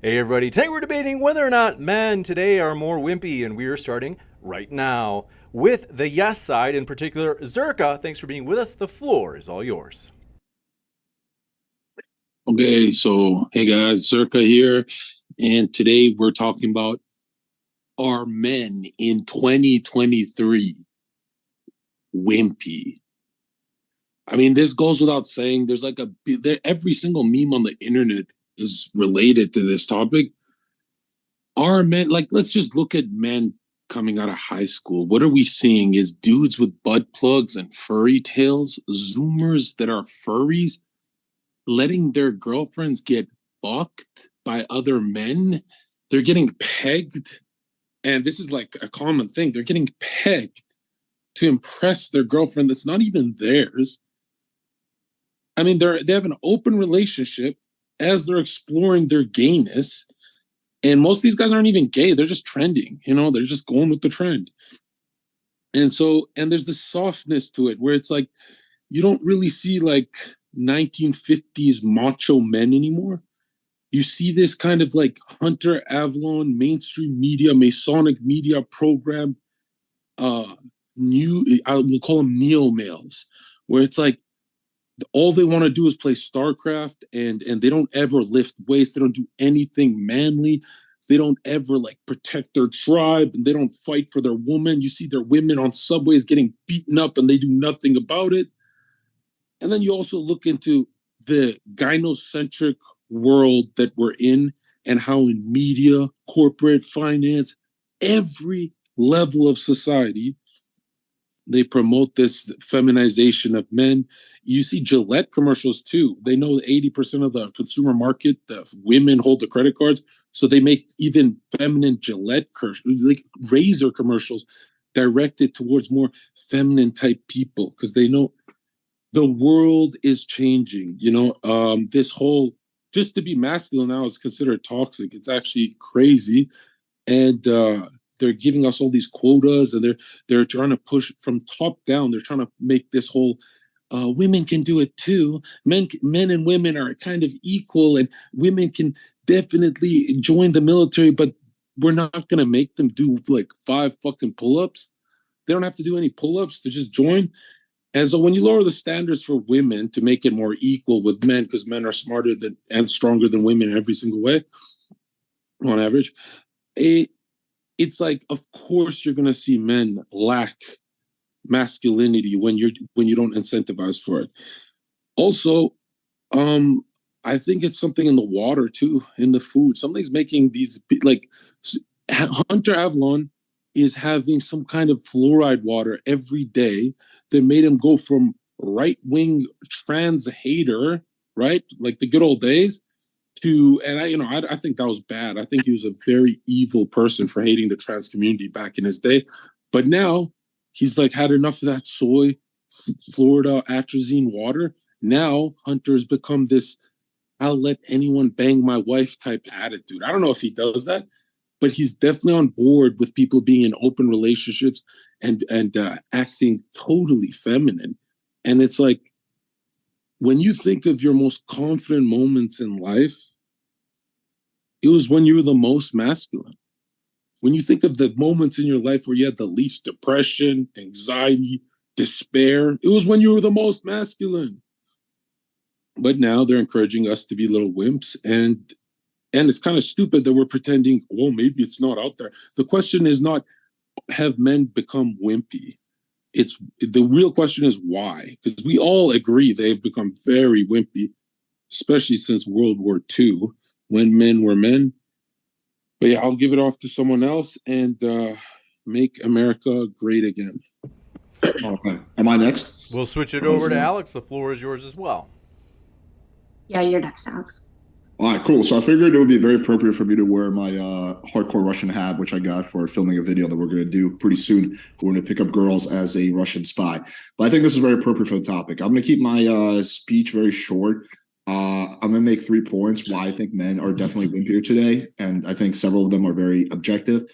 Hey everybody, today we're debating whether or not men today are more wimpy, and we are starting right now with the yes side, in particular, Zherka. Thanks for being with us. The floor is all yours. Okay, so hey guys, Zherka here, and today we're talking about are men in 2023 wimpy? I mean, this goes without saying. There's like every single meme on the internet is related to this topic. Are men like let's just look at men coming out of high school. What are we seeing? Is dudes with butt plugs and furry tails, Zoomers that are furries, letting their girlfriends get fucked by other men. They're getting pegged. And this is like a common thing. They're getting pegged to impress their girlfriend that's not even theirs. I mean, they have an open relationship as they're exploring their gayness. And most of these guys aren't even gay. They're just trending, they're just going with the trend. And there's this softness to it where it's like, you don't really see like 1950s macho men anymore. You see this kind of like Hunter Avallone mainstream media, Masonic media program, I will call them neo males, where it's like all they want to do is play StarCraft, and they don't ever lift weights. They don't do anything manly. They don't ever like protect their tribe, and they don't fight for their woman. You see their women on subways getting beaten up, and they do nothing about it. And then you also look into the gynocentric world that we're in, and how in media, corporate finance, every level of society, they promote this feminization of men. You see Gillette commercials too. They know 80% of the consumer market, the women hold the credit cards. So they make even feminine Gillette, like razor commercials directed towards more feminine type people, because they know the world is changing. This whole just to be masculine now is considered toxic. It's actually crazy. And they're giving us all these quotas, and they're trying to push from top down. They're trying to make this whole women can do it too. Men and women are kind of equal, and women can definitely join the military, but we're not going to make them do like 5 fucking pull-ups. They don't have to do any pull-ups to just join. And so when you lower the standards for women to make it more equal with men, because men are smarter than and stronger than women in every single way, on average, it's like, of course, you're going to see men lack masculinity when you don't incentivize for it. Also, I think it's something in the water too, in the food. Something's making these like Hunter Avallone is having some kind of fluoride water every day that made him go from right wing trans hater, right, like the good old days, to, and I think that was bad. I think he was a very evil person for hating the trans community back in his day. But now he's like had enough of that soy, Florida atrazine water. Now Hunter has become this "I'll let anyone bang my wife" type attitude. I don't know if he does that, but he's definitely on board with people being in open relationships and acting totally feminine. And it's like, when you think of your most confident moments in life, it was when you were the most masculine. When you think of the moments in your life where you had the least depression, anxiety, despair, it was when you were the most masculine. But now they're encouraging us to be little wimps, and it's kind of stupid that we're pretending, well, maybe it's not out there. The question is not, have men become wimpy? It's the real question is why, because we all agree they've become very wimpy, especially since World War II, when men were men. But yeah, I'll give it off to someone else and make America great again. Okay. Am I next? We'll switch it Or over is to that- Alex. The floor is yours as well. Yeah, you're next, Alex. All right, cool. So I figured it would be very appropriate for me to wear my hardcore Russian hat, which I got for filming a video that we're going to do pretty soon. We're going to pick up girls as a Russian spy. But I think this is very appropriate for the topic. I'm going to keep my speech very short. I'm going to make 3 points why I think men are definitely wimpier today. And I think several of them are very objective.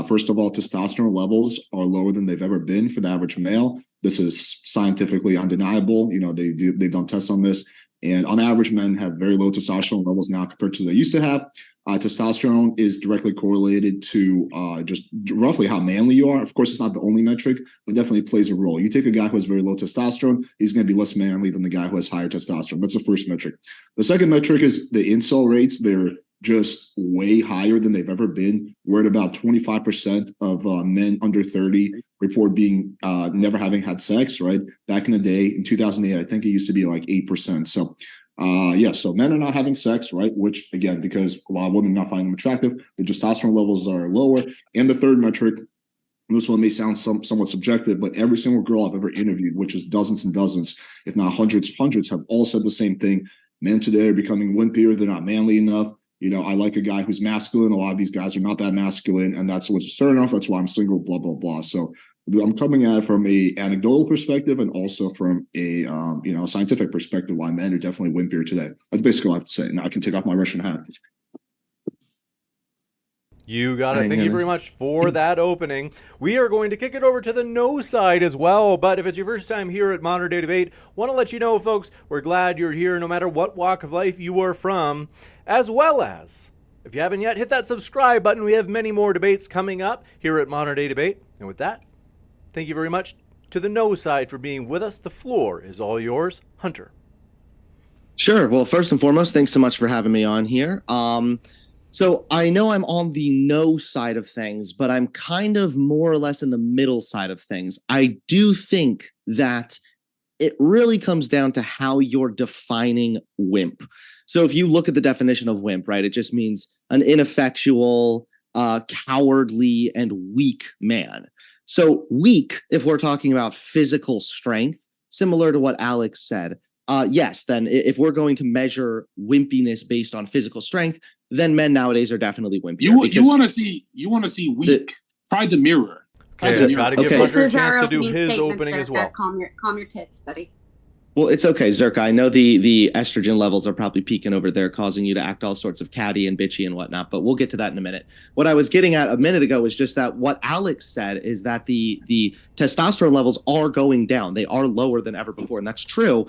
First of all, testosterone levels are lower than they've ever been for the average male. This is scientifically undeniable. They've done tests on this. And on average, men have very low testosterone levels now compared to what they used to have. Testosterone is directly correlated to just roughly how manly you are. Of course, it's not the only metric, but definitely plays a role. You take a guy who has very low testosterone, he's going to be less manly than the guy who has higher testosterone. That's the first metric. The second metric is the incel rates. They're just way higher than they've ever been. We're at about 25% of men under 30 report being never having had sex, right? Back in the day, in 2008, I think it used to be like 8%. So so men are not having sex, right? Which, again, because a lot of women not finding them attractive, the testosterone levels are lower. And the third metric, this one may sound somewhat subjective, but every single girl I've ever interviewed, which is dozens and dozens, if not hundreds, have all said the same thing. Men today are becoming wimpier. They're not manly enough. You know, I like a guy who's masculine. A lot of these guys are not that masculine, and that's what's turning off. That's why I'm single, blah, blah, blah. So I'm coming at it from a anecdotal perspective and also from a scientific perspective why men are definitely wimpier today. That's basically all I have to say. Now I can take off my Russian hat. You got it. Thank you very much for that opening. We are going to kick it over to the no side as well. But if it's your first time here at Modern Day Debate, want to let you know, folks, we're glad you're here no matter what walk of life you are from. As well as, if you haven't yet, hit that subscribe button. We have many more debates coming up here at Modern Day Debate. And with that, thank you very much to the no side for being with us. The floor is all yours, Hunter. Sure. Well, first and foremost, thanks so much for having me on here. So I know I'm on the no side of things, but I'm kind of more or less in the middle side of things. I do think that it really comes down to how you're defining wimp. So if you look at the definition of wimp, right, it just means an ineffectual, cowardly, and weak man. So weak, if we're talking about physical strength, similar to what Alex said, yes, then if we're going to measure wimpiness based on physical strength, then men nowadays are definitely wimpier. You want to see weak. Try the mirror. Okay, got to give Hunter a chance to do his opening Zherka. as well. Calm your tits, buddy. Well, it's okay, Zherka. I know the estrogen levels are probably peaking over there, causing you to act all sorts of catty and bitchy and whatnot, but we'll get to that in a minute. What I was getting at a minute ago is just that what Alex said is that the testosterone levels are going down. They are lower than ever before, and that's true,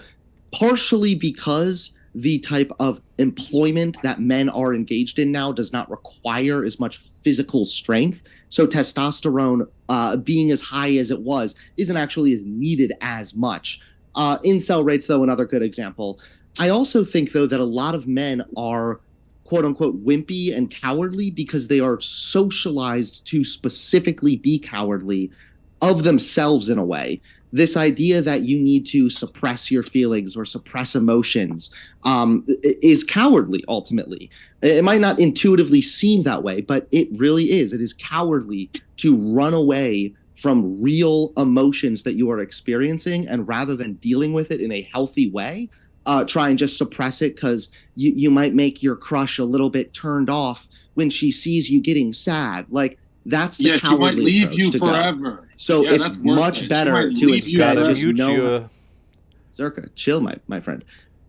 partially because the type of employment that men are engaged in now does not require as much physical strength. So testosterone, being as high as it was, isn't actually as needed as much. Incel rates, though, another good example. I also think, though, that a lot of men are quote unquote wimpy and cowardly because they are socialized to specifically be cowardly of themselves in a way. This idea that you need to suppress your feelings or suppress emotions is cowardly, ultimately. It might not intuitively seem that way, but it really is. It is cowardly to run away from real emotions that you are experiencing, and rather than dealing with it in a healthy way, try and just suppress it because you might make your crush a little bit turned off when she sees you getting sad. Like, that's the cowardly she might leave you forever. Go. So it's much better to instead just know. Zherka, chill, my friend.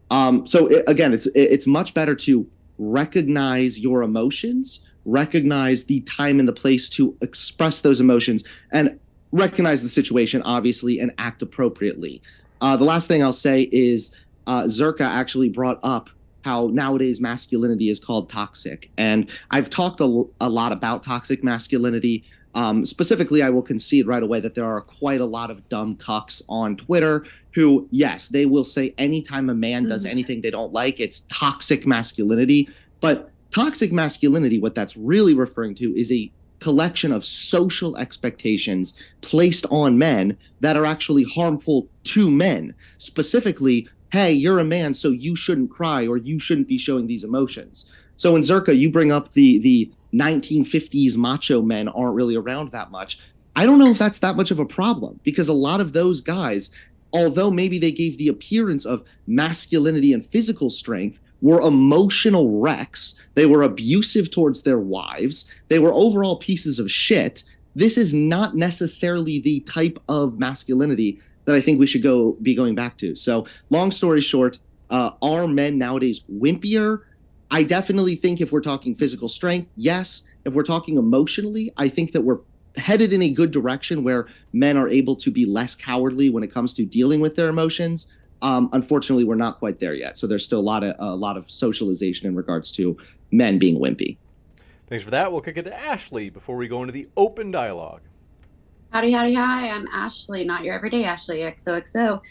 Again, it's much better to recognize your emotions, recognize the time and the place to express those emotions, and recognize the situation, obviously, and act appropriately. The last thing I'll say is Zherka actually brought up how nowadays masculinity is called toxic. And I've talked a lot about toxic masculinity. Specifically, I will concede right away that there are quite a lot of dumb cucks on Twitter who, yes, they will say anytime a man does anything they don't like, it's toxic masculinity. But toxic masculinity, what that's really referring to is a collection of social expectations placed on men that are actually harmful to men. Specifically, hey, you're a man, so you shouldn't cry or you shouldn't be showing these emotions. So in Zherka, you bring up the 1950s macho men aren't really around that much. I don't know if that's that much of a problem, because a lot of those guys, although maybe they gave the appearance of masculinity and physical strength, were emotional wrecks. They were abusive towards their wives. They were overall pieces of shit. This is not necessarily the type of masculinity that I think we should be going back to. So long story short, are men nowadays wimpier? I definitely think if we're talking physical strength, yes. If we're talking emotionally, I think that we're headed in a good direction where men are able to be less cowardly when it comes to dealing with their emotions. Unfortunately, we're not quite there yet. So there's still a lot of socialization in regards to men being wimpy. Thanks for that. We'll kick it to Ashley before we go into the open dialogue. Howdy, howdy, hi. I'm Ashley, not your everyday Ashley, XOXO.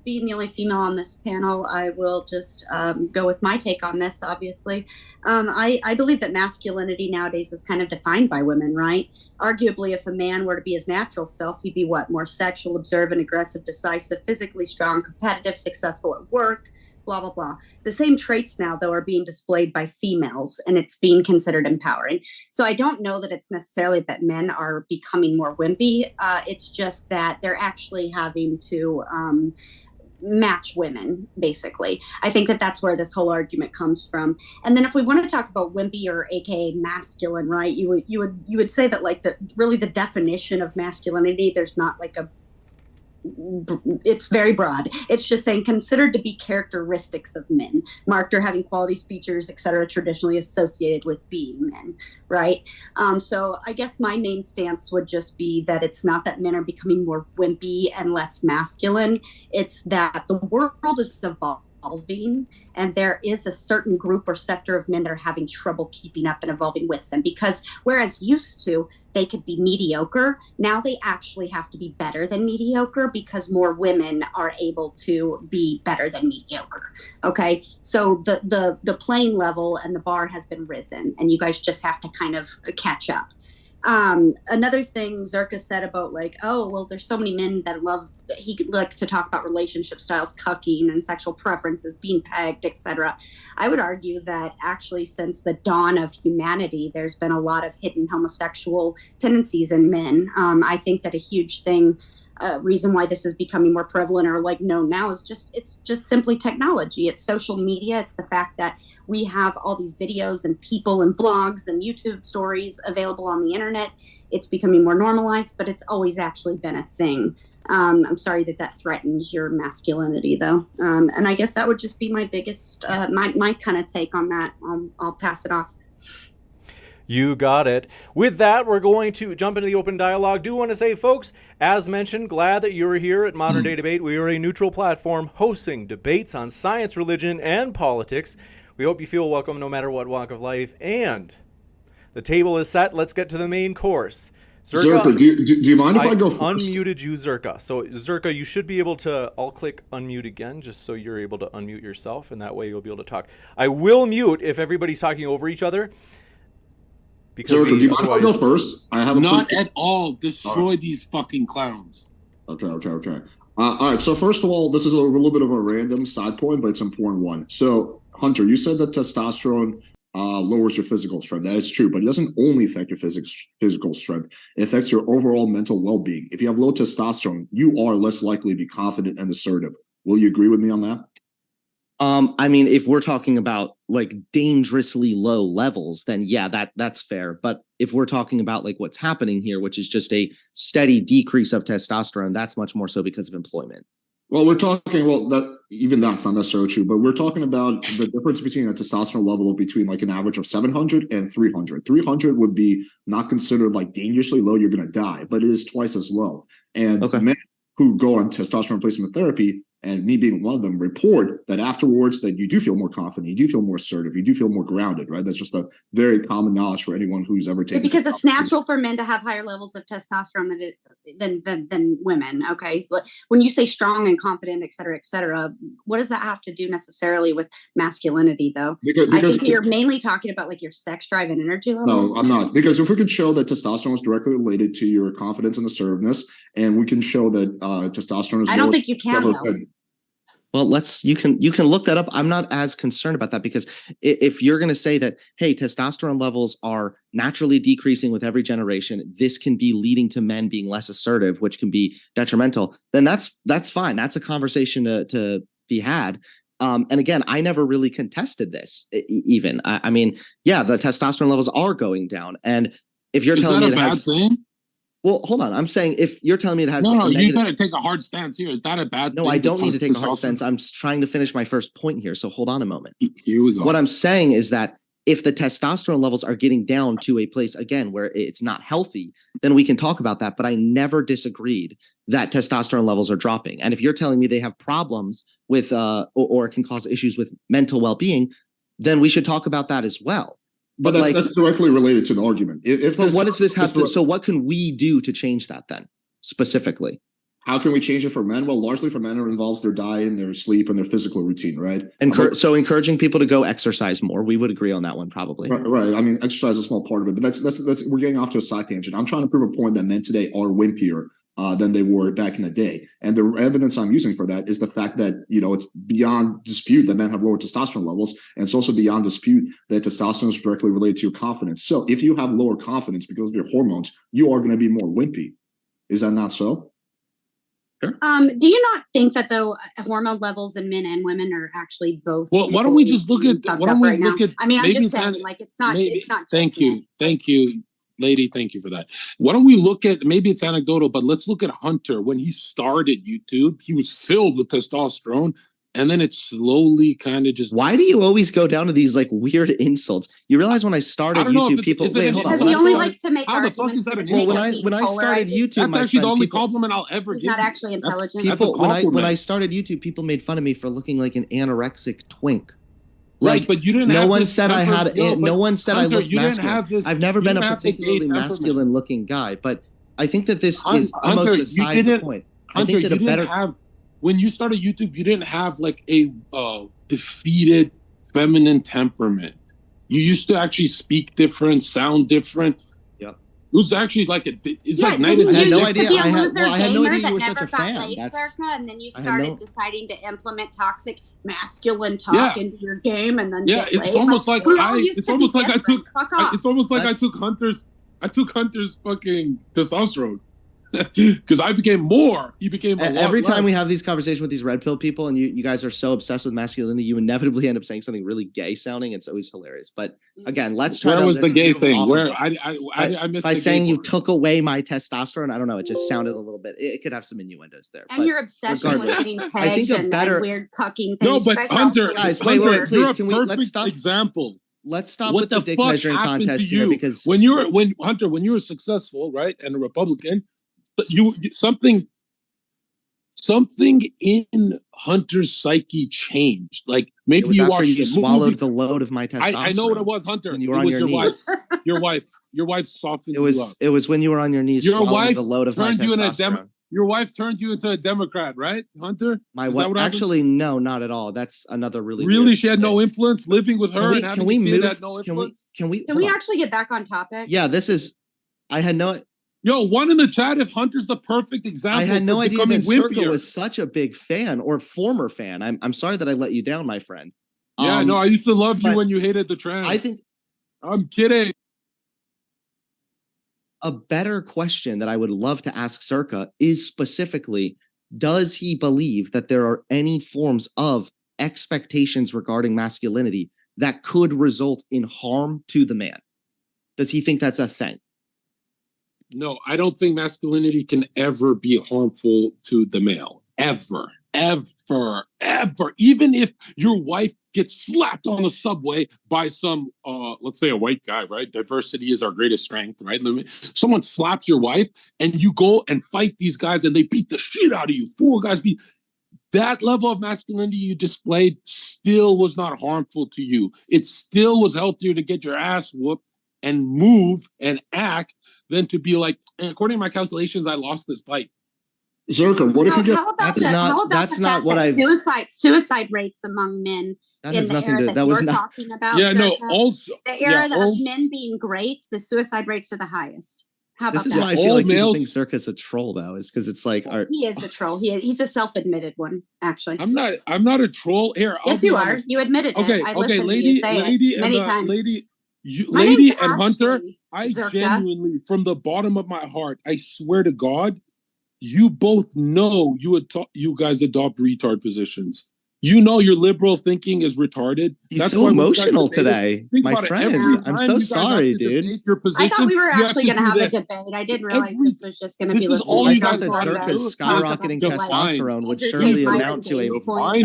Being the only female on this panel, I will just go with my take on this, obviously. I believe that masculinity nowadays is kind of defined by women, right? Arguably, if a man were to be his natural self, he'd be what? More sexual, observant, aggressive, decisive, physically strong, competitive, successful at work, blah, blah, blah. The same traits now, though, are being displayed by females, and it's being considered empowering. So I don't know that it's necessarily that men are becoming more wimpy. It's just that they're actually having to match women, basically. I think that that's where this whole argument comes from. And then if we want to talk about wimpy or AKA masculine, right, you would say that like the definition of masculinity, there's not like it's very broad. It's just saying considered to be characteristics of men, marked or having qualities, features, etc., traditionally associated with being men, right? So I guess my main stance would just be that it's not that men are becoming more wimpy and less masculine. It's that the world is evolving, and there is a certain group or sector of men that are having trouble keeping up and evolving with them, because whereas used to they could be mediocre, now they actually have to be better than mediocre because more women are able to be better than mediocre. Okay, so the playing level and the bar has been risen, and you guys just have to kind of catch up. Another thing Zherka said about like, oh, well, there's so many men that he likes to talk about relationship styles, cucking and sexual preferences, being pegged, etc. I would argue that actually since the dawn of humanity, there's been a lot of hidden homosexual tendencies in men. I think that a huge thing, reason why this is becoming more prevalent or like known now is it's just simply technology. It's social media. It's the fact that we have all these videos and people and vlogs and YouTube stories available on the internet. It's becoming more normalized, but it's always actually been a thing. I'm sorry that threatens your masculinity, though. And I guess that would just be my biggest, my kind of take on that. I'll pass it off. You got it. With that, we're going to jump into the open dialogue. Do want to say, folks, as mentioned, glad that you're here at Modern Day Debate. We are a neutral platform hosting debates on science, religion, and politics. We hope you feel welcome no matter what walk of life. And the table is set. Let's get to the main course. Zherka, do you mind if I go first? Unmuted you, Zherka. So, Zherka, you should be able to, I'll click unmute again, just so you're able to unmute yourself, and that way you'll be able to talk. I will mute if everybody's talking over each other. Zherka, do you mind if I go first? I have not at all. Destroy these fucking clowns. Okay. All right, so first of all, this is a little bit of a random side point, but it's an important one. So, Hunter, you said that testosterone lowers your physical strength. That is true, but it doesn't only affect your physical strength. It affects your overall mental well-being. If you have low testosterone, you are less likely to be confident and assertive. Will you agree with me on that? I mean, if we're talking about like dangerously low levels, then yeah, that's fair. But if we're talking about like what's happening here, which is just a steady decrease of testosterone, that's much more so because of employment. Well, that's not necessarily true, but we're talking about the difference between a testosterone level of between like an average of 700 and 300. 300 would be not considered like dangerously low, you're going to die, but it is twice as low. And men who go on testosterone replacement therapy, and me being one of them, report that afterwards that you do feel more confident, you do feel more assertive, you do feel more grounded, right? That's just a very common knowledge for anyone who's ever taken. Because it's natural for men to have higher levels of testosterone than women. Okay, so when you say strong and confident, et cetera, what does that have to do necessarily with masculinity, though? Because I think you're mainly talking about like your sex drive and energy level. No, I'm not. Because if we could show that testosterone is directly related to your confidence and assertiveness, and we can show that testosterone is, I don't think you can though. Well, you can look that up. I'm not as concerned about that, because if you're going to say that, hey, testosterone levels are naturally decreasing with every generation, this can be leading to men being less assertive, which can be detrimental, then that's fine. That's a conversation to be had. And again, I never really contested this even. I mean, yeah, the testosterone levels are going down. And if you're telling me it has... thing? Well, hold on. I'm saying if you're telling me it has... No, you got to take a hard stance here. Is that a bad thing? No, I don't need to take a hard stance. I'm trying to finish my first point here. So hold on a moment. Here we go. What I'm saying is that if the testosterone levels are getting down to a place, again, where it's not healthy, then we can talk about that. But I never disagreed that testosterone levels are dropping. And if you're telling me they have problems with, or it can cause issues with mental well-being, then we should talk about that as well. But that's directly related to the argument. But what does this have to, so what can we do to change that then, specifically? How can we change it for men? Well, largely for men, it involves their diet and their sleep and their physical routine, right? So encouraging people to go exercise more. We would agree on that one, probably. Right. I mean, exercise is a small part of it, but that's we're getting off to a side tangent. I'm trying to prove a point that men today are wimpier than they were back in the day. And the evidence I'm using for that is the fact that, it's beyond dispute that men have lower testosterone levels. And it's also beyond dispute that testosterone is directly related to your confidence. So if you have lower confidence because of your hormones, you are going to be more wimpy. Is that not so? Sure. Do you not think that though hormone levels in men and women are actually both? Well, why don't we just look at? Why don't we look at? I mean, I'm just saying, like it's not. Maybe, it's not. Thank you, lady. Thank you for that. Why don't we look at? Maybe it's anecdotal, but let's look at Hunter. When he started YouTube, he was filled with testosterone. And then it slowly kind of just. Why do you always go down to these like weird insults? You realize when I started YouTube, people. Wait, hold on. Because he only likes to make arguments. How the fuck is that an insult? Well, when I started YouTube, that's actually the only compliment I'll ever give. He's not actually intelligent. People, when I started YouTube, people made fun of me for looking like an anorexic twink. Like, but you didn't. No one said I had. No one said I looked masculine. I've never been a particularly masculine-looking guy, but I think that this is almost a side point. Hunter, you didn't have. When you started YouTube, you didn't have like a defeated feminine temperament. You used to actually speak different, sound different. Yeah, it was actually like like night and day. I had no idea. I had no idea you were such a fan. And then you started deciding to implement toxic masculine talk into your game, and then it's almost like I took Hunter's fucking testosterone. Because I became more, he became a lot every time less. We have these conversations with these red pill people, and you guys are so obsessed with masculinity, you inevitably end up saying something really gay sounding. It's always hilarious. But again, let's try. Where was the gay thing? Where I missed by saying you took away my testosterone. I don't know. It just sounded a little bit. It could have some innuendos there. And your obsession with getting pegged and weird cucking things. No, but Hunter, guys, wait, please. Can we let's stop? Example. Let's stop with the dick measuring contest here, because when Hunter, when you were successful, right, and a Republican. Something in Hunter's psyche changed. Like maybe you watched you swallowed the load of my testosterone. I know what it was, Hunter. When you were on your knees. Your wife softened you up. It was when you were on your knees. Your wife the load of my testosterone. Your wife turned you into a Democrat, right, Hunter? My wife, actually, no, not at all. That's another really. She had no influence. Living with her and having a kid had no influence. Can we actually get back on topic? Yeah, this is. I had no. Yo, one in the chat if Hunter's the perfect example. I had no idea that Zherka was such a big fan or former fan. I'm sorry that I let you down, my friend. Yeah, no, I used to love you when you hated the trans. I'm kidding. A better question that I would love to ask Zherka is specifically, does he believe that there are any forms of expectations regarding masculinity that could result in harm to the man? Does he think that's a thing? No, I don't think masculinity can ever be harmful to the male. Ever. Even if your wife gets slapped on the subway by some, let's say a white guy, right? Diversity is our greatest strength, right? Someone slaps your wife and you go and fight these guys and they beat the shit out of you. 4 guys beat. That level of masculinity you displayed still was not harmful to you. It still was healthier to get your ass whooped and move and act than to be like, according to my calculations, I lost this fight. Zherka, what if you just? That's not what I. Suicide rates among men in the era that we're talking about. Yeah, no. Also, the era of men being great, the suicide rates are the highest. How about that? This is why I feel like people think Zherka's a troll, though, is because it's like he is a troll. He's a self-admitted one, actually. I'm not a troll. Here, yes, you are. You admitted it. Okay, lady, and Hunter. I genuinely, from the bottom of my heart, I swear to God, you both know you guys adopt retard positions. You know your liberal thinking is retarded. He's so emotional today, my friend. I'm so sorry, dude. I thought we were actually going to have a debate. I didn't realize this was just going to be all you guys that Zherka's skyrocketing testosterone would surely amount to a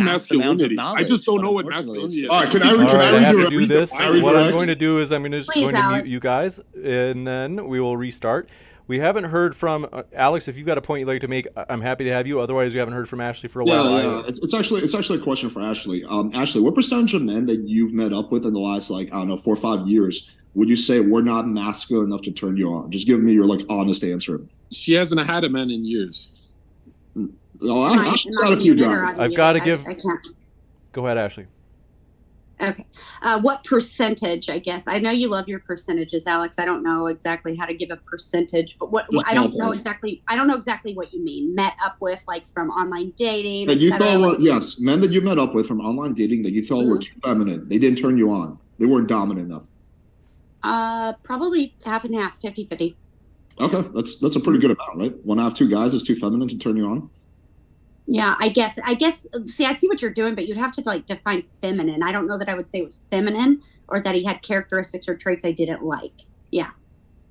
vast amount of knowledge. I just don't know what masculinity is. All right, can I redo this? What I'm going to do is I'm going to mute you guys, and then we will restart. We haven't heard from Alex. If you've got a point you'd like to make, I'm happy to have you. Otherwise, we haven't heard from Ashley for a while. Yeah. It's actually a question for Ashley. Ashley, what percentage of men that you've met up with in the last 4 or 5 years would you say we're not masculine enough to turn you on? Just give me your honest answer. She hasn't had a man in years. No, Ashley's had a few guys. I've got to give. Go ahead, Ashley. Okay. What percentage, I guess? I know you love your percentages, Alex. I don't know exactly how to give a percentage, but I don't know exactly what you mean. Met up with from online dating. And you thought yes, men that you met up with from online dating that you thought were too feminine. They didn't turn you on. They weren't dominant enough. Probably half and half, 50-50. Okay. That's a pretty good amount, right? 1.5, 2 guys is too feminine to turn you on. Yeah, I guess. See, I see what you're doing, but you'd have to define feminine. I don't know that I would say it was feminine or that he had characteristics or traits I didn't like. Yeah.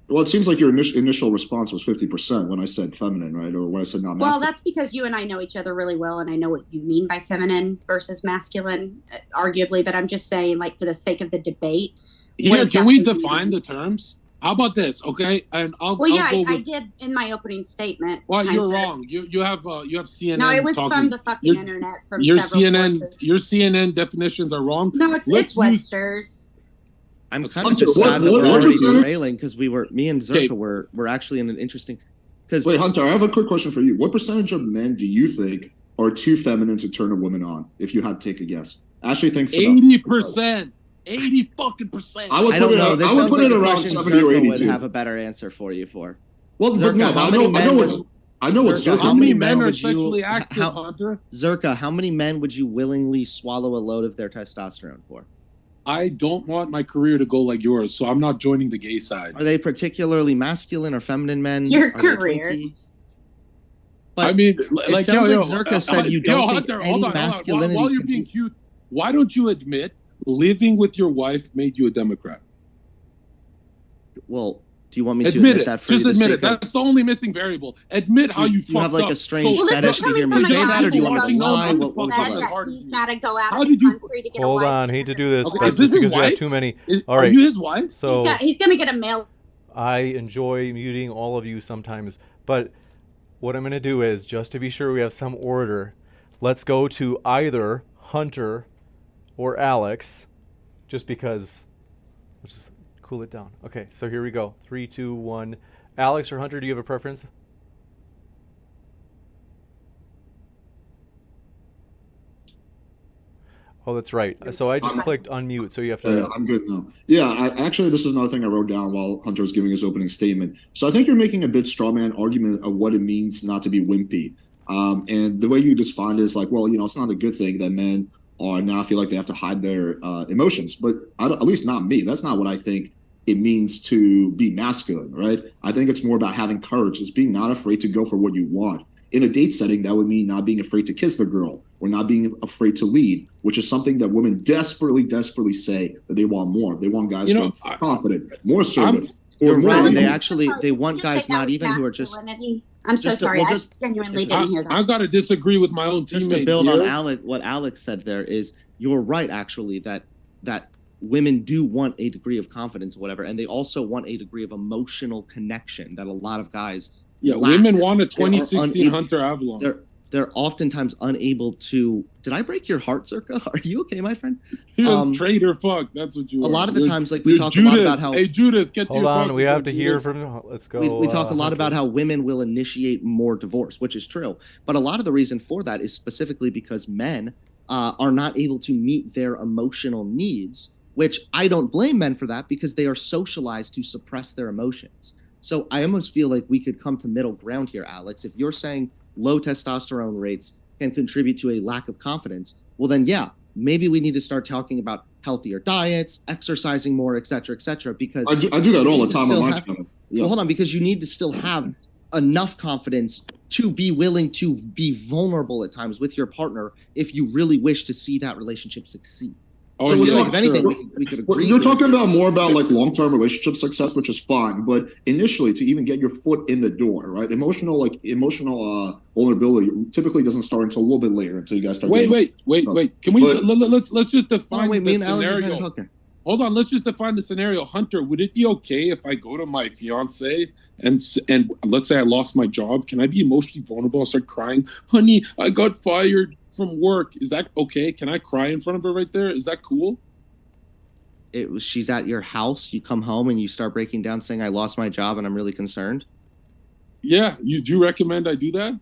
Well, it seems like your initial response was 50% when I said feminine, right? Or when I said not masculine. Well, that's because you and I know each other really well, and I know what you mean by feminine versus masculine, arguably. But I'm just saying, for the sake of the debate. Yeah, can we define the terms? How about this, okay? And I did in my opening statement. Well, you're wrong. You have CNN. No, it was from the fucking internet. From your CNN. Sources. Your CNN definitions are wrong. No, it's Webster's. I'm kind of just sad that we're already derailing because me and Zherka were actually in an interesting. Wait, Hunter, I have a quick question for you. What percentage of men do you think are too feminine to turn a woman on? If you had to take a guess, Ashley thinks 80%. 80% I don't know. This sounds like a question Zherka would have a better answer for you for. Well, Zherka, I know what Zherka. How many men are sexually active, Hunter? Zherka, how many men would you willingly swallow a load of their testosterone for? I don't want my career to go like yours, so I'm not joining the gay side. Are they particularly masculine or feminine men? Your career. But I mean, it sounds like Zherka said you don't think Hunter, any masculinity. While you're being cute, why don't you admit living with your wife made you a Democrat? Well, do you want me to admit that for you? Just admit it. That's the only missing variable. Admit how you fucked up. You have a strange fetish to hear me say that, or do you want me to lie? He's got to go out of the country to get a wife. Hold on, hate to do this. Okay, is this his wife? We have too many. All right. Are you his wife? So he's going to get a mail. I enjoy muting all of you sometimes, but what I'm going to do is, just to be sure we have some order, let's go to either Hunter or Alex, just because. Let's just cool it down. Okay, so here we go. 3, 2, 1. Alex or Hunter, do you have a preference? Oh, that's right. So I just clicked unmute, so you have to. Yeah, I'm good now. Yeah, actually, this is another thing I wrote down while Hunter was giving his opening statement. So I think you're making a bit straw man argument of what it means not to be wimpy. And the way you respond is like, well, it's not a good thing that men are now feel like they have to hide their emotions. But at least not me. That's not what I think it means to be masculine, right? I think it's more about having courage. It's being not afraid to go for what you want. In a date setting, that would mean not being afraid to kiss the girl or not being afraid to lead, which is something that women desperately say that they want more. They want guys who are confident, more assertive. You're right. They want guys not even who are just. I'm so sorry. I genuinely didn't hear that. I've got to disagree with my own teammate. Just to build on what Alex said there is, you're right, actually, that women do want a degree of confidence or whatever, and they also want a degree of emotional connection that a lot of guys lack. Women want a 2016 Hunter Avallone. They're oftentimes unable to. Did I break your heart, Zherka? Are you okay, my friend? Traitor fuck. That's what you are. A lot of the times, we talk a lot about how. Hey, Judas, get to your Hold on, we have to hear from. Let's go. We talk a lot about how women will initiate more divorce, which is true. But a lot of the reason for that is specifically because men are not able to meet their emotional needs, which I don't blame men for that because they are socialized to suppress their emotions. So I almost feel like we could come to middle ground here, Alex. If you're saying low testosterone rates can contribute to a lack of confidence, well then, yeah, maybe we need to start talking about healthier diets, exercising more, et cetera, because I do that all the time on my channel. Well, hold on, because you need to still have enough confidence to be willing to be vulnerable at times with your partner if you really wish to see that relationship succeed. Oh, So I feel yeah, like if anything, sure. we could agree. You're talking about more about like long-term relationship success, which is fine, but initially to even get your foot in the door, right? Emotional vulnerability typically doesn't start until a little bit later, until you guys start. Wait. Can we let's just define me the and Alex are trying to scenario. talk here. Hold on, let's just define the scenario. Hunter, would it be okay if I go to my fiance and let's say I lost my job? Can I be emotionally vulnerable and start crying? Honey, I got fired from work. Is that okay? Can I cry in front of her right there? Is that cool? She's at your house, you come home and you start breaking down saying, I lost my job and I'm really concerned. Yeah, do you recommend I do that?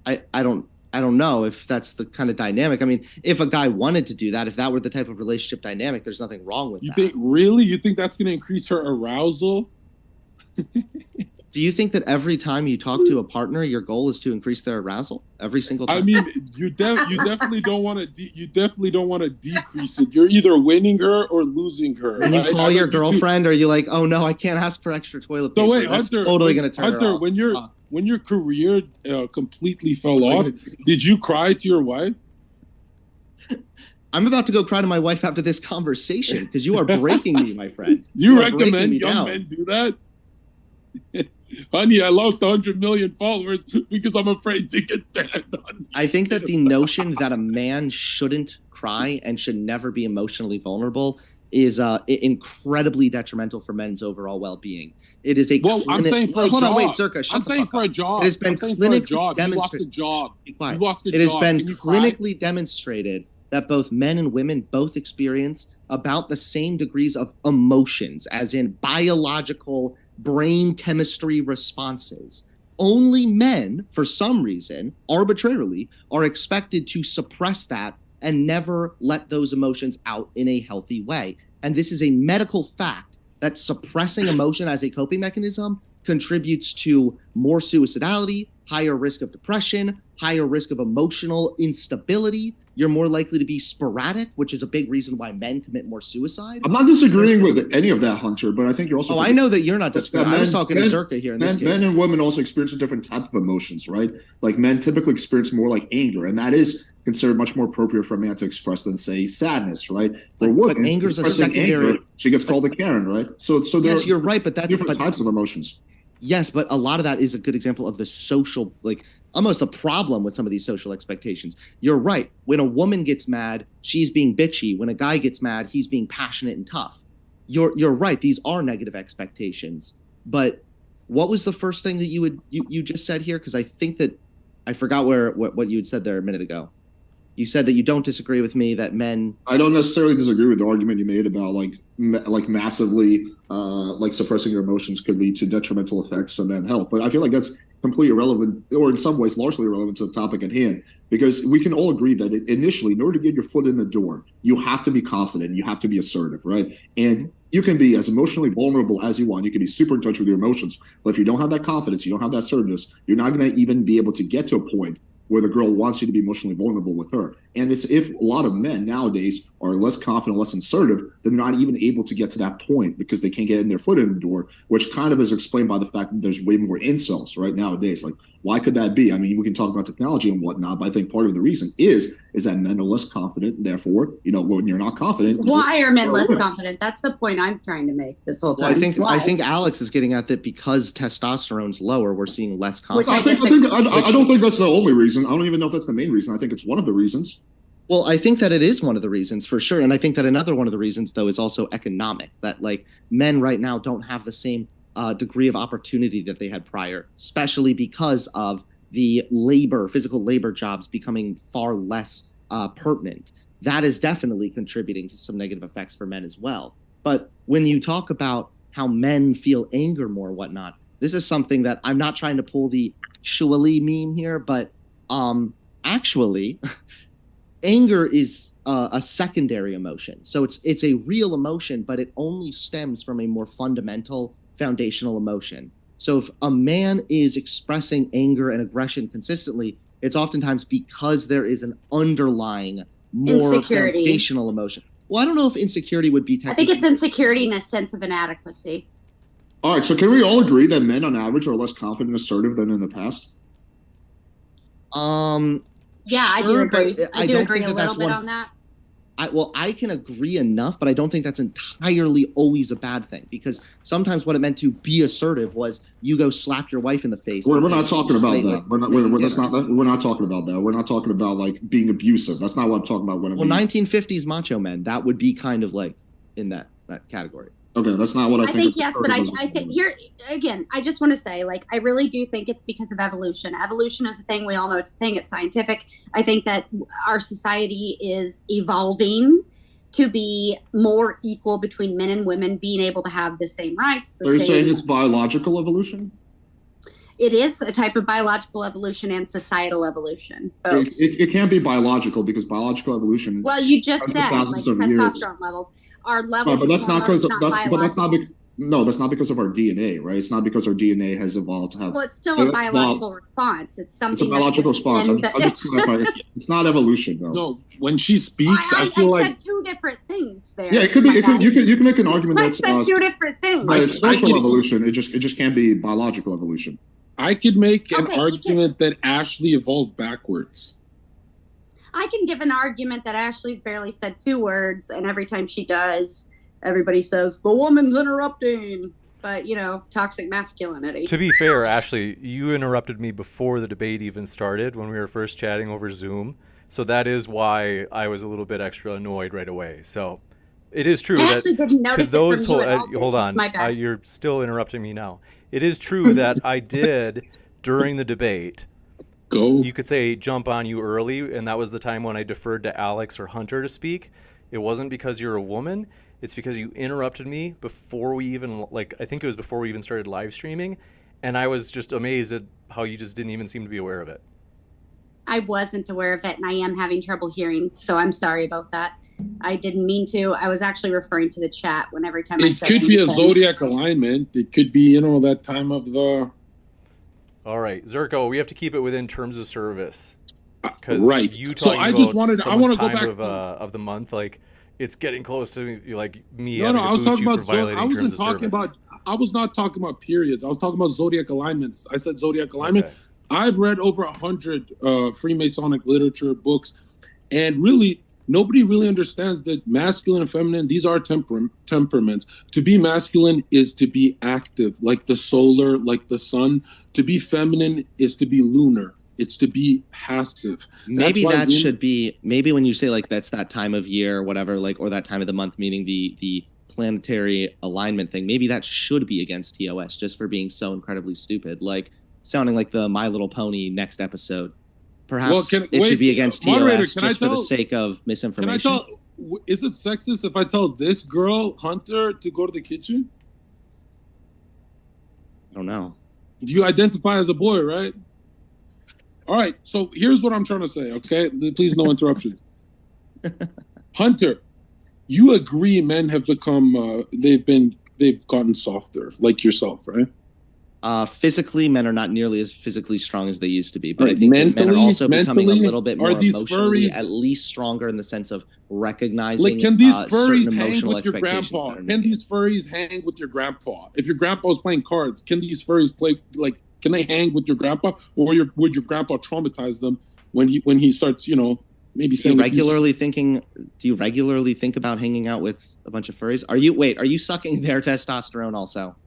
I don't know if that's the kind of dynamic. I mean, if a guy wanted to do that, if that were the type of relationship dynamic, there's nothing wrong with that. You think that's going to increase her arousal? Do you think that every time you talk to a partner, your goal is to increase their arousal every single time? I mean, you definitely don't want to decrease it. You're either winning her or losing her. When you call your girlfriend, are you like, oh no, I can't ask for extra toilet paper? So wait, That's Hunter, totally going to turn her off. when your career completely fell off, did you cry to your wife? I'm about to go cry to my wife after this conversation because you are breaking me, my friend. Do you recommend young men do that? Honey, I lost 100 million followers because I'm afraid to get banned on. I think that the notion that a man shouldn't cry and should never be emotionally vulnerable is incredibly detrimental for men's overall well-being. It is a I'm saying for a job. Hold on, wait, Zherka, shut I'm the saying fuck for up. a job. It has been clinically demonstrated. You lost a job. Be quiet. You lost a job. It has been Can you cry? clinically demonstrated that both men and women both experience about the same degrees of emotions, as in biological brain chemistry responses. Only men, for some reason, arbitrarily, are expected to suppress that and never let those emotions out in a healthy way. And this is a medical fact that suppressing emotion as a coping mechanism contributes to more suicidality, higher risk of depression, higher risk of emotional instability. You're more likely to be sporadic, which is a big reason why men commit more suicide. I'm not disagreeing with any of that, Hunter, but I think you're also... I know that you're not disagreeing. I was talking to Zherka here in this case. Men and women also experience a different type of emotions, right? Like men typically experience more like anger, and that is considered much more appropriate for a man to express than, say, sadness, right? For women, but anger is a secondary... Anger, she gets called a Karen, right? So yes, you're right, but that's... different types of emotions. Yes, but a lot of that is a good example of the social, almost a problem with some of these social expectations. You're right. When a woman gets mad, she's being bitchy. When a guy gets mad, he's being passionate and tough. You're right. These are negative expectations. But what was the first thing that you just said here? Because I think that I forgot what you had said there a minute ago. You said that you don't disagree with me that men... I don't necessarily disagree with the argument you made about massively suppressing your emotions could lead to detrimental effects on men's health. But I feel like that's completely irrelevant, or in some ways largely irrelevant to the topic at hand, because we can all agree that initially, in order to get your foot in the door, you have to be confident, you have to be assertive, right? And you can be as emotionally vulnerable as you want. You can be super in touch with your emotions. But if you don't have that confidence, you don't have that assertiveness, you're not going to even be able to get to a point where the girl wants you to be emotionally vulnerable with her. And it's if a lot of men nowadays are less confident, less assertive, then they're not even able to get to that point because they can't get in their foot in the door, which kind of is explained by the fact that there's way more incels right nowadays. Like, why could that be? I mean, we can talk about technology and whatnot, but I think part of the reason is that men are less confident. Therefore, when you're not confident, why are men less confident? That's the point I'm trying to make this whole time. Well, I think Alex is getting at that because testosterone's lower, we're seeing less confidence. I don't think that's the only reason. I don't even know if that's the main reason. I think it's one of the reasons. Well, I think that it is one of the reasons for sure. And I think that another one of the reasons, though, is also economic, that men right now don't have the same degree of opportunity that they had prior, especially because of the physical labor jobs becoming far less pertinent. That is definitely contributing to some negative effects for men as well. But when you talk about how men feel anger more and whatnot, this is something that I'm not trying to pull the actually meme here, but actually... anger is a secondary emotion. So it's a real emotion, but it only stems from a more fundamental foundational emotion. So if a man is expressing anger and aggression consistently, it's oftentimes because there is an underlying more foundational emotion. Well, I don't know if insecurity would be technically... I think it's insecurity in a sense of inadequacy. All right, so can we all agree that men on average are less confident and assertive than in the past? Yeah, I do Sure, agree. but I do don't agree think a that little that's bit one- on that. I can agree enough, but I don't think that's entirely always a bad thing, because sometimes what it meant to be assertive was you go slap your wife in the face. We're because not talking about they, that. like, We're not. make That's dinner. not. We're not talking about that. We're not talking about like being abusive. That's not what I'm talking about. When I'm Well, being, 1950s macho men, that would be kind of like in that category. okay, that's not what I I think. think yes, but I think here again, I just want to say, like, I really do think it's because of evolution. Evolution is a thing. We all know it's a thing. It's scientific. I think that our society is evolving to be more equal between men and women, being able to have the same rights. Are you saying it's biological evolution? It is a type of biological evolution and societal evolution. Both. It can't be biological, because biological evolution. Well, you just said thousands like of years. testosterone levels. Our levels. But that's not because biological. no, that's not because of our DNA, right? It's not because our DNA has evolved to have. Well, it's still a biological response. It's something. It's a biological response. It's not evolution, though. No, when she speaks, I feel like said two different things there. Yeah, it could be. You can make an argument that's that's two different things. But it's social evolution. It just can't be biological evolution. I could make an argument that Ashley evolved backwards. I can give an argument that Ashley's barely said two words, and every time she does, everybody says, the woman's interrupting. But, you know, toxic masculinity. To be fair, Ashley, you interrupted me before the debate even started when we were first chatting over Zoom. So that is why I was a little bit extra annoyed right away. So it is true I actually didn't notice it from you at all. Hold on. My bad. You're still interrupting me now. It is true that I did, during the debate, you could say jump on you early, and that was the time when I deferred to Alex or Hunter to speak. It wasn't because you're a woman. It's because you interrupted me before we even, I think it was before we even started live streaming, and I was just amazed at how you just didn't even seem to be aware of it. I wasn't aware of it, and I am having trouble hearing, so I'm sorry about that. I didn't mean to. I was actually referring to the chat when every time I said it could be a zodiac alignment. It could be, that time of the... All right, Zherka, we have to keep it within terms of service. Right. You so I just wanted... I want to go back of the month, it's getting close to me. No, I was talking about... I was not talking about periods. I was talking about zodiac alignments. I said zodiac alignment. Okay. I've read over 100 Freemasonic literature books, and really... nobody really understands that masculine and feminine, these are temperaments. To be masculine is to be active, like the solar, like the sun. To be feminine is to be lunar. It's to be passive. Maybe that should be, maybe when you say that's that time of year or whatever, or that time of the month, meaning the planetary alignment thing, maybe that should be against TOS just for being so incredibly stupid. Sounding like the My Little Pony next episode. Perhaps it should be against TOS just for the sake of misinformation. Is it sexist if I tell this girl, Hunter, to go to the kitchen? I don't know. You identify as a boy, right? All right, so here's what I'm trying to say, okay? Please, no interruptions. Hunter, you agree men have become, they've gotten softer, like yourself, right? Physically, men are not nearly as physically strong as they used to be, but I think men are also becoming a little bit more emotionally, at least stronger in the sense of recognizing. Can these furries hang with your grandpa? Can these furries hang with your grandpa? If your grandpa's playing cards, can these furries play? Can they hang with your grandpa, or would your grandpa traumatize them when he starts, maybe saying? Do you regularly think about hanging out with a bunch of furries? Are you sucking their testosterone also,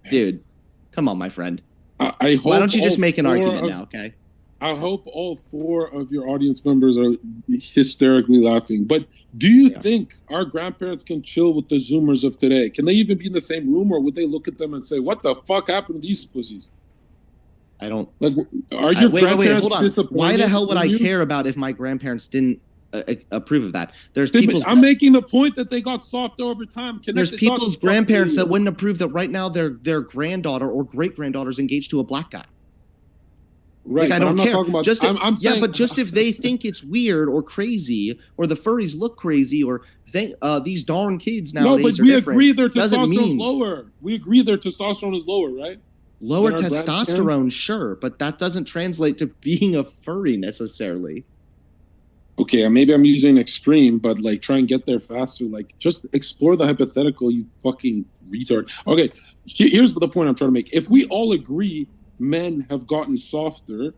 dude? Come on, my friend. I hope. Why don't you just make an argument now, okay? I hope all 4 of your audience members are hysterically laughing. But do you think our grandparents can chill with the Zoomers of today? Can they even be in the same room, or would they look at them and say, "What the fuck happened to these pussies"? I don't. Are your grandparents hold on. disappointed? Why the hell would I care about if my grandparents didn't approve of that? There's people. I'm making the point that they got softer over time. There's people's grandparents that wouldn't approve that right now their granddaughter or great granddaughter is engaged to a black guy. Right, I don't care. I'm saying, but just if they think it's weird or crazy, or the furries look crazy, or these darn kids nowadays. No, but we agree their testosterone is lower. We agree their testosterone is lower, right? Lower testosterone, sure, but that doesn't translate to being a furry necessarily. Okay, maybe I'm using extreme, but try and get there faster. Just explore the hypothetical, you fucking retard. Okay, here's the point I'm trying to make. If we all agree men have gotten softer,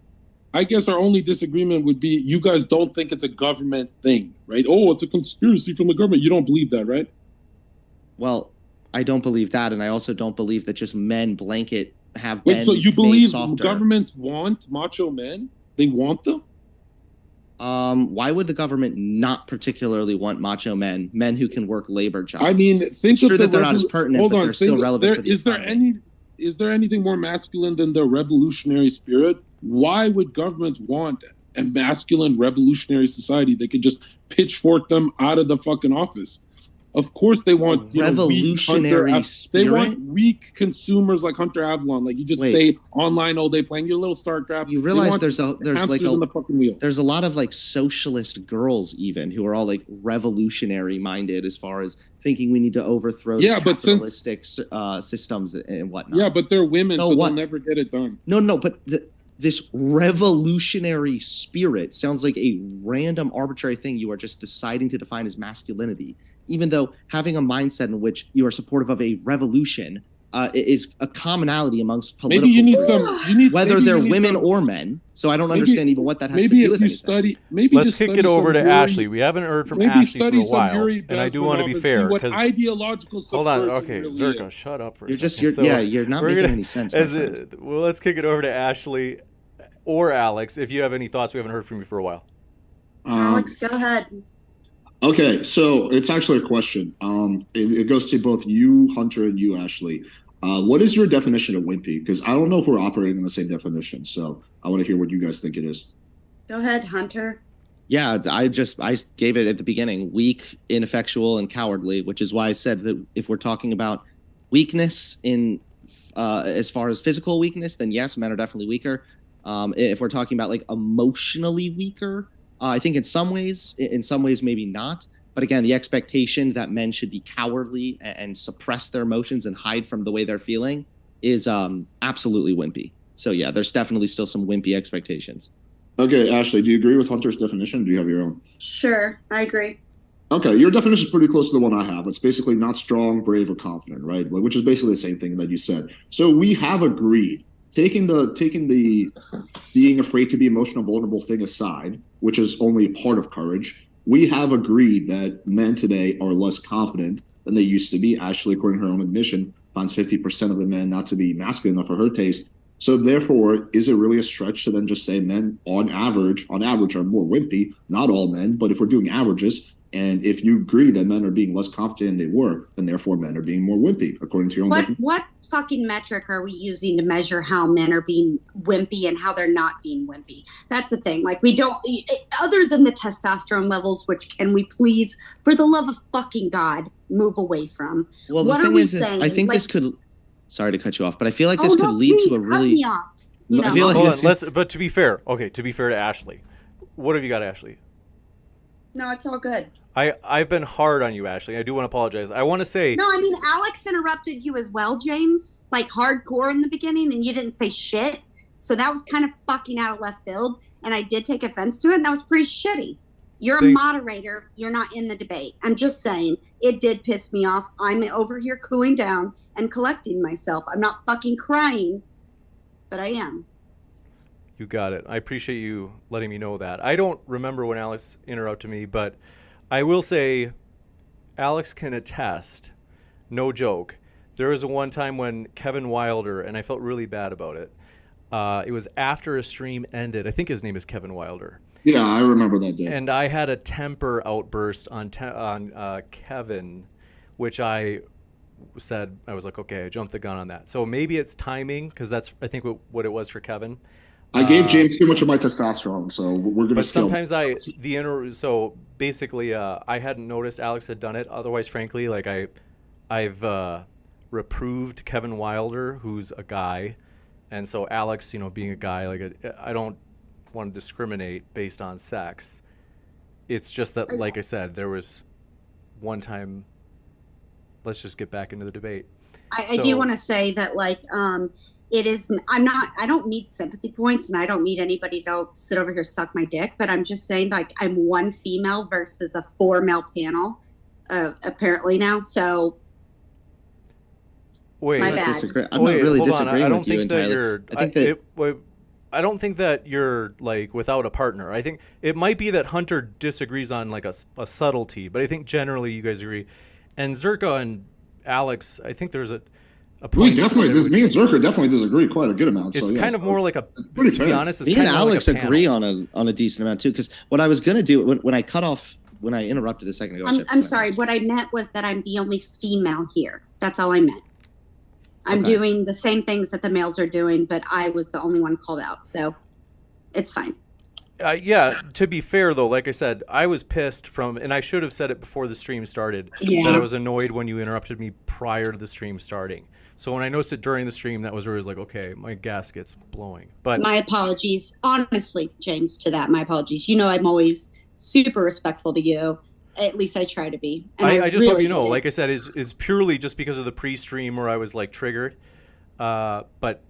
I guess our only disagreement would be you guys don't think it's a government thing, right? Oh, it's a conspiracy from the government. You don't believe that, right? Well, I don't believe that, and I also don't believe that just men blanket have Wait, been so you made believe softer. governments want macho men? They want them? Why would the government not particularly want macho men who can work labor jobs? I mean, think it's of true that they're not as pertinent, but they're still relevant for the economy. Is there anything more masculine than the revolutionary spirit? Why would governments want a masculine revolutionary society? They could just pitchfork them out of the fucking office. Of course, they want revolutionary spirit. They want weak consumers like Hunter Avallone. Like you just stay online all day playing your little StarCraft. You realize there's like in the fucking wheel. There's a lot of like socialist girls even who are all like revolutionary minded as far as thinking we need to overthrow capitalistic systems and whatnot. Yeah, but they're women, so they'll never get it done. No, but this revolutionary spirit sounds like a random arbitrary thing you are just deciding to define as masculinity. Even though having a mindset in which you are supportive of a revolution is a commonality amongst political groups, whether they're women or men. So I don't understand even what that has to do with anything. Let's kick it over to Ashley. We haven't heard from Ashley for a while, and I do want to be fair. Ideological hold on, okay, Zherka, shut up for a second. You're not making any sense. Well, let's kick it over to Ashley or Alex if you have any thoughts. We haven't heard from you for a while. Alex, go ahead. Okay, so it's actually a question. It goes to both you, Hunter, and you, Ashley. What is your definition of wimpy? Because I don't know if we're operating in the same definition. So I want to hear what you guys think it is. Go ahead, Hunter. Yeah, I gave it at the beginning: weak, ineffectual, and cowardly. Which is why I said that if we're talking about weakness in as far as physical weakness, then yes, men are definitely weaker. If we're talking about like emotionally weaker. I think in some ways maybe not. But again, the expectation that men should be cowardly and suppress their emotions and hide from the way they're feeling is absolutely wimpy. So yeah, there's definitely still some wimpy expectations. Okay, Ashley, do you agree with Hunter's definition? Or do you have your own? Sure, I agree. Okay, your definition is pretty close to the one I have. It's basically not strong, brave, or confident, right? Which is basically the same thing that you said. So we have agreed. Taking the being afraid to be emotional vulnerable thing aside, which is only a part of courage, we have agreed that men today are less confident than they used to be. Ashley, according to her own admission, finds 50% of the men not to be masculine enough for her taste. So therefore, is it really a stretch to then just say men on average are more wimpy? Not all men, but if we're doing averages, and if you agree that men are being less confident than they were, then therefore men are being more wimpy, according to your own definition. What fucking metric are we using to measure how men are being wimpy and how they're not being wimpy? That's the thing. Like, we don't, other than the testosterone levels, which can we please, for the love of fucking God, move away from? Well, the thing is, I think this could, sorry to cut you off, but I feel like this could lead to a really. Me off. I feel like but to be fair, to be fair to Ashley, what have you got, Ashley? No, it's all good. I've been hard on you, Ashley. I do want to apologize. I want to say... No, I mean, Alex interrupted you as well, James. Like, hardcore in the beginning, and you didn't say shit. So that was kind of fucking out of left field, and I did take offense to it, and that was pretty shitty. You're a moderator. You're not in the debate. I'm just saying, it did piss me off. I'm over here cooling down and collecting myself. I'm not fucking crying, but I am. You got it. I appreciate you letting me know that. I don't remember when Alex interrupted me, but I will say Alex can attest, no joke. There was one time when Kevin Wilder, and I felt really bad about it. It was after a stream ended. I think his name is Kevin Wilder. Yeah, I remember that day. And I had a temper outburst on Kevin, which I said, I was like, okay, I jumped the gun on that. So maybe it's timing, because that's, I think, what it was for Kevin. I gave James too much of my testosterone, so we're going to scale. But sometimes so basically, I hadn't noticed Alex had done it. Otherwise, frankly, like I've reproved Kevin Wilder, who's a guy, and so Alex, being a guy, like I don't want to discriminate based on sex. It's just that, like I said, there was one time. Let's just get back into the debate. I do want to say that, like, it is, I don't need sympathy points, and I don't need anybody to sit over here suck my dick, but I'm just saying, like, I'm one female versus a 4-male panel, apparently now, so. Wait, my bad. I'm not really disagreeing I don't with you think that entirely. you're, I think that I don't think that you're like without a partner. I think it might be that Hunter disagrees on like a subtlety, but I think generally you guys agree. And Zherka and Alex, I think there's a point. Me and Zherka definitely disagree quite a good amount. It's kind of more like a. Pretty to fair. be honest, it's me kind and of Alex like a agree panel. on a decent amount too. Because what I was gonna do when I cut off, when I interrupted a second ago. I'm sorry. What I meant was that I'm the only female here. That's all I meant. I'm doing the same things that the males are doing, but I was the only one called out, so it's fine. Yeah, to be fair though, like I said, I was pissed and I should have said it before the stream started, that I was annoyed when you interrupted me prior to the stream starting. So when I noticed it during the stream, that was where I was like, okay, my gasket's blowing. But my apologies, honestly, James, to that. My apologies. You know, I'm always super respectful to you. At least I try to be. And I just really hope you know, like I said, is purely just because of the pre-stream where I was like triggered. But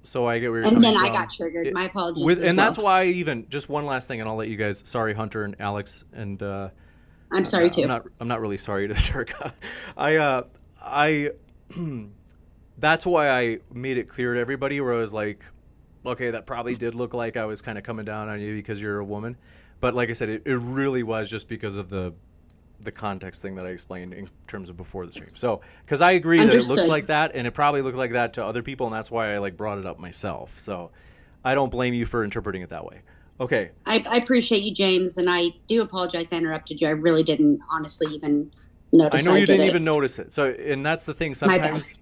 so I get where you're coming from. I got triggered. My apologies. And that's why even just one last thing, and I'll let you guys. Sorry, Hunter and Alex, and I'm sorry too. I'm not really sorry to Zherka. That's why I made it clear to everybody where I was like, okay, that probably did look like I was kind of coming down on you because you're a woman. But like I said, it really was just because of the context thing that I explained in terms of before the stream. So, because I agree that it looks like that, and it probably looked like that to other people, and that's why I like brought it up myself. So, I don't blame you for interpreting it that way. Okay. I appreciate you, James, and I do apologize I interrupted you. I really didn't honestly even notice. I know you didn't even notice it. So, and that's the thing. Sometimes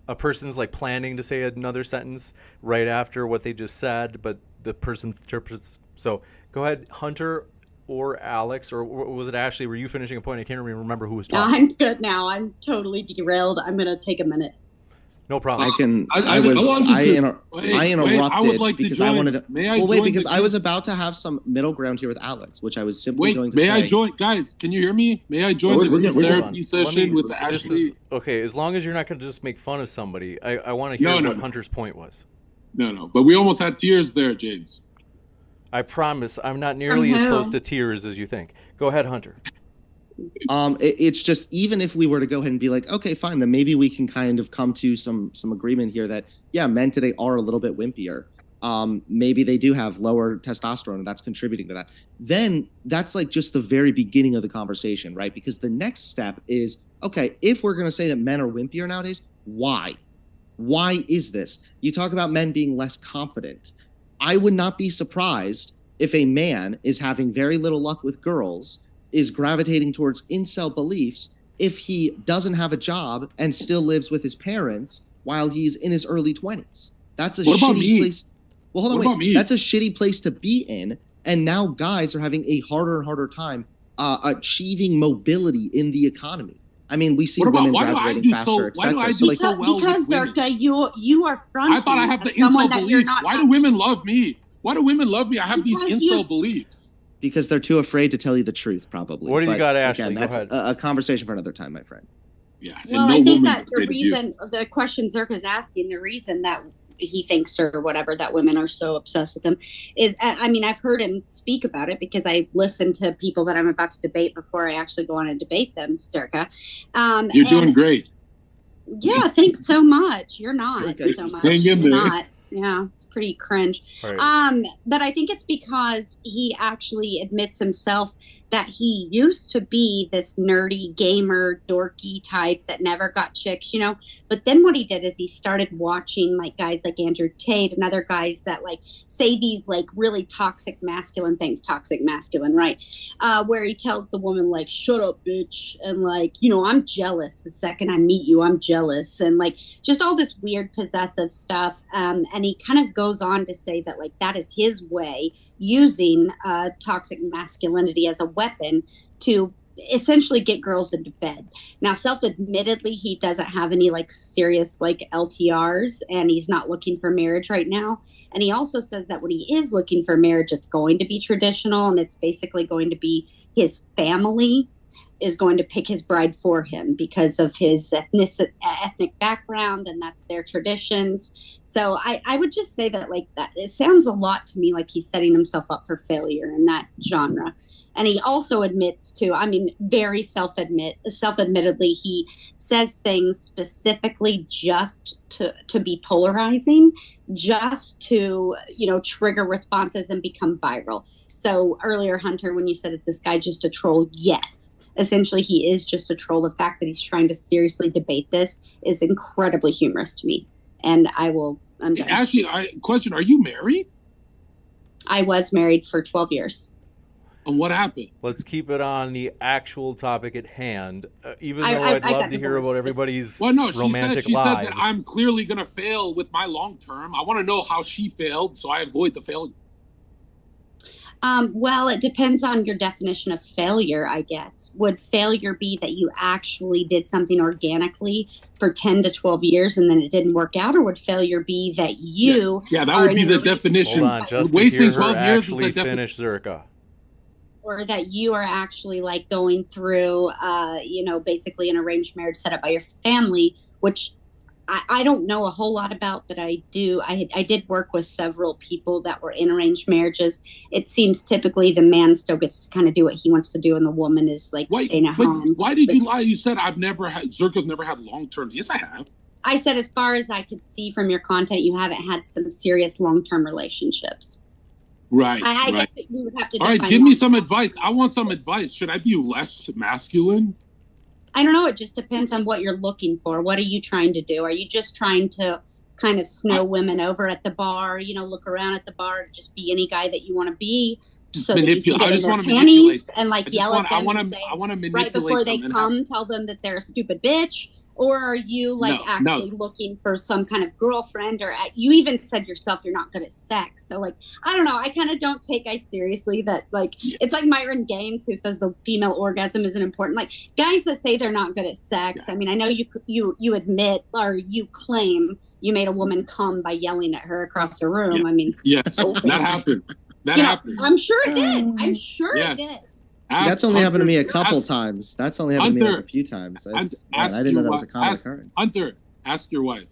a person's like planning to say another sentence right after what they just said, but the person interprets. So, go ahead, Hunter or Alex, or was it Ashley? Were you finishing a point? I can't even remember who was talking. No, I'm good now. I'm totally derailed. I'm going to take a minute. No problem. I interrupted because I wanted to. Because I was about to have some middle ground here with Alex, which I was simply going to say. May I join? Guys, can you hear me? May I join the therapy session with Ashley? Okay, as long as you're not going to just make fun of somebody, I want to hear what Hunter's point was. No, but we almost had tears there, James. I promise I'm not nearly as close to tears as you think. Go ahead, Hunter. It's just, even if we were to go ahead and be like, okay, fine, then maybe we can kind of come to some agreement here that, yeah, men today are a little bit wimpier. Maybe they do have lower testosterone, and that's contributing to that. Then that's like just the very beginning of the conversation, right? Because the next step is, okay, if we're going to say that men are wimpier nowadays, why? Why is this? You talk about men being less confident. I would not be surprised if a man is having very little luck with girls, is gravitating towards incel beliefs if he doesn't have a job and still lives with his parents while he's in his early 20s. That's a shitty place. Well, hold on, wait. That's a shitty place to be in. And now guys are having a harder and harder time achieving mobility in the economy. I mean, we see women graduating faster, etc. Because Zherka, you are fronting. I thought I have the incel beliefs. Why do women love me? Why do women love me? I have these incel beliefs. Because they're too afraid to tell you the truth, probably. What do you got, Ashley? Again, that's a conversation for another time, my friend. Yeah. Well, I think that the reason, the question Zherka's asking, the reason that he thinks or whatever that women are so obsessed with him is, I mean, I've heard him speak about it because I listen to people that I'm about to debate before I actually go on and debate them, Zherka. You're doing great. Yeah, thanks so much. You're not so much. Hang in there. Not. Yeah, it's pretty cringe. Right. But I think it's because he actually admits himself that he used to be this nerdy gamer, dorky type that never got chicks, you know. But then what he did is he started watching like guys like Andrew Tate and other guys that like say these like really toxic masculine things, right? Where he tells the woman like, shut up, bitch. And like, you know, I'm jealous. The second I meet you, I'm jealous. And like just all this weird possessive stuff. And he kind of goes on to say that like that is his way using toxic masculinity as a weapon to essentially get girls into bed. Now, self-admittedly, he doesn't have any like serious like LTRs, and he's not looking for marriage right now. And he also says that when he is looking for marriage, it's going to be traditional, and it's basically going to be his family. is going to pick his bride for him because of his ethnic background, and that's their traditions. So I would just say that, like, that it sounds a lot to me like he's setting himself up for failure in that genre. And he also admits to, I mean, very self-admittedly, he says things specifically just to be polarizing, just to, trigger responses and become viral. So earlier, Hunter, when you said, is this guy just a troll? Yes. Essentially, he is just a troll. The fact that he's trying to seriously debate this is incredibly humorous to me. And I'm done. Ashley, question, are you married? I was married for 12 years. And what happened? Let's keep it on the actual topic at hand. Even though I'd love to hear about everybody's romantic she lives. said that I'm clearly going to fail with my long term. I want to know how she failed so I avoid the failure. Well, it depends on your definition of failure, I guess. Would failure be that you actually did something organically for 10 to 12 years and then it didn't work out? Or would failure be that you... Yeah, that would be the definition. Hold on, just wasting to hear her 12 years actually is the finish Zherka. Or that you are actually, like, going through, basically an arranged marriage set up by your family, which I don't know a whole lot about, but I do. I did work with several people that were in arranged marriages. It seems typically the man still gets to kind of do what he wants to do, and the woman is like staying at home. Why did you lie? You said Zherka's never had long terms. Yes, I have. I said, as far as I could see from your content, you haven't had some serious long-term relationships. Right. I guess that you would have to. All right, give me some advice. I want some advice. Should I be less masculine? I don't know. It just depends on what you're looking for. What are you trying to do? Are you just trying to kind of snow women over at the bar, look around at the bar, just be any guy that you want to be? So manipulate. I just want to manipulate and yell at them. I want to manipulate right before they come, tell them that they're a stupid bitch. Or are you looking for some kind of girlfriend? Or you even said yourself you're not good at sex. So I don't know. I kind of don't take guys seriously. That it's like Myron Gaines, who says the female orgasm isn't important. Like, guys that say they're not good at sex. Yeah. I mean, I know you admit, or you claim you made a woman come by yelling at her across a room. Yeah. I mean, yes, that happened. That happened. I'm sure it did. I'm sure it did. That's only happened to me a couple times. That's only happened to me a few times. I didn't know that was a common occurrence. Hunter, ask your wife.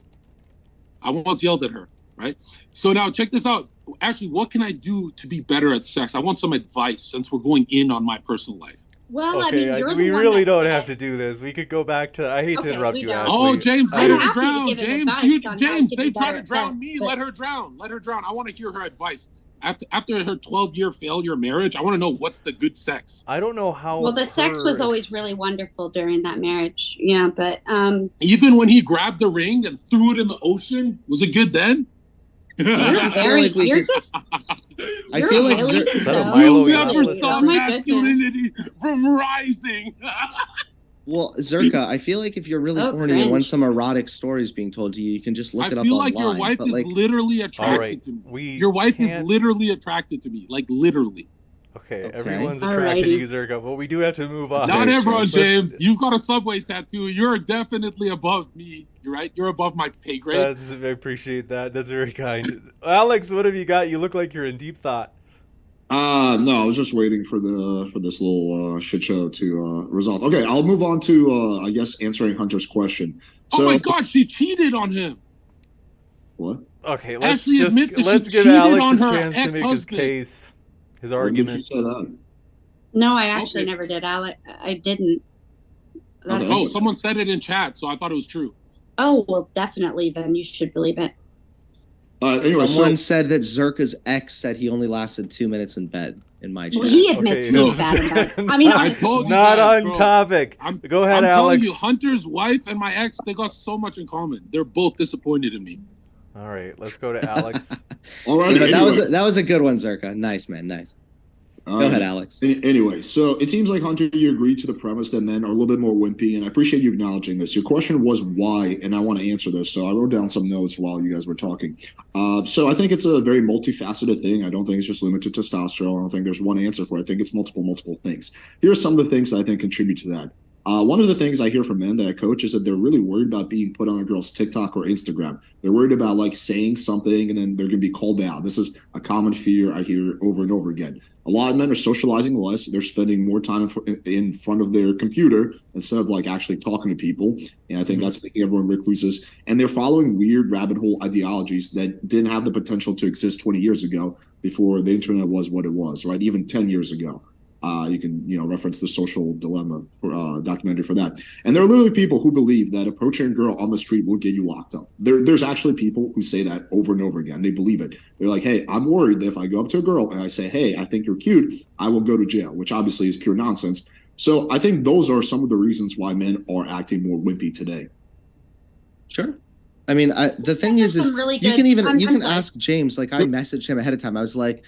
I once yelled at her, right? So now check this out. Actually, what can I do to be better at sex? I want some advice since we're going in on my personal life. Well, okay, I mean, we really don't have to do this. We could go back to. I hate to interrupt you, Ashley. Oh, James, let her drown. James, they try to drown me. Let her drown. Let her drown. I want to hear her advice. After her 12-year failure marriage, I want to know what's the good sex. I don't know how. Well, the sex was always really wonderful during that marriage. Yeah, but even when he grabbed the ring and threw it in the ocean, was it good then? I feel like you never saw masculinity from rising. Well, Zherka, I feel like if you're really horny and want some erotic stories being told to you, you can just look it up online. I feel like your wife is literally attracted to me. Your wife is literally attracted to me, like literally. Okay, everyone's attracted to you, Zherka, but we do have to move on. Not everyone, James. You've got a Subway tattoo. You're definitely above me. You're right. You're above my pay grade. I appreciate that. That's very kind. Alex, what have you got? You look like you're in deep thought. No, I was just waiting for this little shit show to resolve. Okay, I'll move on to I guess answering Hunter's question. So, oh my God, she cheated on him. What? Okay, let's give Alex a chance to make his case, his argument. When did you say that? No, I actually never did, Alex. I didn't. Oh, someone said it in chat, so I thought it was true. Oh, well, definitely. Then you should believe it. Anyway, someone said that Zherka's ex said he only lasted 2 minutes in bed in my chat. Well, he admits he's bad about it. I mean, I told you not guys, on topic. Go ahead, Alex. I'm telling you, Hunter's wife and my ex, they got so much in common. They're both disappointed in me. All right, let's go to Alex. All right, that was a good one, Zherka. Nice, man, nice. Go ahead, Alex. Anyway, so it seems like, Hunter, you agreed to the premise that men are a little bit more wimpy, and I appreciate you acknowledging this. Your question was why, and I want to answer this, so I wrote down some notes while you guys were talking. So I think it's a very multifaceted thing. I don't think it's just limited to testosterone. I don't think there's one answer for it. I think it's multiple things. Here are some of the things that I think contribute to that. One of the things I hear from men that I coach is that they're really worried about being put on a girl's TikTok or Instagram. They're worried about like saying something and then they're going to be called out. This is a common fear I hear over and over again. A lot of men are socializing less. They're spending more time in front of their computer instead of like actually talking to people. And I think that's making everyone recluses. And they're following weird rabbit hole ideologies that didn't have the potential to exist 20 years ago before the internet was what it was, right? Even 10 years ago. You can, reference the Social Dilemma for documentary for that. And there are literally people who believe that approaching a girl on the street will get you locked up. There's actually people who say that over and over again. They believe it. They're like, hey, I'm worried that if I go up to a girl and I say, hey, I think you're cute, I will go to jail, which obviously is pure nonsense. So I think those are some of the reasons why men are acting more wimpy today. Sure. I mean, the thing is really you can even, you can sorry. ask James, like I messaged him ahead of time. I was like,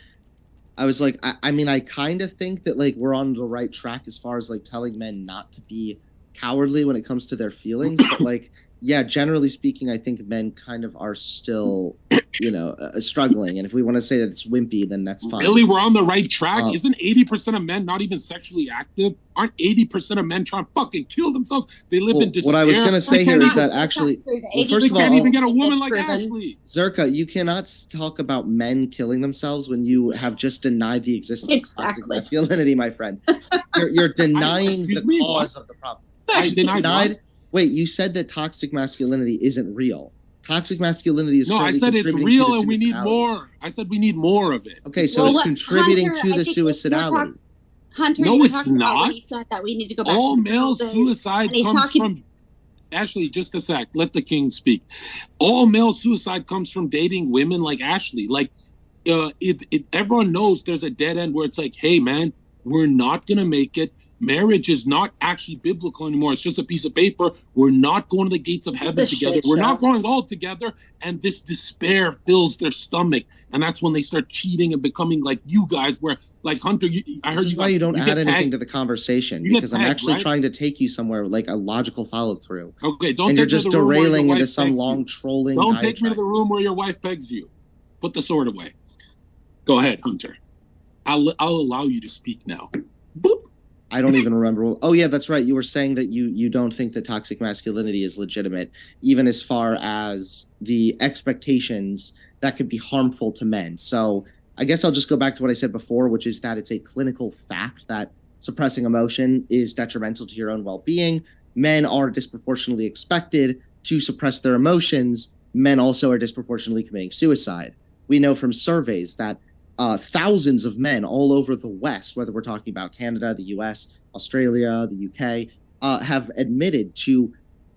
I mean, I kind of think that like we're on the right track as far as like telling men not to be cowardly when it comes to their feelings. But like, yeah, generally speaking, I think men kind of are still, struggling. And if we want to say that it's wimpy, then that's fine. Really, we're on the right track? Isn't 80% of men not even sexually active? Aren't 80% of men trying to fucking kill themselves? They live in despair. What I was going to say here is that actually, first of all, can't even get a woman like Ashley. Zherka, you cannot talk about men killing themselves when you have just denied the existence of toxic masculinity, my friend. You're denying the cause of the problem. I denied. Wait, you said that toxic masculinity isn't real. Toxic masculinity is I said it's real and we need more. I said we need more of it. Okay, so it's contributing Hunter, to the suicidality. Hunter, no, it's not. Said that we need to go back all to male suicide comes from. Ashley, just a sec. Let the king speak. All male suicide comes from dating women like Ashley. Like, everyone knows there's a dead end where it's like, hey, man, we're not gonna make it. Marriage is not actually biblical anymore. It's just a piece of paper. We're not going to the gates of heaven together. We're not going all together. And this despair fills their stomach. And that's when they start cheating and becoming like you guys, where like Hunter, I heard this is why you don't add anything to the conversation, because I'm actually trying to take you somewhere like a logical follow through. Okay, don't. And you're just derailing into some long trolling. Don't take me to the room where your wife pegs you. Put the sword away. Go ahead, Hunter. I'll allow you to speak now. Boop. I don't even remember. Oh, yeah, that's right. You were saying that you don't think that toxic masculinity is legitimate, even as far as the expectations that could be harmful to men. So I guess I'll just go back to what I said before, which is that it's a clinical fact that suppressing emotion is detrimental to your own well-being. Men are disproportionately expected to suppress their emotions. Men also are disproportionately committing suicide. We know from surveys that thousands of men all over the West, whether we're talking about Canada, the US, Australia, the UK, have admitted to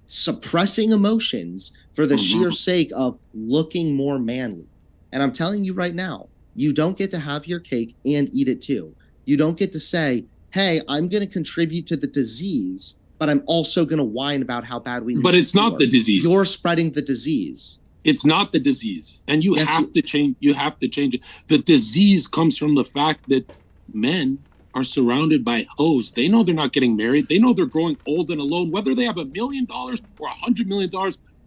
suppressing emotions for the sheer sake of looking more manly. And I'm telling you right now, you don't get to have your cake and eat it too. You don't get to say, hey, I'm going to contribute to the disease, but I'm also going to whine about how bad we. But it's not the disease. You're spreading the disease. It's not the disease, and you have to change. You have to change it. The disease comes from the fact that men are surrounded by hoes. They know they're not getting married. They know they're growing old and alone. Whether they have $1 million or $100 million,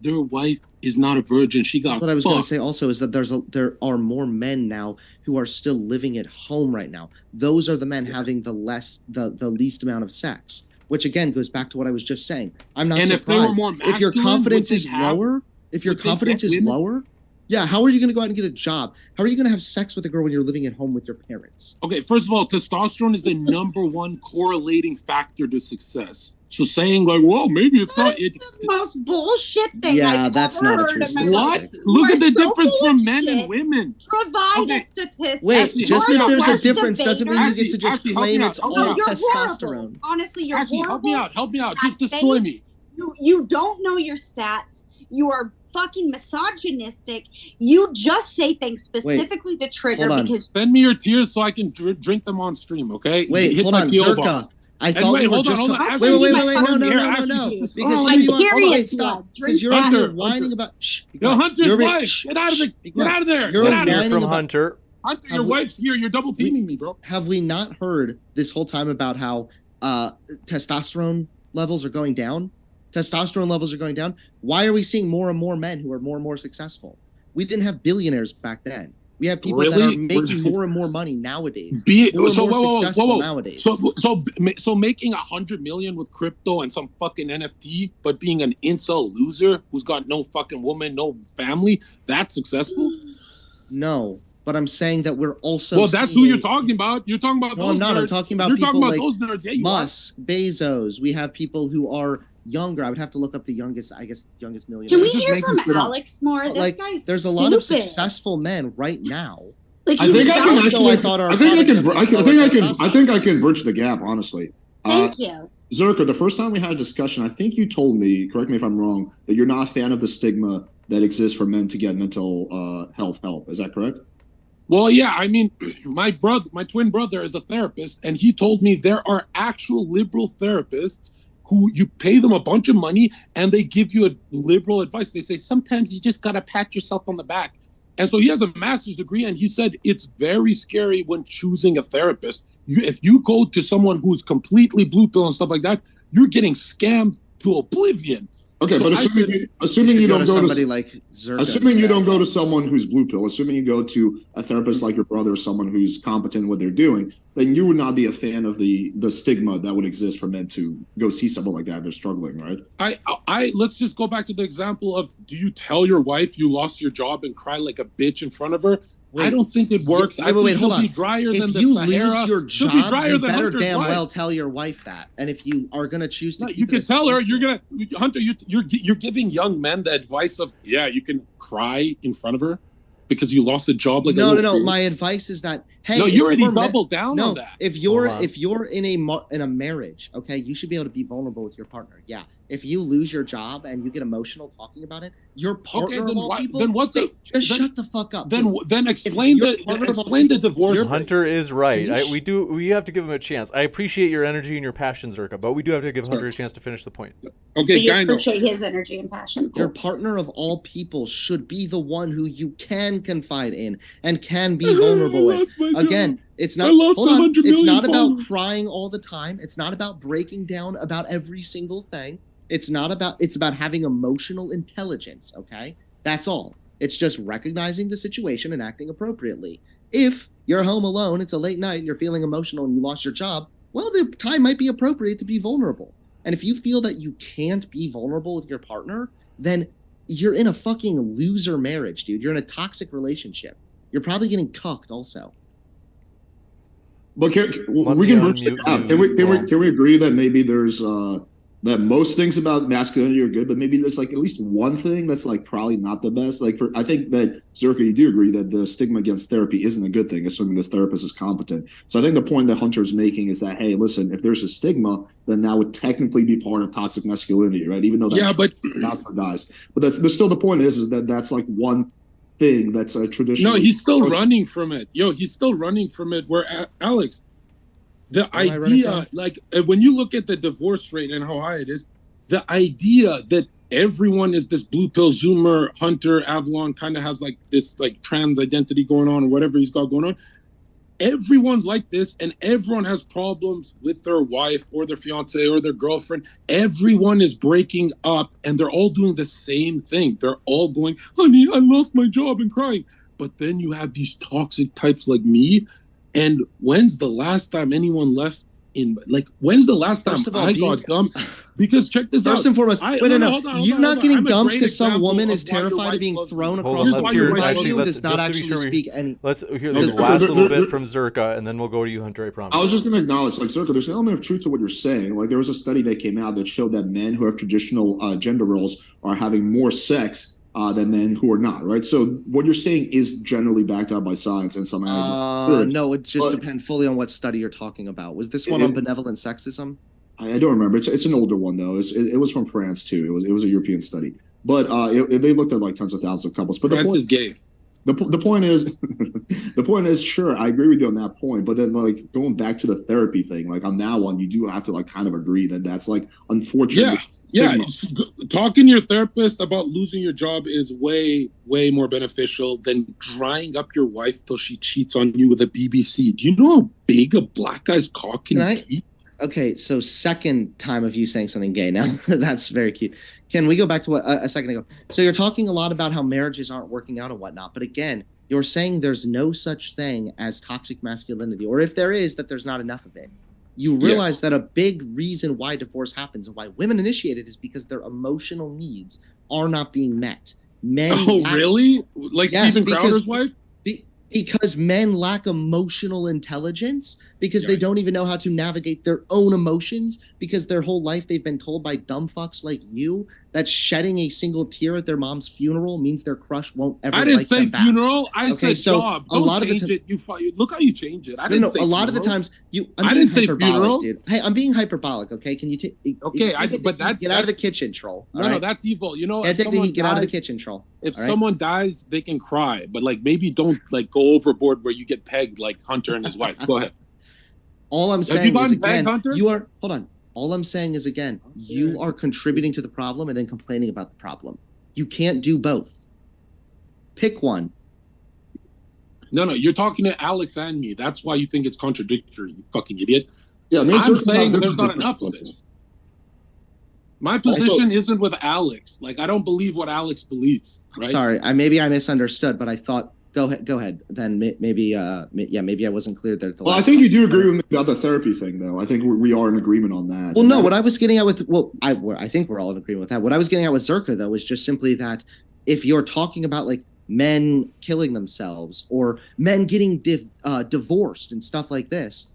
their wife is not a virgin. She got. What I was going to say also is that there are more men now who are still living at home right now. Those are the men having the least amount of sex, which again goes back to what I was just saying. I'm not surprised. If they were more masculine, if your confidence is lower. If your confidence is lower, how are you going to go out and get a job? How are you going to have sex with a girl when you're living at home with your parents? Okay, first of all, testosterone is the number one correlating factor to success. So saying like, well, maybe it's not it. The most bullshit thing I've that's ever not heard a true in my life. What? Look at the so difference from men bullshit. and women. Provide a statistic. Wait, Ashley, just help if me there's out. a difference doesn't mean you get to just Ashley, claim help it's me out. all You're testosterone. horrible. Honestly, you're Ashley, horrible. help me out. At Just destroy me. You don't know your stats. You are fucking misogynistic. You just say things specifically to trigger because. Send me your tears so I can drink them on stream, okay? Wait, hold on, Zherka. I thought we were just. Wait, no. Because stop. Because you're whining about. No, Hunter's wife. Get out of there. You're whining from Hunter. Hunter, your wife's here. You're double teaming me, bro. Have we not heard this whole time about how testosterone levels are going down? Testosterone levels are going down. Why are we seeing more and more men who are more and more successful? We didn't have billionaires back then. We have people that are making more and more money nowadays. Nowadays. So making 100 million with crypto and some fucking NFT, but being an incel loser who's got no fucking woman, no family, that's successful? No, but I'm saying that we're also. Well, that's who you're talking about. You're talking about those nerds. I'm not. I'm talking about people like those nerds. Yeah, Musk, Bezos. We have people who are younger. I would have to look up the youngest millionaire. Can we hear from Alex more? But this guy's there's a lot of successful men right now. Like I think I can actually. I think I can bridge the gap. Honestly. Thank you. Zherka, the first time we had a discussion, I think you told me, correct me if I'm wrong, that you're not a fan of the stigma that exists for men to get mental health help. Is that correct? Well, yeah. I mean, my twin brother is a therapist, and he told me there are actual liberal therapists who you pay them a bunch of money and they give you a liberal advice. They say, sometimes you just got to pat yourself on the back. And so he has a master's degree, and he said it's very scary when choosing a therapist. If you go to someone who's completely blue pill and stuff like that, you're getting scammed to oblivion. Okay, so but assuming you don't go to like Zherka, assuming you don't go to someone who's blue pill, assuming you go to a therapist like your brother or someone who's competent in what they're doing, then you would not be a fan of the stigma that would exist for men to go see someone like that if they're struggling, right? I let's just go back to the example of, do you tell your wife you lost your job and cry like a bitch in front of her? I don't think it works. Wait, hold on. Be drier if than you the Sahara. Lose your job, you better damn well tell your wife that. And if you are gonna choose to, you can tell her Hunter. You're giving young men the advice of, yeah, you can cry in front of her because you lost a job. Like no. My advice is that, hey, no, you already doubled down on that. If you're in a marriage, okay, you should be able to be vulnerable with your partner. Yeah. If you lose your job and you get emotional talking about it, your partner of all people. Then what's it? Shut the fuck up. Then explain the divorce. Hunter is right. We have to give him a chance. I appreciate your energy and your passion, Zherka, but we do have to give Hunter a chance to finish the point. Okay, I appreciate his energy and passion. Your partner of all people should be the one who you can confide in and can be vulnerable with. Again, it's not. It's not about crying all the time. It's not about breaking down about every single thing. It's about having emotional intelligence, okay? That's all. It's just recognizing the situation and acting appropriately. If you're home alone, it's a late night, and you're feeling emotional and you lost your job, well, the time might be appropriate to be vulnerable. And if you feel that you can't be vulnerable with your partner, then you're in a fucking loser marriage, dude. You're in a toxic relationship. You're probably getting cucked also. But we can bridge the gap. Can we agree that maybe there's that most things about masculinity are good, but maybe there's like at least one thing that's like probably not the best. Like I think that Zherka, you do agree that the stigma against therapy isn't a good thing, assuming this therapist is competent. So I think the point that Hunter is making is that, hey, listen, if there's a stigma, then that would technically be part of toxic masculinity, right? Even though that's the guys, but there's still the point is that that's like one thing that's a traditional. No, he's still running from it. He's still running from it. Where Alex. The idea, like when you look at the divorce rate and how high it is, the idea that everyone is this blue pill Zoomer, Hunter, Avallone kind of has like this like trans identity going on or whatever he's got going on. Everyone's like this, and everyone has problems with their wife or their fiance or their girlfriend. Everyone is breaking up, and they're all doing the same thing. They're all going, honey, I lost my job, and crying. But then you have these toxic types like me. And when's the last time anyone left when's the last time I got dumped? Because check this out. First and foremost, you're not getting dumped because some woman is terrified of being thrown across the room by you. Does not actually speak any. Let's hear the last little bit from Zherka, and then we'll go to you, Hunter. I promise. I was just going to acknowledge, like, Zherka, there's an element of truth to what you're saying. Like, there was a study that came out that showed that men who have traditional gender roles are having more sex than men who are not, right? So what you're saying is generally backed up by science and some no, it just depends fully on what study you're talking about. Was this one on benevolent sexism? I don't remember. It's an older one though. It was from France too. It was a European study, but they looked at like tons of thousands of couples. But France is gay. The point is, sure, I agree with you on that point. But then, like, going back to the therapy thing, like on that one, you do have to like kind of agree that that's like unfortunate. Yeah. Talking to your therapist about losing your job is way, way more beneficial than drying up your wife till she cheats on you with a BBC. Do you know how big a black guy's cock can be? Okay, so second time of you saying something gay now. That's very cute. Can we go back to what a second ago? So you're talking a lot about how marriages aren't working out and whatnot. But again, You're saying there's no such thing as toxic masculinity, or if there is, that there's not enough of it. You realize that a big reason why divorce happens and why women initiate it is because their emotional needs are not being met. Men really? Like Stephen Crowder's wife? Because men lack emotional intelligence, because they don't even know how to navigate their own emotions, because their whole life they've been told by dumb fucks like you that shedding a single tear at their mom's funeral means their crush won't ever. I didn't say funeral. I said job. Don't a lot change of the it. Look how you change it. I didn't say a lot funeral. of the times I didn't say funeral, dude. Hey, I'm being hyperbolic. Okay, can you take? Okay, but that's get out of the kitchen, troll. No, that's evil. You know, get out of the kitchen, troll. If someone dies, they can cry, but like maybe don't like go overboard where you get pegged like Hunter and his wife. Go ahead. All I'm saying is again, hold on. All I'm saying is again, you are contributing to the problem and then complaining about the problem. You can't do both. Pick one. No, you're talking to Alex and me. That's why you think it's contradictory, you fucking idiot. Yeah, I'm saying there's not enough of it. My position isn't with Alex. Like, I don't believe what Alex believes. Right? Sorry, maybe I misunderstood, but I thought. Go ahead. Then maybe I wasn't clear there. I think you do agree with me about the therapy thing, though. I think we are in agreement on that. Well, no, what I was getting at with I think we're all in agreement with that. What I was getting at with Zherka though is just simply that if you're talking about like men killing themselves or men getting divorced and stuff like this,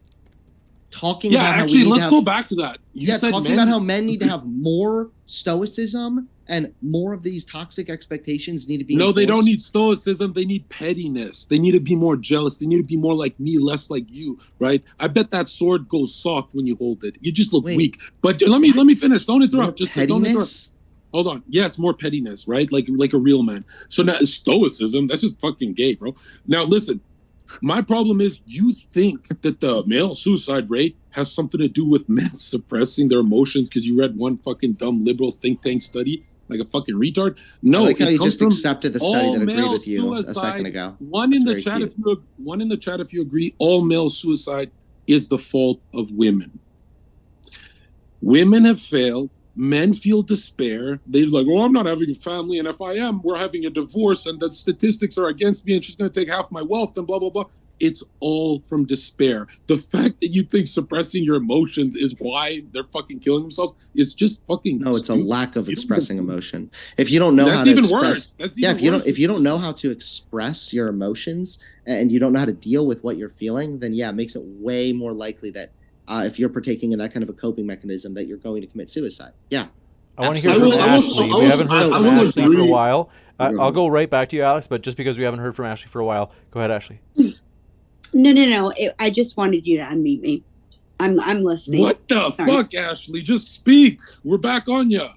let's go back to that. Talking about how men need to have more stoicism and more of these toxic expectations need to be enforced. They don't need stoicism. They need pettiness. They need to be more jealous. They need to be more like me, less like you, right? I bet that sword goes soft when you hold it. You just look weak. But let me finish. Don't interrupt. Don't interrupt. Hold on. Yes, more pettiness, right? Like a real man. So now stoicism, that's just fucking gay, bro. Now listen, my problem is you think that the male suicide rate has something to do with men suppressing their emotions because you read one fucking dumb liberal think tank study like a fucking retard. No, I like how you just accepted the study that agreed with you a second ago. One in the chat if you agree, all male suicide is the fault of women. Women have failed. Men feel despair. They're like, oh, I'm not having a family, and if I am, we're having a divorce, and the statistics are against me, and she's going to take half my wealth, and blah, blah, blah. It's all from despair. The fact that you think suppressing your emotions is why they're fucking killing themselves is just fucking No, it's stupid. A lack of expressing emotion. If you don't know how to express... if you don't know how to express your emotions, and you don't know how to deal with what you're feeling, then it makes it way more likely that if you're partaking in that kind of a coping mechanism, that you're going to commit suicide. Yeah. I want to hear from Ashley. We haven't heard from Ashley for a while. I'll go right back to you, Alex, but just because we haven't heard from Ashley for a while, go ahead, Ashley. No. I just wanted you to unmute me. I'm listening. What the fuck, Ashley? Just speak. We're back on you.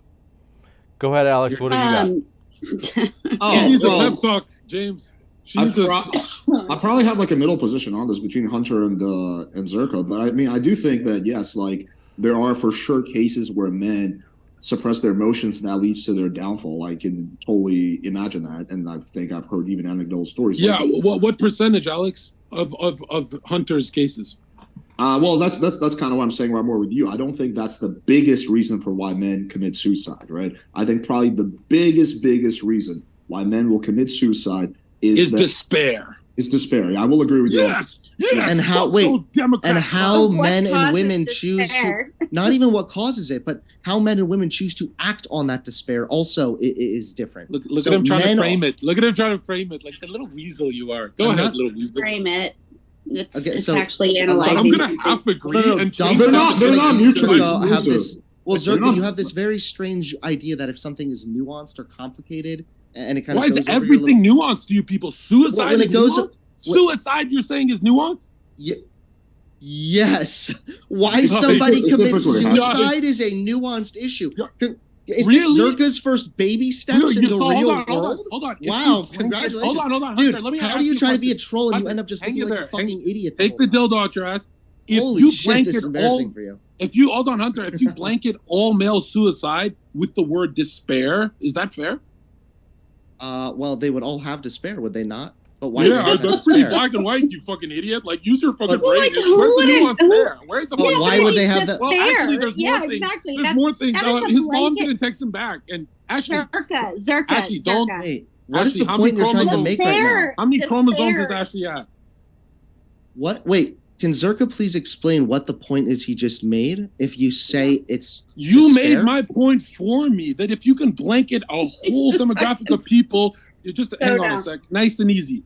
Go ahead, Alex. What have you got? She needs a pep talk, James. I probably have like a middle position on this between Hunter and Zherka, but I mean, I do think that yes, like there are for sure cases where men suppress their emotions and that leads to their downfall. I can totally imagine that, and I think I've heard even anecdotal stories. Yeah, what percentage, Alex, of Hunter's cases? Well, that's kind of what I'm saying right more with you. I don't think that's the biggest reason for why men commit suicide, right? I think probably the biggest reason why men will commit suicide is despair. It's despair. I will agree with you. Yes. And how men and women choose to, not even what causes it, but how men and women choose to act on that despair also is different. Look at him trying to frame it. Look at him trying to frame it like the little weasel you are. Go ahead, little weasel. Frame it. It's actually analyzing. I'm gonna half agree. They're not mutually exclusive. Well, Zherka, you have this very strange idea that if something is nuanced or complicated, and it kind why is everything nuanced to you people? Suicide when it goes nuanced? Suicide, you're saying, is nuanced? Yes. Why somebody commits suicide is a nuanced issue. Is this Zherka's first baby steps in the real world? Hold on. Wow, congratulations. Hold on. Dude, Hunter, how do you try to be a troll and you end up just looking like a fucking idiot? Take the dildo out your ass. Holy shit, this is embarrassing for you. Hold on, Hunter, if you blanket all male suicide with the word despair, is that fair? Well, they would all have despair, would they not? But why? Yeah, that's pretty black and white, you fucking idiot. Like, use your fucking brain. Where's the nuance there? Where's the why would they have that? Well, actually, there's more things. Exactly. There's more things. His mom didn't text him back. And Ashley, Zherka, Ashley, don't. Hey, What is the point you're trying to make right now? How many chromosomes is Ashley at? What? Wait, can Zherka please explain what the point is he just made? If you say it's You despair? made my point for me that if you can blanket a whole demographic of people, hang on a sec, nice and easy.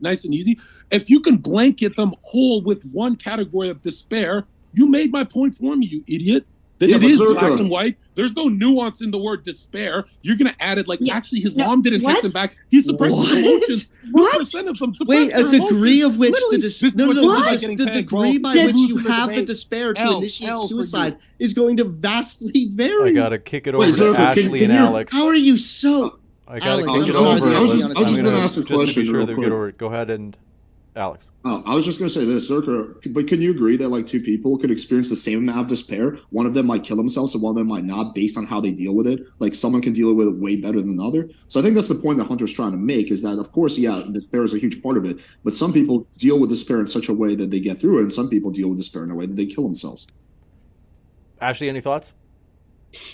If you can blanket them whole with one category of despair, you made my point for me, you idiot. That it is black and white. There's no nuance in the word despair. You're gonna add it actually his mom didn't text him back. He suppressed his emotions. 2% of them suppress Wait, a degree of which the degree by which you have the despair to initiate suicide is going to vastly vary. I gotta kick it over to Ashley and Alex. How are you so? I gotta Alex, kick it over. I was just gonna ask a question real quick. Go ahead and Alex. Oh, I was just going to say this, Zherka, but can you agree that like two people could experience the same amount of despair? One of them might kill themselves and one of them might not, based on how they deal with it. Like someone can deal with it way better than the other. So I think that's the point that Hunter's trying to make, is that, of course, yeah, despair is a huge part of it, but some people deal with despair in such a way that they get through it, and some people deal with despair in a way that they kill themselves. Ashley, any thoughts?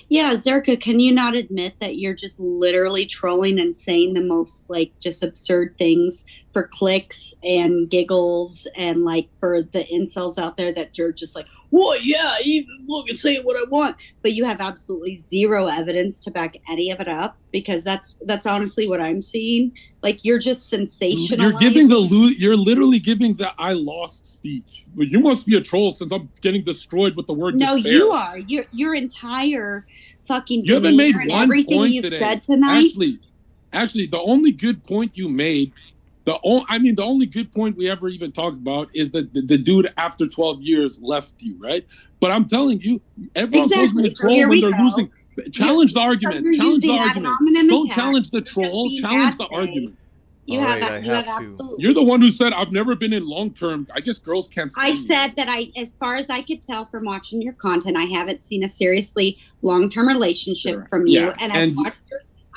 Yeah, Zherka, can you not admit that you're just literally trolling and saying the most just absurd things for clicks and giggles, and for the incels out there that you're just well, yeah, even look and say what I want, but you have absolutely zero evidence to back any of it up, because that's honestly what I'm seeing. You're just sensational. You're literally giving the I lost speech. Well, you must be a troll since I'm getting destroyed with the word despair. No, you are. Your entire fucking you haven't made and one everything point you've today. said tonight. Ashley, the only good point you made, the only good point we ever even talked about is that the dude after 12 years left you, right? But I'm telling you, everyone calls me a troll when they're losing. Challenge the argument. Challenge the argument. Don't challenge the troll. Challenge the argument. You have absolutely. You're the one who said I've never been in long term. I guess girls can't. I said that as far as I could tell from watching your content, I haven't seen a seriously long term relationship from you, and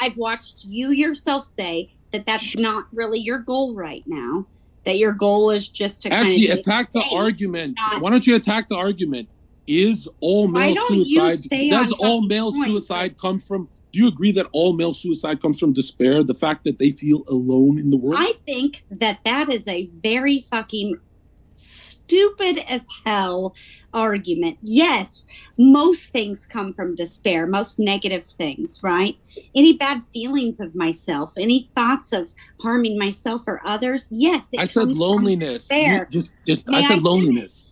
I've watched you yourself say that that's not really your goal right now. That your goal is just to actually attack the argument. Why don't you attack the argument? Is all male suicide? Does all male suicide come from? Do you agree that all male suicide comes from despair? The fact that they feel alone in the world? I think that is a very fucking stupid as hell argument. Yes, most things come from despair, most negative things, right? Any bad feelings of myself, any thoughts of harming myself or others, yes, I said loneliness. I said loneliness.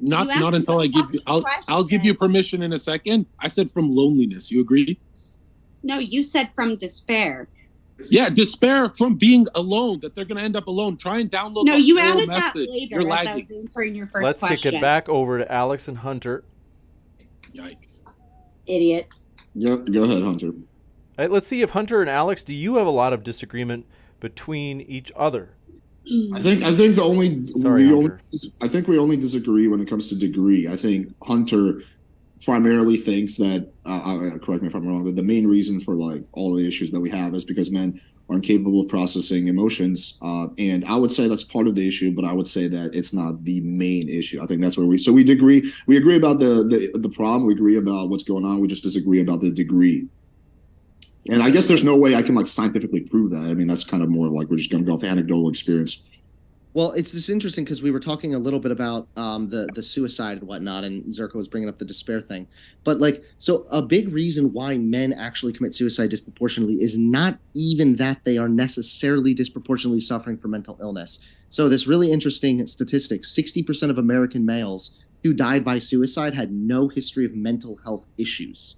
Not until I give you. I'll give you permission in a second. I said from loneliness. You agree? No, you said from despair. Yeah, despair from being alone, that they're going to end up alone. Try and download the you whole added message. That later. You're lagging. I was answering your first question. Let's kick it back over to Alex and Hunter. Yikes. Idiot. Yeah, go ahead, Hunter. Let's see if Hunter and Alex, do you have a lot of disagreement between each other? I think the only I think we only disagree when it comes to degree. I think Hunter primarily thinks that correct me if I'm wrong, that the main reason for all the issues that we have is because men are incapable of processing emotions, and I would say that's part of the issue, but I would say that it's not the main issue. I think that's where we agree about the problem, we agree about what's going on, we just disagree about the degree. And I guess there's no way I can scientifically prove that. I mean, that's kind of more we're just going to go with anecdotal experience. Well, it's this interesting because we were talking a little bit about the suicide and whatnot, and Zherka was bringing up the despair thing. But so a big reason why men actually commit suicide disproportionately is not even that they are necessarily disproportionately suffering from mental illness. So this really interesting statistic, 60% of American males who died by suicide had no history of mental health issues.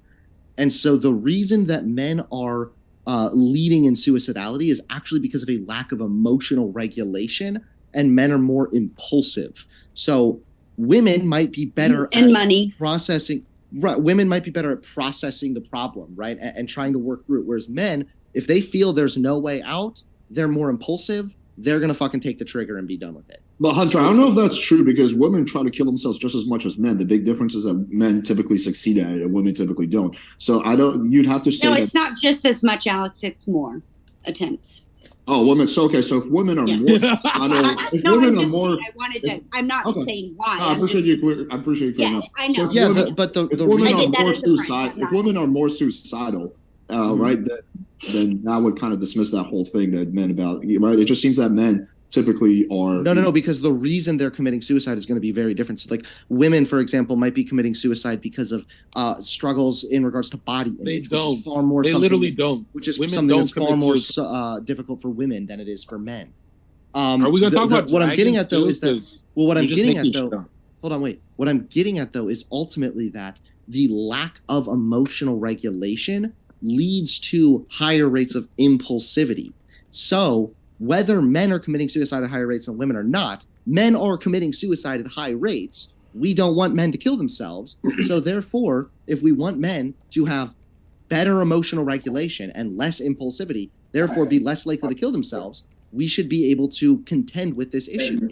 And so the reason that men are leading in suicidality is actually because of a lack of emotional regulation, and men are more impulsive. So women might be better at processing. Right, women might be better at processing the problem, right, and trying to work through it. Whereas men, if they feel there's no way out, they're more impulsive. They're gonna fucking take the trigger and be done with it. But Hunter, I don't know if that's true, because women try to kill themselves just as much as men. The big difference is that men typically succeed at it and women typically don't. So you'd have to say no, it's not just as much, Alex, it's more attempts. Oh, women. So okay, so if women are more, I'm not saying why. No, I appreciate you. I appreciate you. Yeah, I know. So if women are more suicidal, right? That then that would kind of dismiss that whole thing that men about, right? It just seems that men typically are no, because the reason they're committing suicide is going to be very different. So like women, for example, might be committing suicide because of struggles in regards to body image. They don't. Which is far more they literally don't. Which is women something don't that's far more difficult for women than it is for men. Are we going to talk about what I'm getting at though too? is that what I'm getting at though. Hold on, wait. What I'm getting at though is ultimately that the lack of emotional regulation leads to higher rates of impulsivity. So whether men are committing suicide at higher rates than women or not, men are committing suicide at high rates. We don't want men to kill themselves. So therefore, if we want men to have better emotional regulation and less impulsivity, therefore be less likely to kill themselves, we should be able to contend with this issue.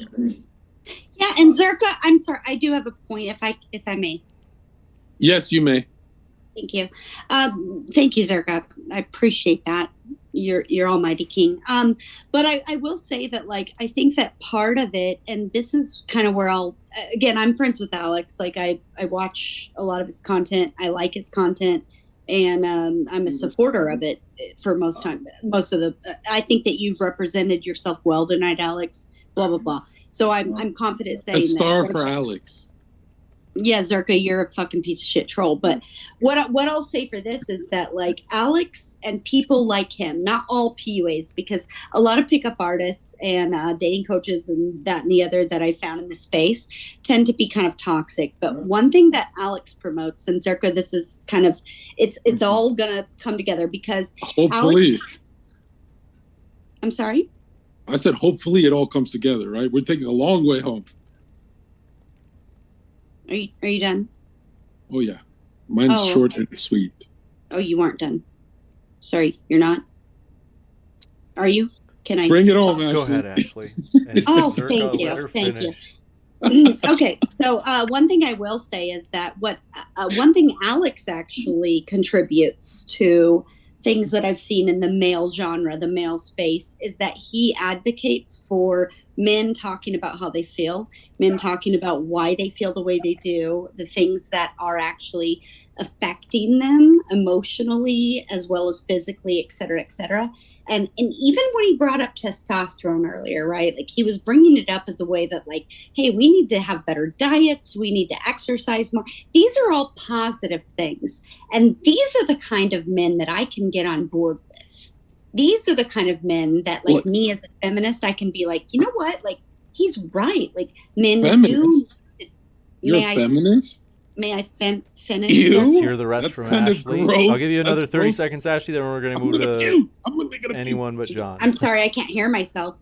Yeah, and Zherka, I'm sorry, I do have a point if I may. Yes, you may. Thank you. Thank you, Zherka. I appreciate that. You're almighty king. But I will say that, like, I think that part of it, and this is kind of where I'm friends with Alex. Like, I watch a lot of his content. I like his content, and I'm a supporter of it for most of the. I think that you've represented yourself well tonight, Alex. Blah blah blah. So I'm confident saying a star that. for Alex. Yeah, Zherka, you're a fucking piece of shit troll. But what I'll say for this is that, like, Alex and people like him, not all PUAs, because a lot of pickup artists and dating coaches and that and the other that I found in the space tend to be kind of toxic. But one thing that Alex promotes, and Zherka, this is kind of, it's all gonna come together because hopefully. I'm sorry? I said hopefully it all comes together, right? We're taking a long way home. Are you done? Oh, yeah. Mine's short and sweet. Oh, you weren't done. Sorry, you're not? Are you? Can I? Bring it on, Ashley. Go ahead, Ashley. Thank you. Okay, so one thing I will say is that one thing Alex actually contributes to things that I've seen in the male genre, the male space, is that he advocates for men talking about how they feel, men talking about why they feel the way they do, the things that are actually affecting them emotionally as well as physically, et cetera, et cetera. And even when he brought up testosterone earlier, right? Like, he was bringing it up as a way that, like, hey, we need to have better diets. We need to exercise more. These are all positive things. And these are the kind of men that I can get on board with. These are the kind of men that, like, me as a feminist, I can be like, you know what? Like, he's right. Like, men feminist? do. You're a feminist? May I finish? Let's hear the rest from Ashley. I'll give you another 30 seconds, Ashley, then we're going to move to anyone but John. I'm sorry, I can't hear myself.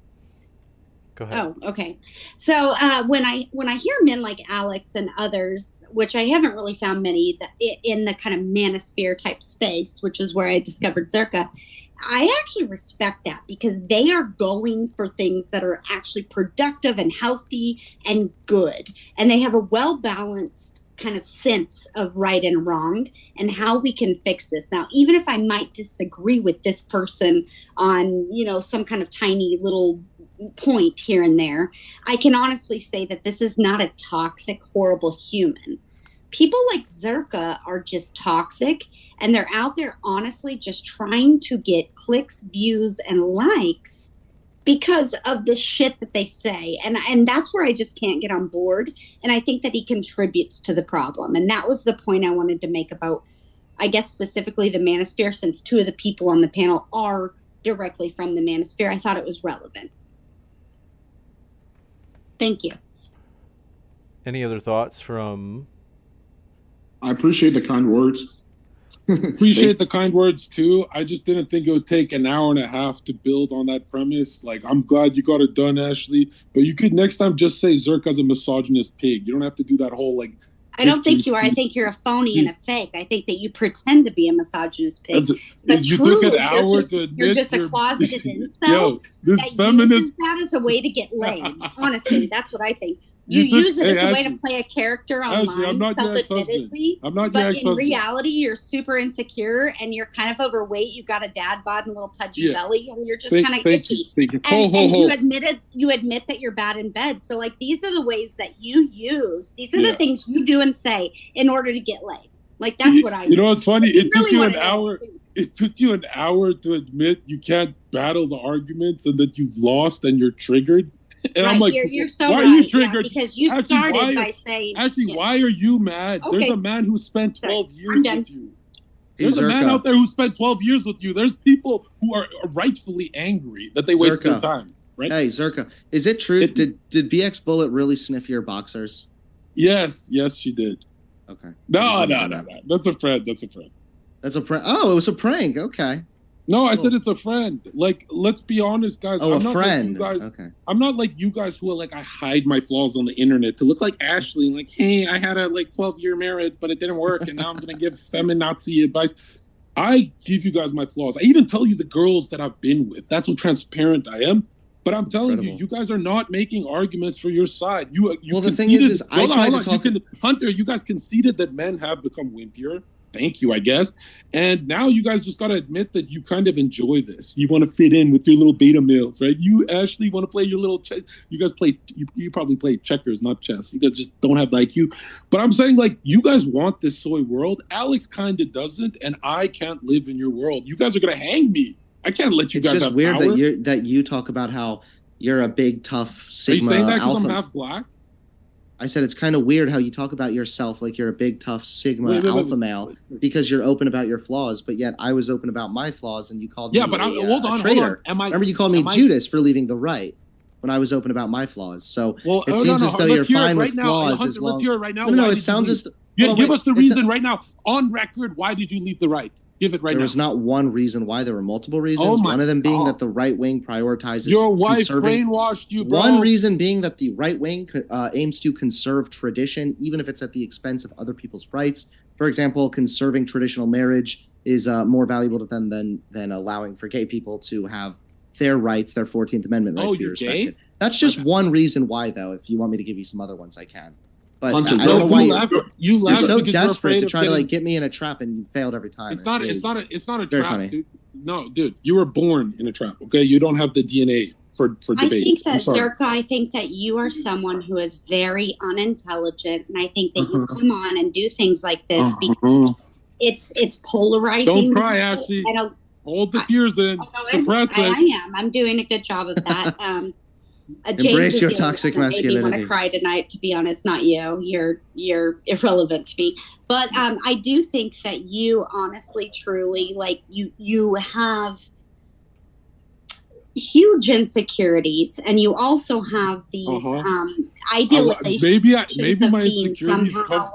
Go ahead. Oh, okay. So when I hear men like Alex and others, which I haven't really found many in the kind of manosphere type space, which is where I discovered Zherka, I actually respect that because they are going for things that are actually productive and healthy and good. And they have a well-balanced kind of sense of right and wrong and how we can fix this. Now, even if I might disagree with this person on, you know, some kind of tiny little point here and there, I can honestly say that this is not a toxic, horrible human. People like Zherka are just toxic, and they're out there honestly just trying to get clicks, views, and likes because of the shit that they say. And that's where I just can't get on board. And I think that he contributes to the problem. And that was the point I wanted to make about, I guess, specifically the manosphere, since two of the people on the panel are directly from the manosphere. I thought it was relevant. Thank you. Any other thoughts from... I appreciate the kind words. Appreciate the kind words too. I just didn't think it would take an hour and a half to build on that premise. Like, I'm glad you got it done, Ashley. But you could next time just say Zherka's a misogynist pig. You don't have to do that whole like. I don't think you are. I think you're a phony and a fake. I think that you pretend to be a misogynist pig. But you truly, took an hour to admit you're just a closeted incel. Yo, this that feminist uses that as a way to get laid. Honestly, that's what I think. You use it as a way to play a character online, self-admittedly. But in reality, you're super insecure and you're kind of overweight. You've got a dad bod and a little pudgy belly, and you're just kind of icky. And you admit that you're bad in bed. So, like, these are the ways that you use. These are the things you do and say in order to get laid. Like, that's what I. You know what's funny? It took you an hour. it took you an hour to admit you can't battle the arguments and that you've lost and you're triggered. And right, I'm like, you're so why right, are you triggered? because you Ashley, started by saying, Ashley, why are you mad? Okay. There's a man who spent 12 years with you. There's a man Zherka. out there who spent 12 years with you. There's people who are rightfully angry that they wasted their time. Right? Hey, Zherka, is it true? Did BX Bullet really sniff your boxers? Yes, she did. Okay. No. That's a friend. That's a prank. Oh, it was a prank. Okay. No, I said it's a friend. Like, let's be honest, guys. Oh, I'm a friend. Like you guys, okay. I'm not like you guys who are like, I hide my flaws on the internet to look like Ashley. Like, hey, I had a 12-year marriage, but it didn't work, and now I'm gonna give feminazi advice. I give you guys my flaws. I even tell you the girls that I've been with. That's how transparent I am. But I'm telling you, you guys are not making arguments for your side. You well, the thing is I tried to talk. Hunter, you guys conceded that men have become wimpier. Thank you, I guess. And now you guys just got to admit that you kind of enjoy this. You want to fit in with your little beta males, right? You actually want to play your little you guys play, you probably play checkers, not chess. You guys just don't have the IQ. But I'm saying, like, you guys want this soy world. Alex kind of doesn't, and I can't live in your world. You guys are going to hang me. I can't let you guys have power. It's just weird that you talk about how you're a big, tough Sigma. Are you saying that because alpha. I'm half black? I said it's kind of weird how you talk about yourself like you're a big, tough Sigma alpha male because you're open about your flaws, but yet I was open about my flaws and you called me a traitor. Remember, you called me Judas for leaving the right when I was open about my flaws. So it seems as though you're fine with flaws as long. Let's hear it right now. No, it sounds as give us the reason right now on record. Why did you leave the right? Give it right now. There was not one reason why. There were multiple reasons. One of them being that the right wing prioritizes your wife brainwashed you, bro. One reason being that the right wing aims to conserve tradition, even if it's at the expense of other people's rights. For example, conserving traditional marriage is more valuable to them than allowing for gay people to have their rights, their 14th Amendment rights to be respected. Gay? That's just one reason why, though. If you want me to give you some other ones, I can. But Hunter, I don't know why you're so desperate to try to get me in a trap, and you failed every time. It's not a trap, funny. Dude. No, dude, you were born in a trap. Okay, you don't have the DNA for debate. I think that Zherka, I think that you are someone who is very unintelligent, and I think that you come on and do things like this because it's polarizing. Don't cry, Ashley. Hold the tears in. Suppress it. I am. I'm doing a good job of that. Embrace your toxic masculinity. I want to cry tonight, to be honest, not you. You're irrelevant to me. But I do think that you honestly, truly, like you have huge insecurities, and you also have these idealizations. Maybe my insecurities come.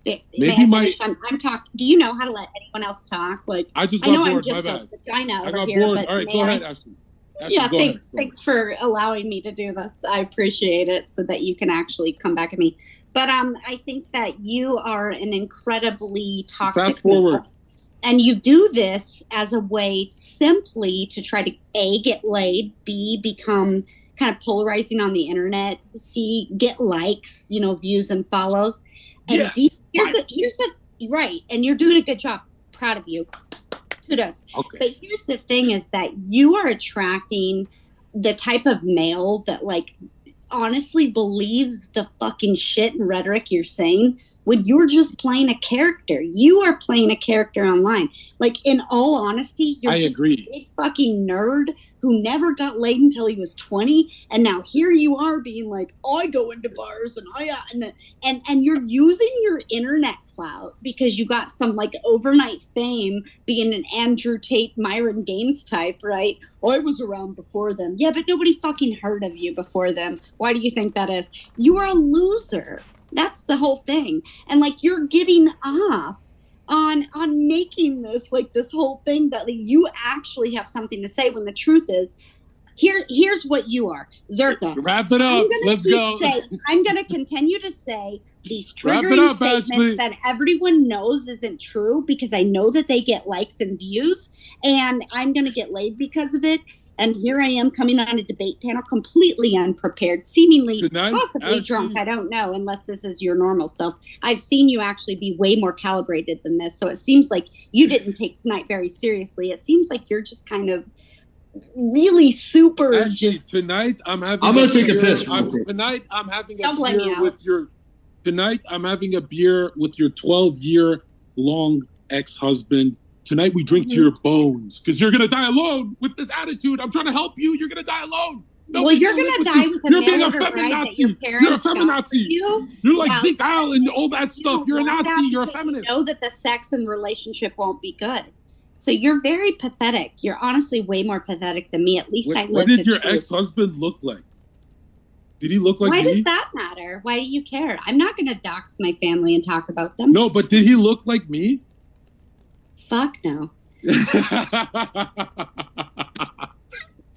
I'm talking. Do you know how to let anyone else talk? Like I know I'm bored. just a vagina over I got here. bored. But all right, go ahead, Ashley. Yeah, thanks for allowing me to do this. I appreciate it, so that you can actually come back at me. But I think that you are an incredibly toxic. Fast forward. And you do this as a way simply to try to A, get laid, B, become kind of polarizing on the internet, C, get likes, views and follows. And yes. D, here's the right, and you're doing a good job. Proud of you. Kudos. Okay. But here's the thing is that you are attracting the type of male that honestly believes the fucking shit and rhetoric you're saying when you're just playing a character. You are playing a character online. Like, in all honesty, you're just a big fucking nerd who never got laid until he was 20, and now here you are being like, I go into bars and you're using your internet clout because you got some overnight fame being an Andrew Tate, Myron Gaines type, right? I was around before them. Yeah, but nobody fucking heard of you before them. Why do you think that is? You are a loser. That's the whole thing. And you're getting off on making this this whole thing that you actually have something to say, when the truth is, here's what you are. Zherka. Wrap it up. Let's go. I'm going to continue to say these triggering statements that everyone knows isn't true because I know that they get likes and views, and I'm going to get laid because of it. And here I am coming on a debate panel completely unprepared, seemingly possibly drunk. I don't know, unless this is your normal self. I've seen you actually be way more calibrated than this. So it seems like you didn't take tonight very seriously. It seems like you're just kind of really super. Actually, tonight I'm having. I'm gonna take a piss. Tonight I'm having a beer with your. Tonight I'm having a beer with your 12-year long ex-husband. Tonight we drink to your bones because you're gonna die alone with this attitude. I'm trying to help you. You're gonna die alone. Well, you're gonna die with a You're being a mail order bride that feminazi. your You're a parents got feminazi. you. You're like Well, Zeke Al and all that stuff. You're a want Nazi. that You're a because feminist. You know that the sex and relationship won't be good. So you're very pathetic. You're honestly way more pathetic than me. At least I lived. What did to your choose. ex-husband look like? Did he look like Why me? does that matter? Why do you care? I'm not going to dox my family and talk about them. No, but did he look like me? Fuck no.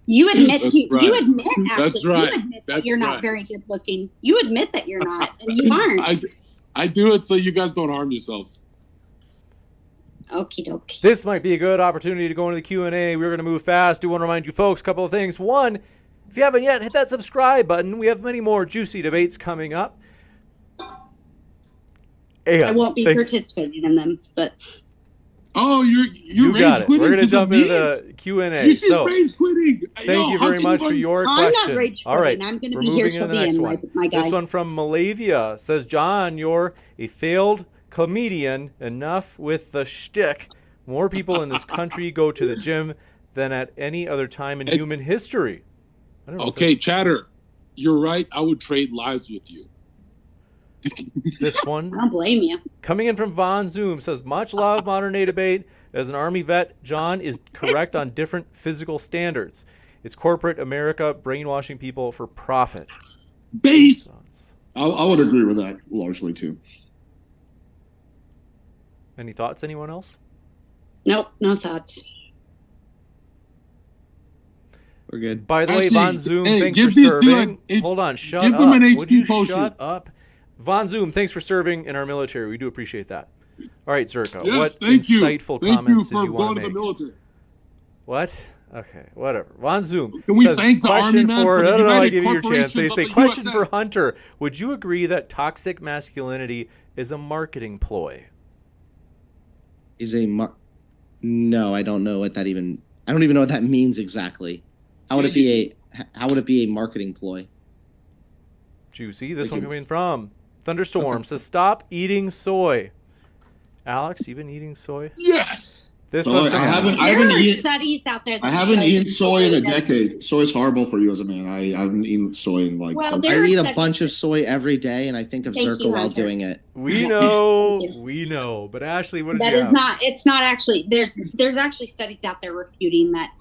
You admit you admit actually, That's right. you admit That's that you're not right. very good looking. You admit that you're not, and you aren't. I do it so you guys don't harm yourselves. Okie dokie. This might be a good opportunity to go into the Q&A. We're going to move fast. Do want to remind you folks a couple of things. One, if you haven't yet, hit that subscribe button. We have many more juicy debates coming up. I won't be participating in them, but Oh, you're You got rage it. quitting. We're going to 'cause jump of into me? the Q&A. You're just So, rage quitting. thank you very much for your I'm question. not rage All right, quitting. I'm going to we're be here moving till into the the next end, one. my guy. This one from Malavia says, John, you're a failed comedian. Enough with the shtick. More people in this country go to the gym than at any other time in human history. I don't know Okay, Chatter, you're right. I would trade lives with you. this one. I don't blame you. Coming in from Von Zoom says, much love, modern day debate. As an Army vet, John is correct on different physical standards. It's corporate America brainwashing people for profit. Base. I would agree with that largely too. Any thoughts, anyone else? Nope, no thoughts. We're good. By the way, Actually, Von Zoom, hey, thanks give for these two serving. an- Hold on, shut give up. them an Would HP you potion. shut up? Von Zoom, thanks for serving in our military. We do appreciate that. All right, Zherka, Yes, what thank you. insightful Thank comments you did for you going want to to the make? military. What? Okay, whatever. Von Zoom. Can we says, thank the question Army man for, for the I don't know, I United give you your chance. They Corporations say, of the question USA? for Hunter. Would you agree that toxic masculinity is a marketing ploy? No, I don't know what that even. I don't even know what that means exactly. How would it be a marketing ploy? Juicy. This one coming from Thunderstorm says, stop eating soy. Alex, you been eating soy? Yes. This So one I coming haven't- from I There haven't are eaten- studies out there. That I haven't show eaten that soy in a doesn't- decade. Soy is horrible for you as a man. I haven't eaten soy in like. Well, I there are eat a studies bunch of that- soy every day, and I think of Thank Zherka you, while Hunter. doing it. We know. But Ashley, what did That you is have? not. It's not actually. There's actually studies out there refuting that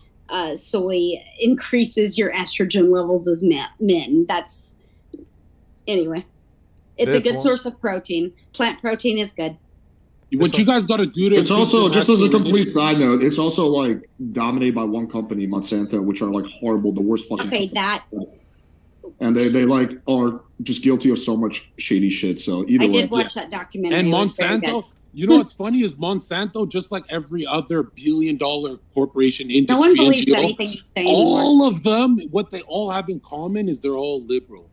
soy increases your estrogen levels as men. That's anyway. It's This a good one? source of protein. Plant protein is good. What you guys got to do to It's also, just as a complete masculinity- side note, it's also like dominated by one company, Monsanto, which are like horrible, the worst fucking. Okay, company. that And they like are just guilty of so much shady shit. So either I way, did watch that documentary. And It was very good. Monsanto, you know what's funny is Monsanto, just like every other billion-dollar corporation industry, No one believes NGO, anything you say anymore. all of them, what they all have in common is they're all liberal.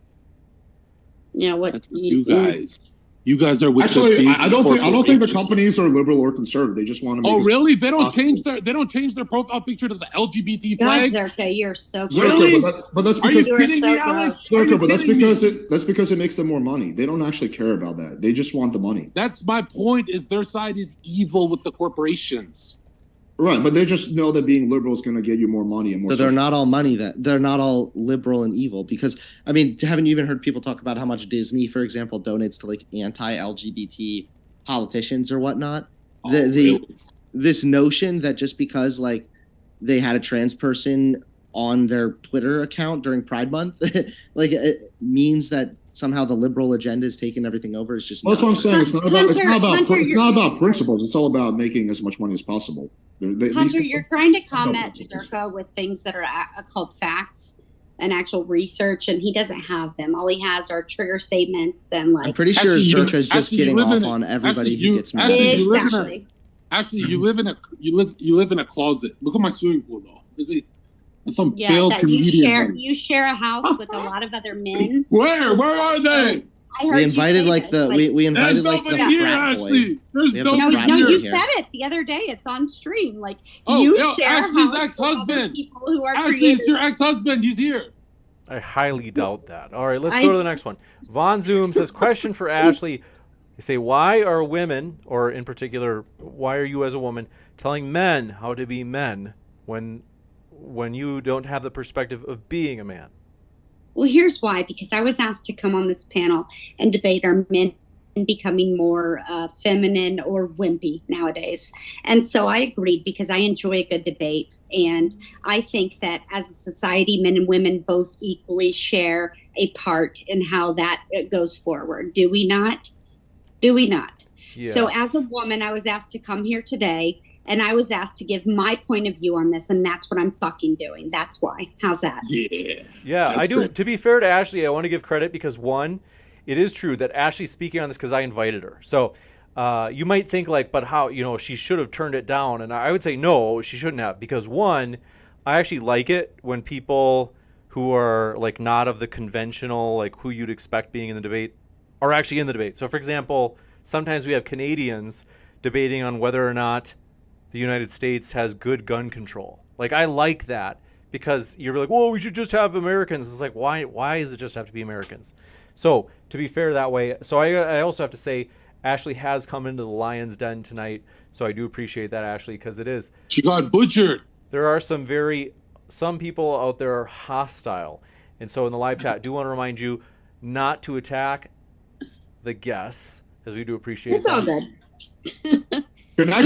You know what? That's you guys. You guys are with actually, the big I don't think the corporations. companies are liberal or conservative. They just want to make. Oh, us- really? They don't possible. change their profile picture to the LGBT God, flag. Zherka, you're so Zherka, Really? but that's Are you because You are kidding me, so Alex? gross. Are you Zherka, but that's kidding me? because it makes them more money. They don't actually care about that. They just want the money. That's my point. Is their side is evil with the corporations. Right, but they just know that being liberal is going to get you more money and more. So they're social- not all money. That they're not all liberal and evil. Because I mean, haven't you even heard people talk about how much Disney, for example, donates to like anti-LGBT politicians or whatnot? Oh, the really? This notion that just because like they had a trans person on their Twitter account during Pride Month, like it means that somehow the liberal agenda is taking everything over is just Well, that's what I'm not saying. It's not about. It's not about. Hunter, It's not about principles. It's all about making as much money as possible. Hunter, you're trying to combat principles. Zherka with things that are called facts and actual research, and he doesn't have them. All he has are trigger statements and I'm like pretty sure Actually, Zherka's just actually, you getting live off in a- on everybody actually, who you- gets mad. actually, you live in a- exactly. Actually, you live in a closet. Look at my swimming pool, though. There's some Yeah, failed that you comedian. share a house with a lot of other men. Where are they? I heard We you invited say like this, the we invited There's like the nobody here, frat boy. Ashley. There's We have the nobody frat No, boy here. you here. said it the other day. It's on stream. Like Oh, you yo, share a Ashley's house with ex-husband. other people who are Ashley, creative. it's your ex-husband. He's here. I highly doubt that. All right, let's go to the next one. Von Zoom says, question for Ashley. They say, why are women, or in particular, why are you as a woman telling men how to be men when you don't have the perspective of being a man? Well, here's why, because I was asked to come on this panel and debate are men becoming more feminine or wimpy nowadays. And so I agreed because I enjoy a good debate. And I think that as a society, men and women both equally share a part in how that goes forward. Do we not? Do we not? Yes. So as a woman, I was asked to come here today and I was asked to give my point of view on this. And that's what I'm fucking doing. That's why. How's that? Yeah, I do. Great. To be fair to Ashley, I want to give credit because one, it is true that Ashley's speaking on this because I invited her. So you might think like, but how, she should have turned it down. And I would say, no, she shouldn't have. Because one, I actually like it when people who are like not of the conventional, like who you'd expect being in the debate are actually in the debate. So for example, sometimes we have Canadians debating on whether or not the United States has good gun control. Like I like that because you're like, well, we should just have Americans. It's like, why does it just have to be Americans? So to be fair that way, so I also have to say Ashley has come into the Lion's Den tonight, so I do appreciate that, Ashley, because it is. She got butchered. There are some people out there are hostile, and so in the live chat, I do want to remind you not to attack the guests, as we do appreciate. It's all good. Can I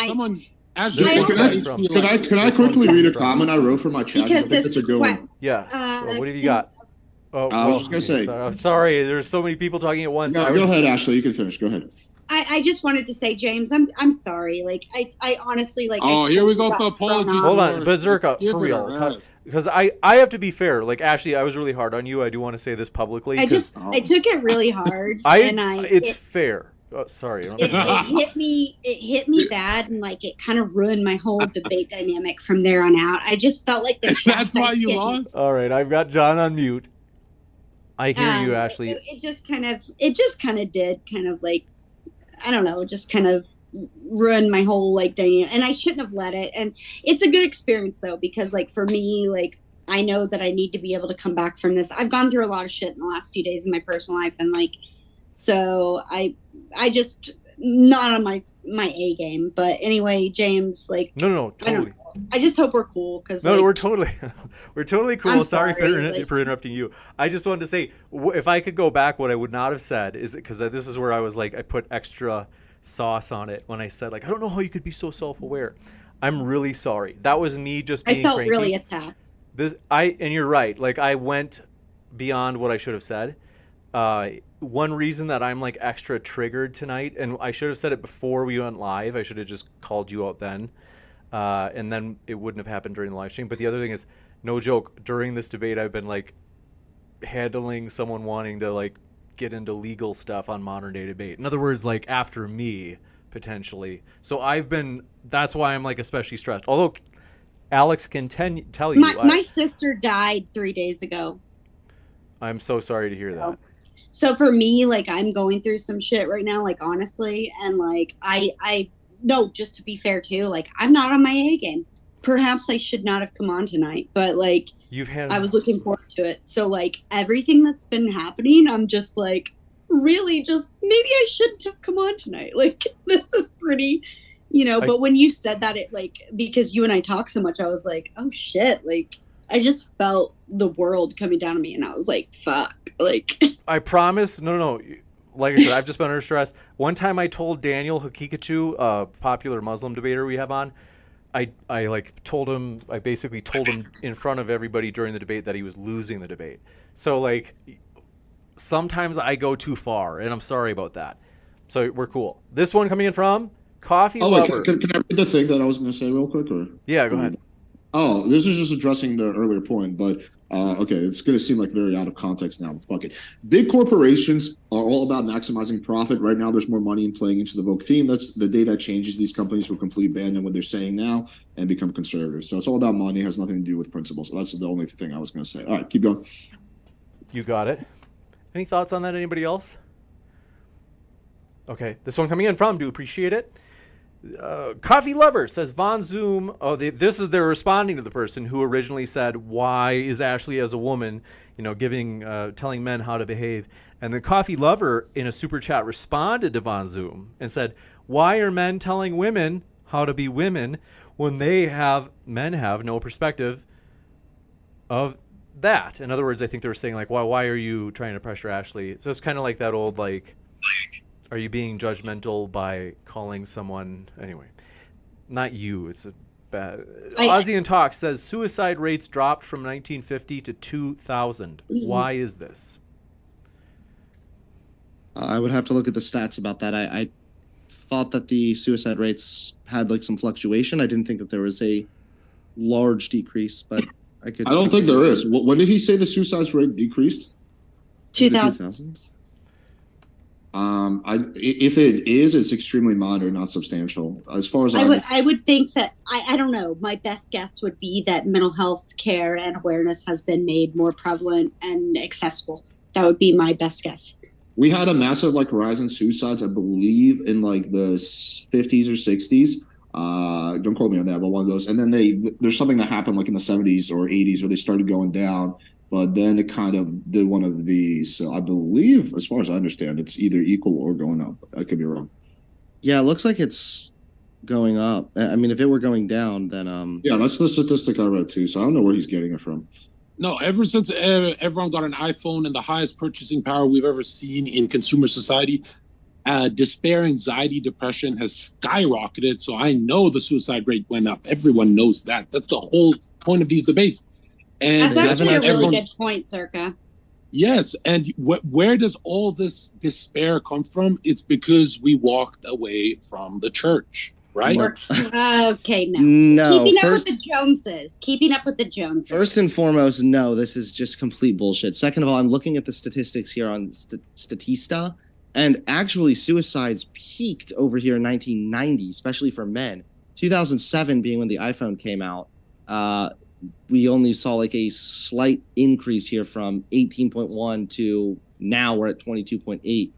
Someone. Can I quickly read a comment I wrote for my chat? I think it's a good one. Yes. Well, what have you got? I was just gonna say. I'm sorry. There's so many people talking at once. No, go ahead, Ashley. You can finish. Go ahead. I just wanted to say, James, I'm sorry. Like I honestly like. Oh, here we go. The apology. Hold on, but Zherka, for real, because I have to be fair. Like Ashley, I was really hard on you. I do want to say this publicly. I took it really hard. It's fair. Oh, sorry. It hit me bad, and like it kind of ruined my whole debate dynamic from there on out. I just felt like the that's why you lost. All right, I've got John on mute. I hear you, Ashley. It just kind of did kind of like, I don't know, just kind of ruined my whole like dynamic, and I shouldn't have let it. And it's a good experience though, because like for me, like I know that I need to be able to come back from this. I've gone through a lot of shit in the last few days in my personal life, and like, so I just not on my A game. But anyway, James, like no, totally. I just hope we're cool because we're totally cool. I'm sorry for interrupting you. I just wanted to say, if I could go back, what I would not have said is because this is where I was like, I put extra sauce on it when I said like, I don't know how you could be so self-aware. I'm really sorry. That was me just being I felt cranky. really attacked. And you're right. Like I went beyond what I should have said. One reason that I'm like extra triggered tonight, and I should have said it before we went live. I should have just called you out then. And then it wouldn't have happened during the live stream. But the other thing is, no joke, during this debate, I've been like handling someone wanting to like get into legal stuff on Modern Day Debate. In other words, like after me, potentially. So that's why I'm like especially stressed. Although Alex can tell you. My sister died 3 days ago. I'm so sorry to hear that. So for me, like I'm going through some shit right now, like honestly. And like no, just to be fair too, like I'm not on my A game. Perhaps I should not have come on tonight, but like I was looking forward to it. So like everything that's been happening, I'm just like really just maybe I shouldn't have come on tonight. Like this is pretty, but when you said that, it like because you and I talk so much, I was like, oh shit, like I just felt the world coming down on me and I was like, fuck. Like I promise no. Like I said, I've just been under stress. One time I told Daniel Hakikachu, a popular Muslim debater we have on, I basically told him in front of everybody during the debate that he was losing the debate. So like sometimes I go too far and I'm sorry about that. So we're cool. This one coming in from Coffee Lover. Can I read the thing that I was going to say real quick? Or yeah, go ahead. Oh, this is just addressing the earlier point, but okay, it's going to seem like very out of context now. Fuck it. Big corporations are all about maximizing profit. Right now, there's more money in playing into the Vogue theme. That's the day that changes. These companies will completely abandon what they're saying now and become conservative. So it's all about money. It has nothing to do with principles. So that's the only thing I was going to say. All right, keep going. You got it. Any thoughts on that? Anybody else? Okay, this one coming in from, do appreciate it. Coffee Lover says Von Zoom. Oh, they're responding to the person who originally said, "Why is Ashley as a woman, telling men how to behave?" And the Coffee Lover in a super chat responded to Von Zoom and said, "Why are men telling women how to be women when men have no perspective of that?" In other words, I think they were saying like, why are you trying to pressure Ashley? So it's kind of like that old like, are you being judgmental by calling someone anyway? Not you. It's a bad. Ozzy and Talk says suicide rates dropped from 1950 to 2000. Why is this? I would have to look at the stats about that. I thought that the suicide rates had like some fluctuation. I didn't think that there was a large decrease, but I don't think there is. When did he say the suicide rate decreased? 2000. If it is, it's extremely minor, not substantial. As far as I would think that I don't know. My best guess would be that mental health care and awareness has been made more prevalent and accessible. That would be my best guess. We had a massive like rise in suicides, I believe, in like the 50s or 60s. Don't quote me on that, but one of those. And then there's something that happened like in the 70s or 80s where they started going down. But then it kind of did one of these. So I believe, as far as I understand, it's either equal or going up. I could be wrong. Yeah, it looks like it's going up. I mean, if it were going down, then yeah, that's the statistic I read too. So I don't know where he's getting it from. No, ever since everyone got an iPhone and the highest purchasing power we've ever seen in consumer society, despair, anxiety, depression has skyrocketed. So I know the suicide rate went up. Everyone knows that. That's the whole point of these debates. And that's actually a really good point, Zherka. Yes, and where does all this despair come from? It's because we walked away from the church, right? Okay, no. Keeping up with the Joneses. First and foremost, no, this is just complete bullshit. Second of all, I'm looking at the statistics here on Statista, and actually suicides peaked over here in 1990, especially for men. 2007 being when the iPhone came out. We only saw like a slight increase here from 18.1 to now we're at 22.8.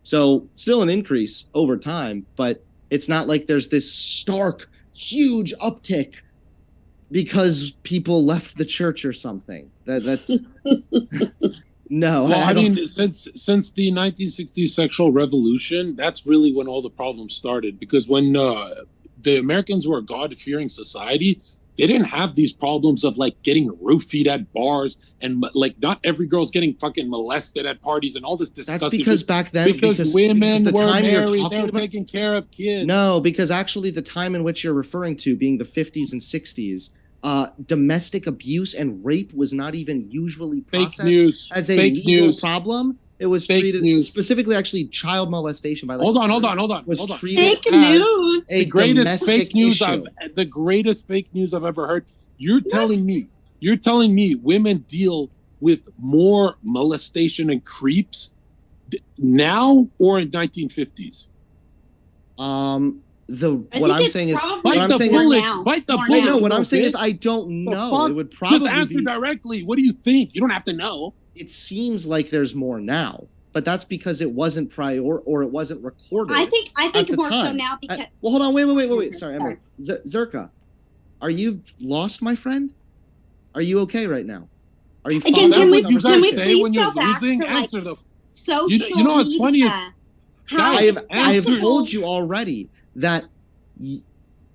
So still an increase over time, but it's not like there's this stark, huge uptick because people left the church or something. That's no. Well, I mean, since the 1960s sexual revolution, that's really when all the problems started. Because when the Americans were a God-fearing society, they didn't have these problems of like getting roofied at bars and like not every girl's getting fucking molested at parties and all this disgusting. That's because back then, because women were married, they were taking care of kids. No, because actually the time in which you're referring to being the 50s and 60s, domestic abuse and rape was not even usually processed as a legal problem. It was treated specifically, actually, child molestation by. Hold on. Was treated fake news. A the greatest fake news issue. the greatest fake news I've ever heard. You're telling me women deal with more molestation and creeps now or in 1950s? What I'm saying is bite the bullet. No, what I'm saying is I don't know. It would probably just answer directly. What do you think? You don't have to know. It seems like there's more now, but that's because it wasn't or it wasn't recorded. I think more so now because. Well, hold on, wait. Sorry. Emily. Zherka, are you lost, my friend? Are you okay right now? Are you? Again, can we say when you're losing? Answer the. Social you know what's funny is I have told you already that.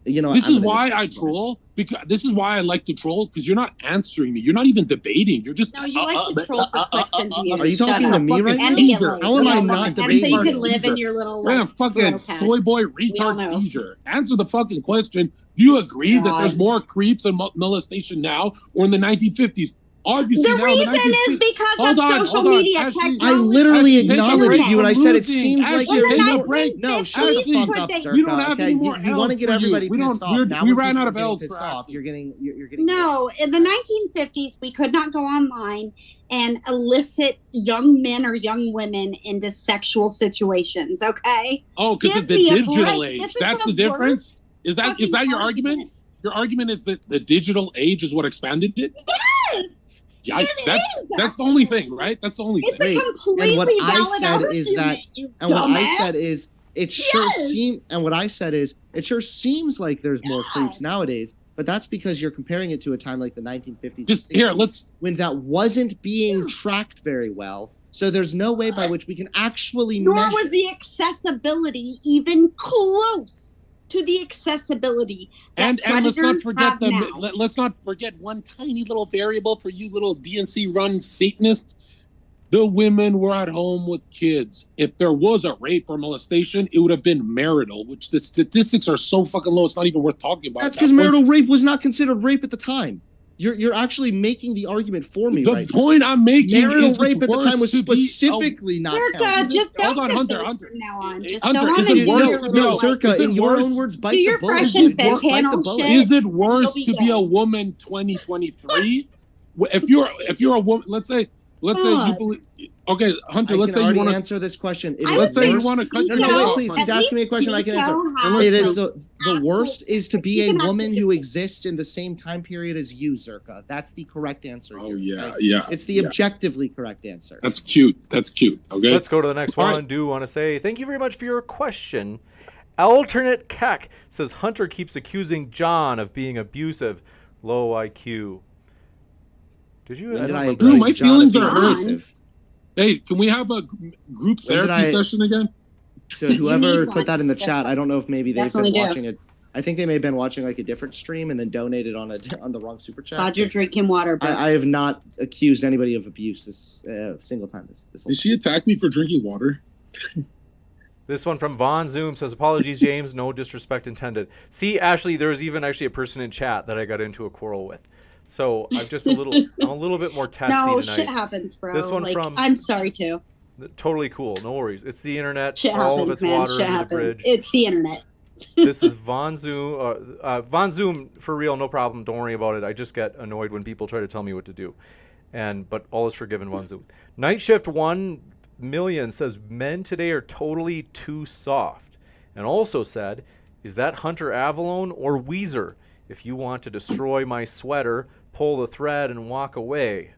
This is why I troll. Because this is why I like to troll, because you're not answering me. You're not even debating. You're just. No, you like to troll for clicks and views. Are you talking to me right now? How am I not debating? And so you can live in your little. We're a fucking soy boy retard seizure. Answer the fucking question. Do you agree that there's more creeps and molestation now or in the 1950s? Obviously, the reason is because of social media technology. I literally acknowledged you, and I said it seems like you're taking a break. No, shut the fuck up, sir. You don't have any more. You want to get everybody pissed off. Now we ran out of L's. You're getting. No, in the 1950s, we could not go online and elicit young men or young women into sexual situations. Okay. Oh, because of the digital age. That's the difference. Is that your argument? Your argument is that the digital age is what expanded it? Yes. Yeah, that's the only thing, right? That's the only thing. It's a completely valid argument. What I said is it sure seems, and what I said is, it sure seems like there's more creeps nowadays, but that's because you're comparing it to a time like the 1950s. Just here, let's. When that wasn't being tracked very well, so there's no way by which we can actually Nor measure. was the accessibility even close to the accessibility that And let's not predators forget have let's not forget one tiny little variable for you little DNC run Satanists. The women were at home with kids. If there was a rape or molestation, it would have been marital, which the statistics are so fucking low, it's not even worth talking about. That's because marital rape was not considered rape at the time. You're actually making the argument for me. The point I'm making marital is rape at the time was to be specifically not counted. Just Hold don't on, Hunter. from now on. Just Hunter, go on is and it do worse your to be little Zherka, in your own words, bite the bullet. fresh and fit Bite the panel bullet. shit. Is it worse You'll be to be a good. woman 2023? If you're a woman, let's say you believe. Okay, Hunter. Let's say you want to answer this question. Let's say you want to cut No, your wait, off. please. He's asking me a question I can answer. It is the worst is to be a woman who exists in the same time period as you, Zherka. That's the correct answer. Oh here, yeah, okay? yeah. It's the objectively correct answer. That's cute. That's cute. Okay. Let's go to the next All one. right. Do want to say thank you very much for your question. Alternate Keck says Hunter keeps accusing John of being abusive. Low IQ. Did you? When did don't I remember. Dude, accuse my John feelings of are being hurt. abusive? Hey, can we have a group When did therapy I- session again? So whoever need put one. that in the chat, I don't know if maybe they've Definitely been do. watching it. I think they may have been watching like a different stream and then donated on the wrong super chat. Glad you're drinking water, bro. I have not accused anybody of abuse this single time. This whole Did she attack me for drinking water? This one from Von Zoom says, apologies, James. No disrespect intended. See, Ashley, there was even actually a person in chat that I got into a quarrel with. So I'm just I'm a little bit more testy no, tonight. shit happens, bro. This one like, from- I'm sorry too. Totally cool. No worries. It's the internet. Shit all of happens, its man. water Shit under the happens. bridge. It's the internet. This is Von Zoom. Von Zoom, for real, no problem. Don't worry about it. I just get annoyed when people try to tell me what to do. But all is forgiven, Von Zoom. Night Shift 1 million says men today are totally too soft. And also said, is that Hunter Avallone or Weezer? If you want to destroy my sweater, pull the thread and walk away.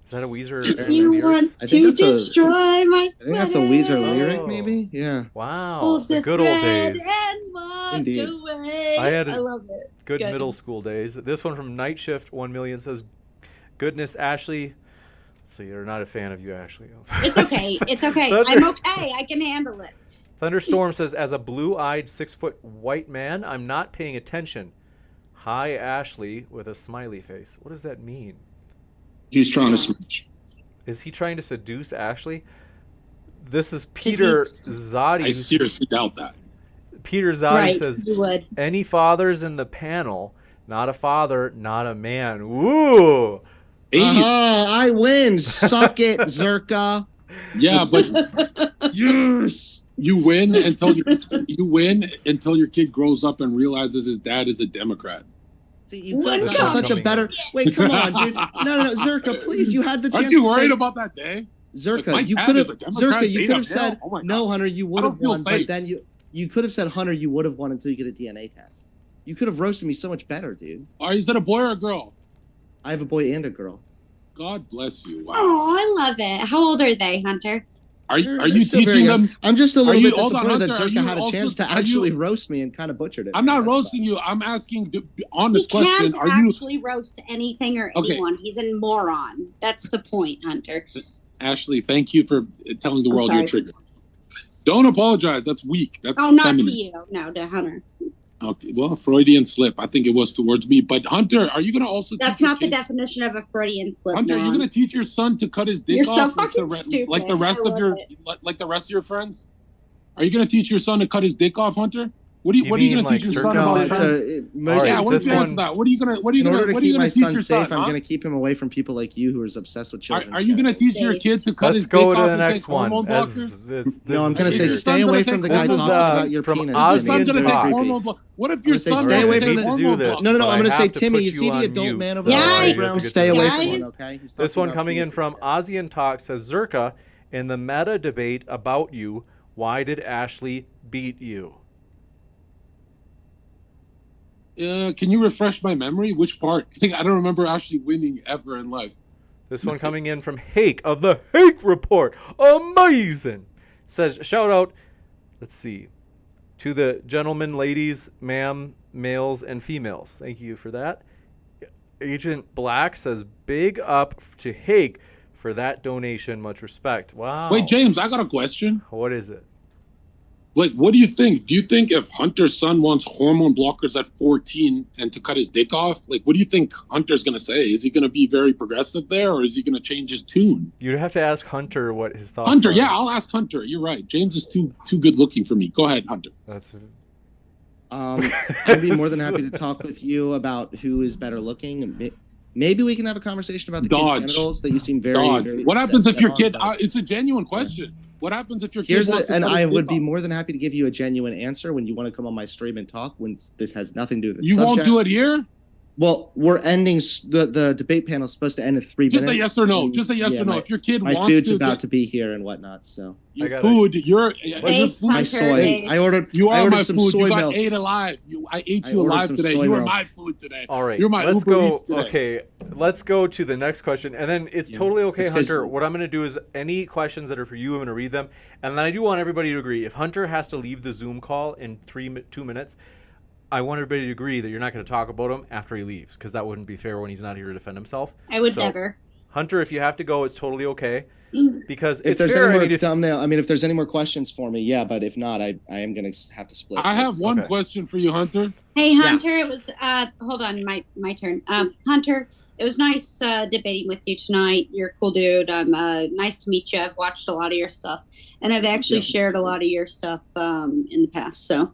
Is that a Weezer? If you want I think to that's a- destroy my I think that's a Weezer lyric, Oh. maybe. Yeah. Wow, Pull the good old thread days. And walk Indeed. away. I had a- love it. Good Good. middle school days. This one from Night Shift 1 million says, goodness, Ashley. Let's see, you're not a fan of you, Ashley. It's okay. It's okay. Thunder- I'm okay. I can handle it. Thunderstorm says, as a blue-eyed 6-foot white man, I'm not paying attention. Hi, Ashley, with a smiley face. What does that mean? He's trying to smash. Is he trying to seduce Ashley? This is Peter Zadi. I seriously doubt that. Peter Zadi Right. says, You would. any fathers in the panel, not a father, not a man. Woo! I win. Suck it, Zherka. Yeah, but Yes. you win until your kid grows up and realizes his dad is a Democrat. See, you One could have gotten such a coming better. Wait, come on, dude. No, Zherka, please. You had the chance. Aren't you to worried say, about that day? Zherka, my you dad could is have. a Democrat, Zherka, you beta could have male? said, Oh my God. no, Hunter, you would I don't have feel won, safe. but then you could have said, Hunter, you would have won until you get a DNA test. You could have roasted me so much better, dude. Is it a boy or a girl? I have a boy and a girl. God bless you. Wow. Oh, I love it. How old are they, Hunter? Are They're you still very teaching young. them? I'm just a little you- bit hold on, disappointed that Hunter, are Zherka you had a also- chance to are you- actually roast me and kind of butchered it. I'm not That's roasting you. I'm asking on He this question. can't Are you actually roast anything or Okay. anyone. He's a moron. That's the point, Hunter. Ashley? Thank you for telling the I'm world sorry. you're triggered. Don't apologize. That's weak. That's Oh, not feminine. to you. No, to Hunter. Okay, well, Freudian slip. I think it was towards me. But Hunter, are you going to also That's teach your not the kids- definition of a Freudian slip. Hunter, are you man. going to teach your son to cut his dick You're so off fucking stupid. like the rest I of your love it. like the rest of your friends? Are you going to teach your son to cut his dick off, Hunter? What are you You going to mean, teach like, your son circumcision? about it's trans? All right, Yeah, what this if you answer one- that? What are you going In order to keep my teach son your safe, son? I'm huh? going to keep him away from people like you who are obsessed with children. Are you going to teach your kid to cut Let's his dick go to off the and next take one. hormone blockers? No, I'm going to Is say your stay son away gonna from the take guy This is, talking about your from penis. Is your Ozzy son and going to take Fox. hormone blockers? What if your I'm gonna say son stay doesn't away take from the- to do hormone this. blockers? No, but I'm I going to say, have to Timmy, put you see the on adult mute, man over so there Guys, on the I have to playground? get to Stay the away next from Guys. him, okay? He's This talking one about coming in penises from again. Ozzy and Talk says, Zherka, in the meta debate about you, why did Ashley beat you? Can you refresh my memory? Which part? I don't remember actually winning ever in life. This one coming in from Hake of the Hake Report. Amazing. Says, shout out, let's see. To the gentlemen, ladies, ma'am, males, and females. Thank you for that. Agent Black says, big up to Haig for that donation. Much respect. Wow. Wait, James, I got a question. What is it? Like, what do you think? Do you think if Hunter's son wants hormone blockers at 14 and to cut his dick off, like, what do you think Hunter's going to say? Is he going to be very progressive there, or is he going to change his tune? You'd have to ask Hunter what his thoughts Hunter, are. yeah, I'll ask Hunter. You're right. James is too good looking for me. Go ahead, Hunter. I'd be more than happy to talk with you about who is better looking. Maybe we can have a conversation about the kid's genitals that you seem very what happens if your kid? It's a genuine question. What happens if your kid and I would be more than happy to give you a genuine answer when you want to come on my stream and talk. When this has nothing to do with the you subject. Won't do it here. Well, we're ending the debate panel is supposed to end in 3 minutes. Just a yes or no. Just a yes or no. If your kid wants to, my food's about to be here and whatnot. So your food, my soy. I ordered. You are my some food. Soy You got milk. ate alive. I ate you alive today. You are my food today. All right. You're my let's Uber go. Eats today. Okay, let's go to the next question, and then it's totally okay, Hunter. What I'm going to do is any questions that are for you, I'm going to read them, and then I do want everybody to agree. If Hunter has to leave the Zoom call in 2 minutes, I want everybody to agree that you're not going to talk about him after he leaves, because that wouldn't be fair when he's not here to defend himself. I would never. Hunter, if you have to go, it's totally okay. Because if there's any more thumbnail, if there's any more questions for me, yeah. But if not, I am going to have to split. I have one question for you, Hunter. Hey, Hunter, it was hold on, my turn. Hunter, it was nice debating with you tonight. You're a cool dude. Nice to meet you. I've watched a lot of your stuff, and I've actually shared a lot of your stuff in the past. So.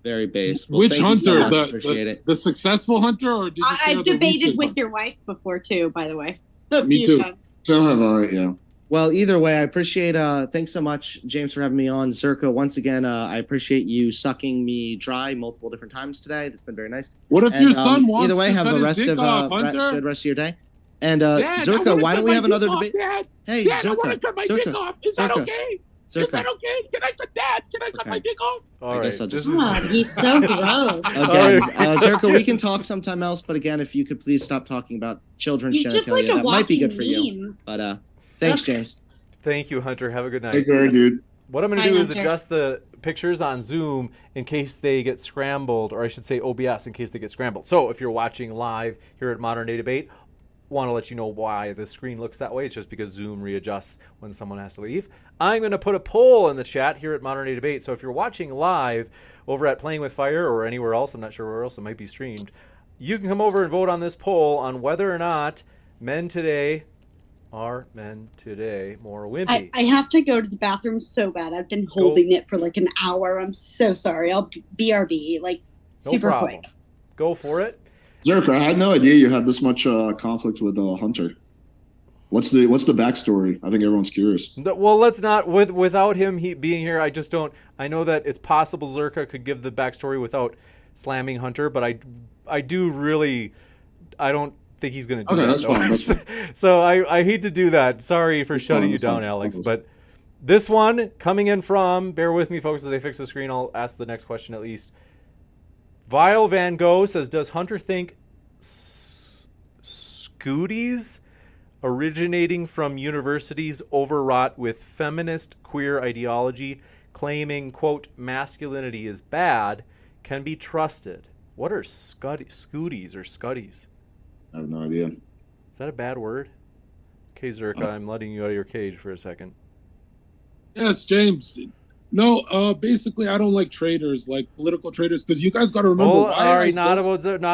Very base. Well, which Hunter? Appreciate it. The successful Hunter, or did you I've debated with your wife before too, by the way. Me too. So have I, yeah. Well, either way, I appreciate. Thanks so much, James, for having me on. Zherka, once again, I appreciate you sucking me dry multiple different times today. That's been very nice. What if your son wants either way, to have cut the his rest dick of off, Hunter? good rest of your day. And Dad, Zherka, why don't we have another debate? Dad, Hey, Dad, Zherka, I want to cut my dick off. Is that okay? Zherka. Is that okay? Can I cut Dad? Can I cut my dick off? I guess I'll just. God, he's so gross. Again, Zherka, we can talk sometime else. But again, if you could please stop talking about children's genitalia, that might be good for you. But thanks, James. Thank you, Hunter. Have a good night. Take care, dude. What I'm going to do is adjust the pictures on Zoom in case they get scrambled, or I should say OBS in case they get scrambled. So if you're watching live here at Modern Day Debate, want to let you know why the screen looks that way. It's just because Zoom readjusts when someone has to leave. I'm going to put a poll in the chat here at Modern Day Debate. So if you're watching live over at Playing with Fire or anywhere else, I'm not sure where else it might be streamed, you can come over and vote on this poll on whether or not men today are men today more wimpy. I have to go to the bathroom so bad. I've been holding it for like an hour. I'm so sorry. I'll BRB, like super quick. Go for it. Zherka, I had no idea you had this much conflict with Hunter. What's the backstory? I think everyone's curious. Well, let's not without him being here. I just don't. I know that it's possible Zherka could give the backstory without slamming Hunter, but I do really. I don't think he's going to do that. That's fine. That's fine. So I hate to do that. Sorry for shutting you down, Alex. But this one coming in from. Bear with me, folks, as I fix the screen. I'll ask the next question at least. Vile Van Gogh says, does Hunter think Scooties originating from universities overwrought with feminist queer ideology claiming, quote, masculinity is bad, can be trusted? What are Scooties or Scuddies? I have no idea. Is that a bad word? Okay, Zherka, I'm letting you out of your cage for a second. Yes, James. No, basically, I don't like traitors, like political traitors, because you guys got to remember. Not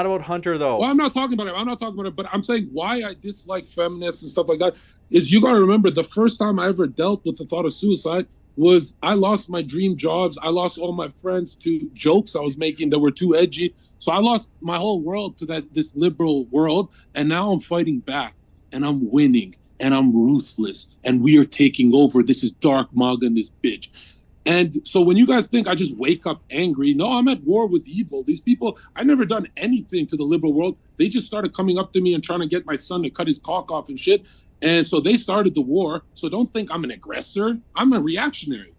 about Hunter though. Well, I'm not talking about it. But I'm saying why I dislike feminists and stuff like that is you got to remember the first time I ever dealt with the thought of suicide was I lost my dream jobs. I lost all my friends to jokes I was making that were too edgy. So I lost my whole world to this liberal world, and now I'm fighting back, and I'm winning, and I'm ruthless, and we are taking over. This is dark MAGA and this bitch. And so when you guys think I just wake up angry, no, I'm at war with evil. These people, I never done anything to the liberal world. They just started coming up to me and trying to get my son to cut his cock off and shit. And so they started the war. So don't think I'm an aggressor. I'm a reactionary.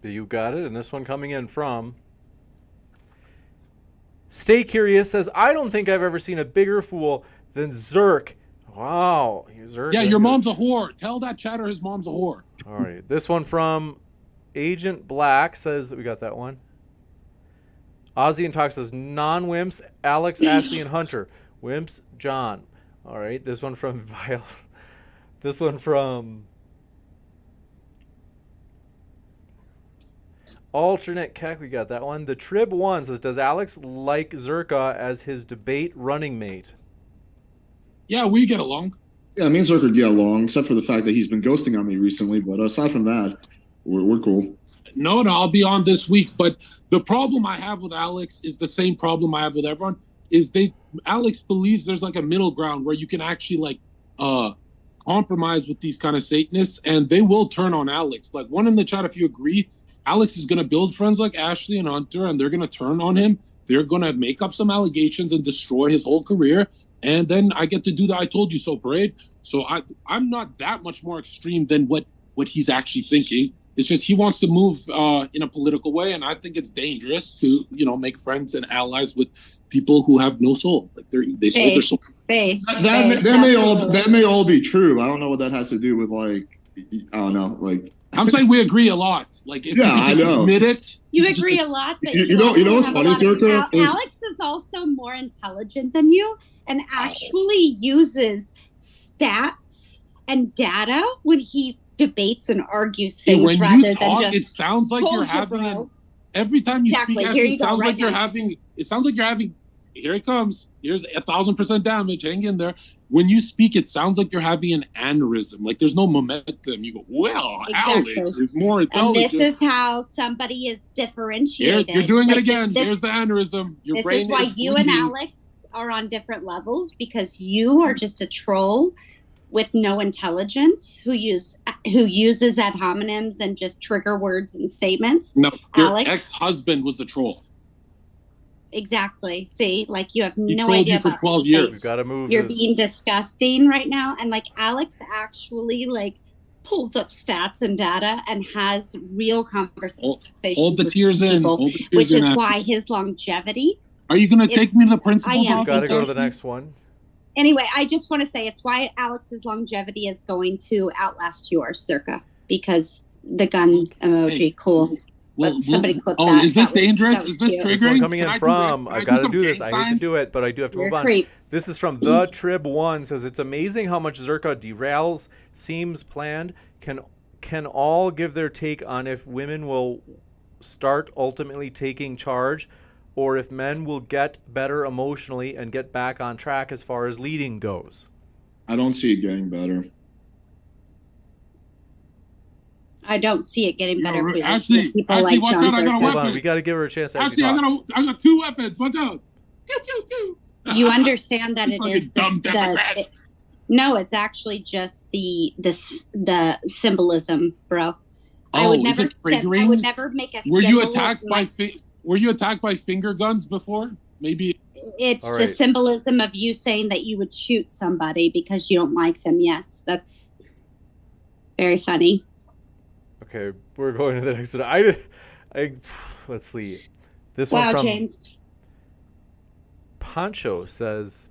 You got it. And this one coming in from Stay Curious says, I don't think I've ever seen a bigger fool than Zherk. Wow. Yeah, your mom's a whore. Tell that chatter his mom's a whore. All right. This one from Agent Black says, we got that one. Ozzy and Talk says, non-wimps, Alex, Ashley, and Hunter. Wimps, John. All right, this one from Violet. This one from Alternate Keck, we got that one. The Trib 1 says, does Alex like Zherka as his debate running mate? Yeah, we get along. Yeah, me and Zherka get along, except for the fact that he's been ghosting on me recently. But aside from that, we're cool. No, I'll be on this week. But the problem I have with Alex is the same problem I have with everyone. Is Alex believes there's like a middle ground where you can actually like compromise with these kind of Satanists, and they will turn on Alex. Like one in the chat, if you agree, Alex is going to build friends like Ashley and Hunter, and they're going to turn on him. They're going to make up some allegations and destroy his whole career. And then I get to do the I told you so parade. So I'm not that much more extreme than what he's actually thinking. It's just he wants to move in a political way, and I think it's dangerous to make friends and allies with people who have no soul. Like they sold their soul. That may all be true. I don't know what that has to do with like I don't know like. I'm saying we agree a lot. Like if I know. Admit it. You agree a lot, but you know what's funny, Zherka? Alex is also more intelligent than you, and actually uses stats and data when he debates and argues things when rather you talk, than just. It sounds like you're having every time you speak. Ashley, it sounds like you're having. It sounds like you're having. Here it comes. Here's 1,000% damage. Hang in there. When you speak, it sounds like you're having an aneurysm. Like there's no momentum. You go, well, Exactly. Alex, there's more intelligence. And this is how somebody is differentiated. You're doing it again. Here's the aneurysm. Your this brain is why you and Alex are on different levels, because you are just a troll with no intelligence who uses ad hominems and just trigger words and statements. No, your Alex, ex-husband was the troll. Exactly. See, like you have He no trolled idea you for about 12 years. We've got to move. You're being disgusting right now, and like Alex actually like pulls up stats and data and has real conversations. Hold the tears in. People, Hold the tears which in. is why his longevity. Are you going to take me to the principal's We've got to office? go to the next one. Anyway, I just want to say it's why Alex's longevity is going to outlast yours, Zherka, because the gun emoji, Hey. cool. Somebody clip that. Is this That was- dangerous? that was Is this cute. This triggering? one coming Can in I do from, this? I Can got to some do this. gang I hate to signs? do it, but I do have to You're move a on. creep. This is from The Trib 1, says, it's amazing how much Zherka derails, seems planned. Can all give their take on if women will start ultimately taking charge, or if men will get better emotionally and get back on track as far as leading goes. I don't see it getting better. I don't see it getting better. Yo, If we Ashley, listen to people Ashley, like watch John out, I got a Zherka. Hold on, weapon. we got to give her a chance to Actually, talk. I got 2 weapons. Watch out. Pew, pew, pew. You understand that it Fucking is dumb Democrats. no, it's actually just the symbolism, bro. I would is never it triggering? I would never make a Were symbol you of attacked my- Were you attacked by finger guns before? Maybe. It's All the right. symbolism of you saying that you would shoot somebody because you don't like them. Yes, that's very funny. Okay, we're going to the next one. Let's see. This one Wow, from James. Poncho says,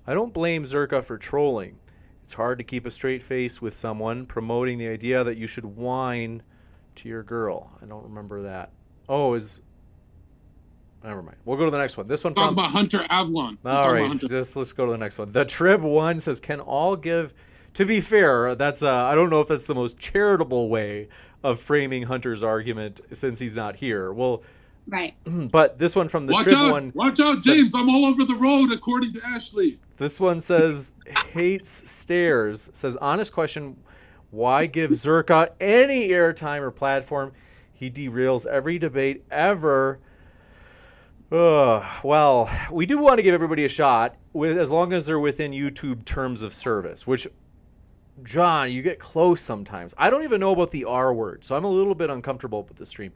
I don't blame Zherka for trolling. It's hard to keep a straight face with someone promoting the idea that you should whine to your girl. I don't remember that. Never mind. We'll go to the next one. This one Talk from... about Hunter Avallone. All right, let's go to the next one. The Trib 1 says, can all give... To be fair, that's I don't know if that's the most charitable way of framing Hunter's argument since he's not here. Well, Right. but this one from the Trib 1... Watch out, James. I'm all over the road, according to Ashley. This one says, hates stairs. Says, honest question, why give Zherka any airtime or platform? He derails every debate ever. Well, we do want to give everybody a shot, as long as they're within YouTube terms of service, which, John, you get close sometimes. I don't even know about the R word, so I'm a little bit uncomfortable with the stream.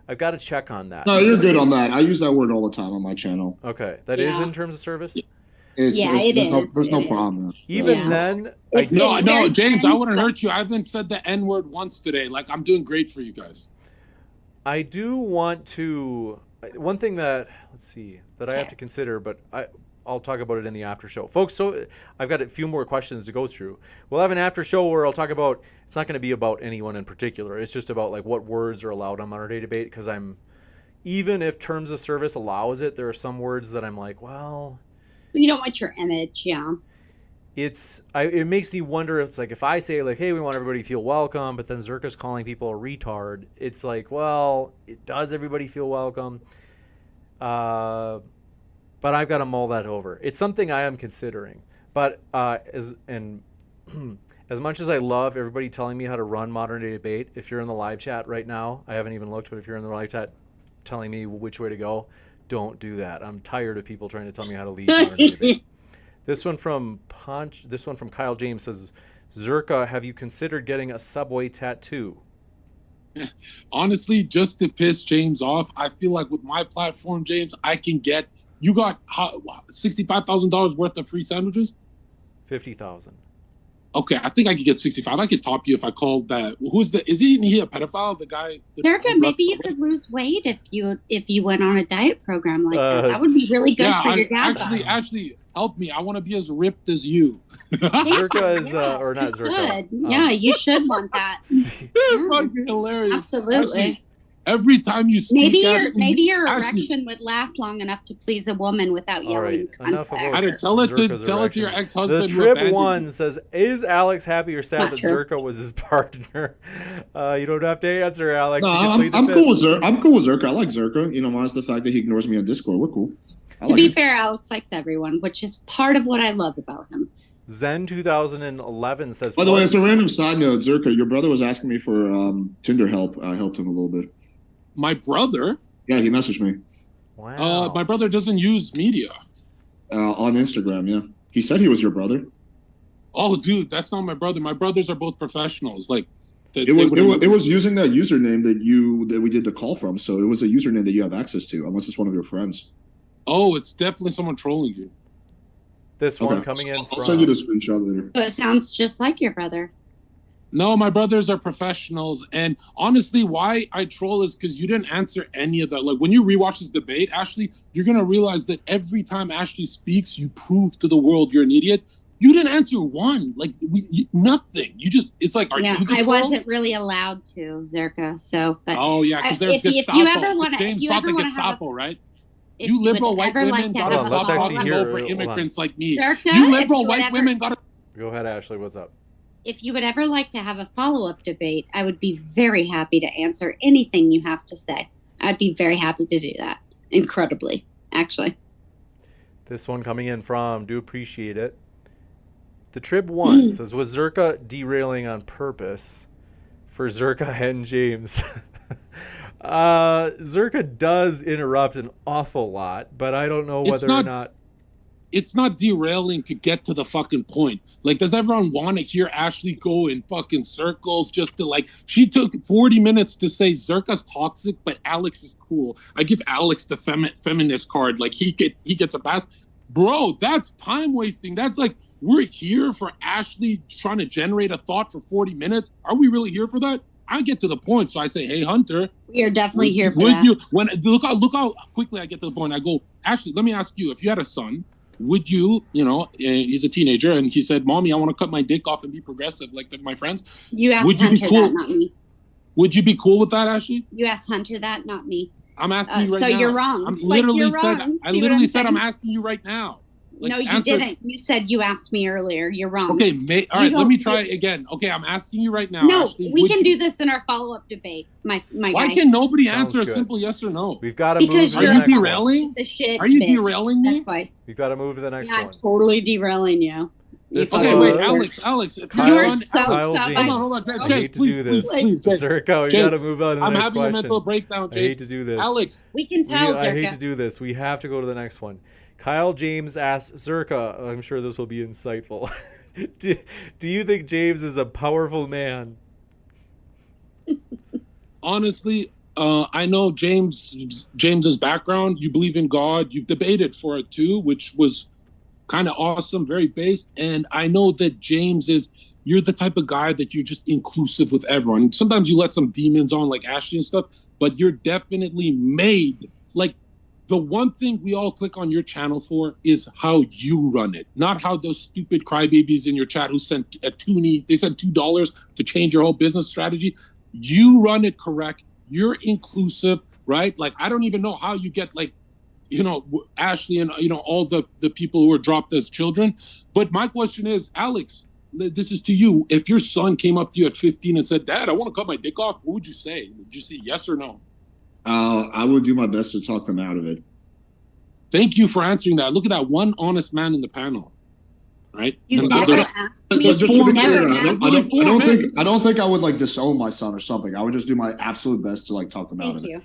I've got to check on that. No, you're good on that. I use that word all the time on my channel. Okay, that is in terms of service? There's no is. problem. Even then... No, James, I wouldn't hurt you. I haven't said the N word once today. Like, I'm doing great for you guys. I do want to... One thing that, let's see, that I have to consider, but I'll talk about it in the after show, folks. So I've got a few more questions to go through. We'll have an after show where I'll talk about. It's not going to be about anyone in particular. It's just about like what words are allowed on Modern Day Debate, because even if terms of service allows it, there are some words that I'm like, well, you don't want your image, yeah. It makes me wonder if it's like if I say like, hey, we want everybody to feel welcome, but then Zherka's calling people a retard. It's like, well, does everybody feel welcome? But I've got to mull that over. It's something I am considering. But as much as I love everybody telling me how to run Modern Day Debate, if you're in the live chat right now, I haven't even looked, but if you're in the live chat telling me which way to go, don't do that. I'm tired of people trying to tell me how to lead Modern Day Debate. This one from Kyle James says, Zherka, have you considered getting a Subway tattoo? Honestly, just to piss James off, I feel like with my platform, James, I can get. You got $65,000 worth of free sandwiches. 50,000. Okay, I think I could get 65. I could top you if I called that. Is he a pedophile? The guy. Zherka, maybe you could lose weight if you went on a diet program like that. That would be really good for your dad. Actually, help me. I want to be as ripped as you. Zherka is, or not Zherka. Yeah, you should want that. Fucking hilarious. Absolutely. Actually, every time you speak, maybe your erection would last long enough to please a woman without yelling. Right. Tell it to your ex-husband. The Trip One says, "Is Alex happy or sad that Zherka was his partner?" You don't have to answer, Alex. No, I'm cool with Zherka. I'm cool with Zherka. I like Zherka. Minus the fact that he ignores me on Discord. We're cool. To be fair, Alex likes everyone, which is part of what I love about him. Zen 2011 says. By the way, it's a random side note. Zherka, your brother was asking me for Tinder help. I helped him a little bit. My brother? Yeah, he messaged me. Wow. My brother doesn't use media. On Instagram, yeah. He said he was your brother. Oh, dude, that's not my brother. My brothers are both professionals. Like, it was using that username that we did the call from. So it was a username that you have access to, unless it's one of your friends. Oh, it's definitely someone trolling you. This one coming in. I'll send you the screenshot later. So it sounds just like your brother. No, my brothers are professionals. And honestly, why I troll is because you didn't answer any of that. Like, when you rewatch this debate, Ashley, you're going to realize that every time Ashley speaks, you prove to the world you're an idiot. You didn't answer one. Like, nothing. You just, it's like, are you the troll? I wasn't really allowed to, Zherka. So, but oh, yeah, because there's Gestapo. James brought the Gestapo, right? You liberal white women got to stop talking over immigrants like me. Zherka, you liberal white women got to... Go ahead, Ashley. What's up? If you would ever like to have a follow-up debate, I would be very happy to answer anything you have to say. I'd be very happy to do that. Incredibly, actually. This one coming in from, do appreciate it. The Trib 1 says, was Zherka derailing on purpose for Zherka and James? Zherka does interrupt an awful lot, but I don't know whether or not... It's not derailing to get to the fucking point. Like, does everyone want to hear Ashley go in fucking circles just to, like, she took 40 minutes to say Zherka's toxic, but Alex is cool. I give Alex the feminist card. Like, he gets a pass. Bro, that's time wasting. That's like, we're here for Ashley trying to generate a thought for 40 minutes. Are we really here for that? I get to the point, so I say, "Hey, Hunter, we are definitely here for that." Look how quickly I get to the point. I go, Ashley, let me ask you: if you had a son, would you, he's a teenager, and he said, "Mommy, I want to cut my dick off and be progressive like my friends." You asked Hunter that, not me. Would you be cool with that, Ashley? You asked Hunter that, not me. I'm asking you right now. So you're wrong. I literally said I'm asking you right now. Like, no, you didn't. You said you asked me earlier. You're wrong. Okay, all right, let me try it again. Okay, I'm asking you right now. No, Ashley, we can do this in our follow-up debate. My Why can nobody answer a simple yes or no? We've got to move to the next one. Are you derailing? Are you derailing me? That's why. We've got to move to the next one. I'm totally derailing you. Okay, wait, Alex. If you're so hold on. I hate to do this. Zherka, we got to move on to the next question. I'm having a mental breakdown, James. I hate to do this. Alex. We can tell, Zherka. I hate to do this. We have to go to the next one. Kyle James asks Zherka, I'm sure this will be insightful. Do you think James is a powerful man? Honestly, I know James's background. You believe in God. You've debated for it too, which was kind of awesome, very based. And I know that you're the type of guy that you're just inclusive with everyone. Sometimes you let some demons on like Ashley and stuff, but you're definitely made. Like, the one thing we all click on your channel for is how you run it, not how those stupid crybabies in your chat who sent a toonie, they sent $2 to change your whole business strategy. You run it correct. You're inclusive, right? Like, I don't even know how you get, like, you know, Ashley and, you know, all the people who were dropped as children. But my question is, Alex, this is to you. If your son came up to you at 15 and said, Dad, I want to cut my dick off, what would you say? Would you say yes or no? I would do my best to talk them out of it. Thank you for answering that. Look at that one honest man in the panel, right? You never asked me. I don't think I would like disown my son or something. I would just do my absolute best to like talk them out of it. Thank you.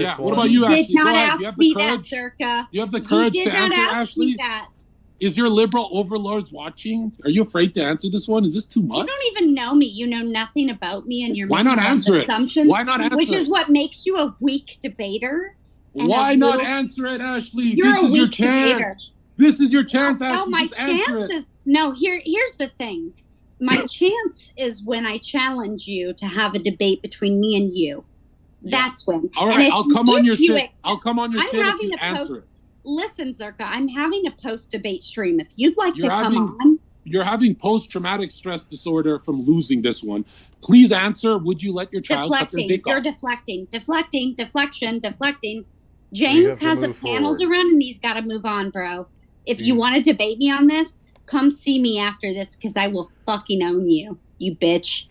Yeah. What about you, Ashley? Did not ask me that, Zherka. Do you have the courage to answer, Ashley? Is your liberal overlords watching? Are you afraid to answer this one? Is this too much? You don't even know me. You know nothing about me, and you're Why not answer it? Assumptions, Why not answer which it? is what makes you a weak debater. Why not answer it, Ashley? You're this is your chance. Debater. This is your chance, Ashley. No, my Just answer chance it. is no. Here's the thing. My chance is when I challenge you to have a debate between me and you. That's when. All right, I'll come on your shit. I'll come on your shit if you answer it. Listen, Zherka, I'm having a post-debate stream. If you'd like to come on. You're having post-traumatic stress disorder from losing this one. Please answer. Would you let your child cut their dick off? You're deflecting. James has a panel to run, and he's got to move on, bro. If you want to debate me on this, come see me after this, because I will fucking own you, you bitch.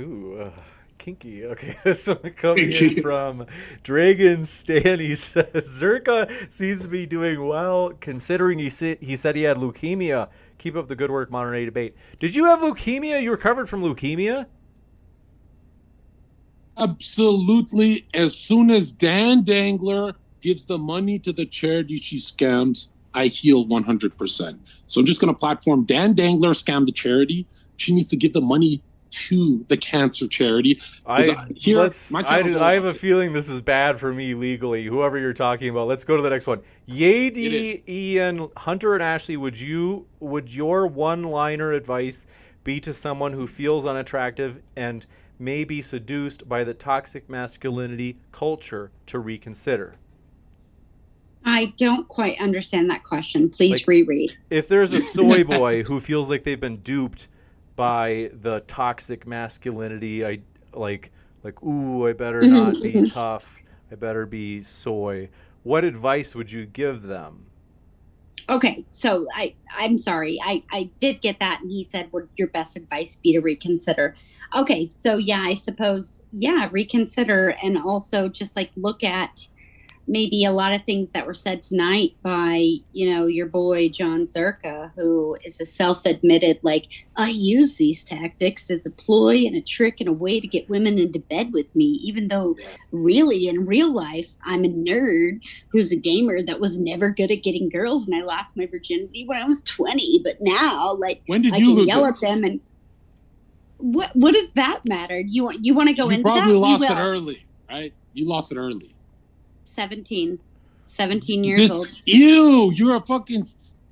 Ooh, kinky. Okay, this one coming in from Dragon Stan. He says Zherka seems to be doing well, considering he said he had leukemia. Keep up the good work, Modern Day Debate. Did you have leukemia? You recovered from leukemia? Absolutely. As soon as Dan Dangler gives the money to the charity she scams, I heal 100%. So I'm just going to platform Dan Dangler scammed the charity. She needs to give the money to the cancer charity. I have a feeling this is bad for me legally, whoever you're talking about. Let's go to the next one. Yadi, Ian, Hunter, and Ashley, would your one-liner advice be to someone who feels unattractive and may be seduced by the toxic masculinity culture to reconsider? I don't quite understand that question. Please reread. If there's a soy boy who feels like they've been duped by the toxic masculinity, I better not be tough, I better be soy, what advice would you give them? Okay, so I'm sorry, I did get that, and he said, would your best advice be to reconsider? Okay, so I suppose reconsider, and also just like look at maybe a lot of things that were said tonight by, your boy, John Zherka, who is a self-admitted, I use these tactics as a ploy and a trick and a way to get women into bed with me, even though really in real life, I'm a nerd who's a gamer that was never good at getting girls, and I lost my virginity when I was 20. But now, when did you lose yell at them, and what does that matter? You want to go into that? You probably lost it early, right? You lost it early. 17 years old. Ew, you're a fucking,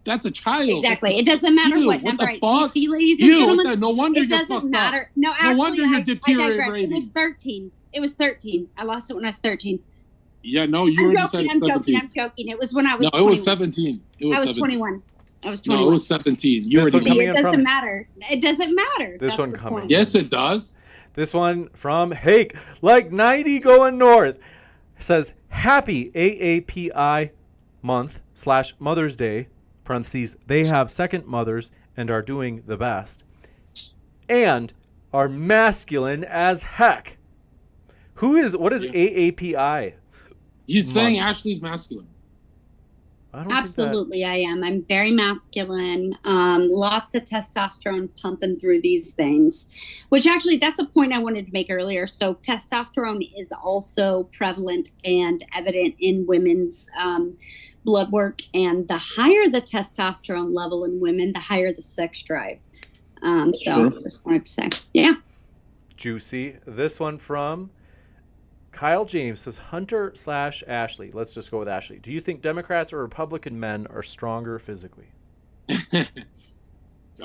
that's a child. Exactly. It doesn't matter what number I see, ladies and gentlemen. No wonder it doesn't matter. No, actually, no wonder you're deteriorating. It was 13. I lost it when I was 13. Yeah, no, you already said 17. I'm joking. It was when I was 21. No, it was 17. I was 21. No, it was 17. You already it doesn't matter. It doesn't matter. This one coming. Yes, it does. This one from Hake, like 90 going north, says, happy AAPI month / Mother's Day, parentheses, they have second mothers and are doing the best, and are masculine as heck. What is AAPI? He's saying Ashley's masculine. Absolutely, I am. I'm very masculine. Lots of testosterone pumping through these things, which actually, that's a point I wanted to make earlier. So testosterone is also prevalent and evident in women's blood work. And the higher the testosterone level in women, the higher the sex drive. So just wanted to say, Juicy. This one from Kyle James says, Hunter / Ashley. Let's just go with Ashley. Do you think Democrats or Republican men are stronger physically?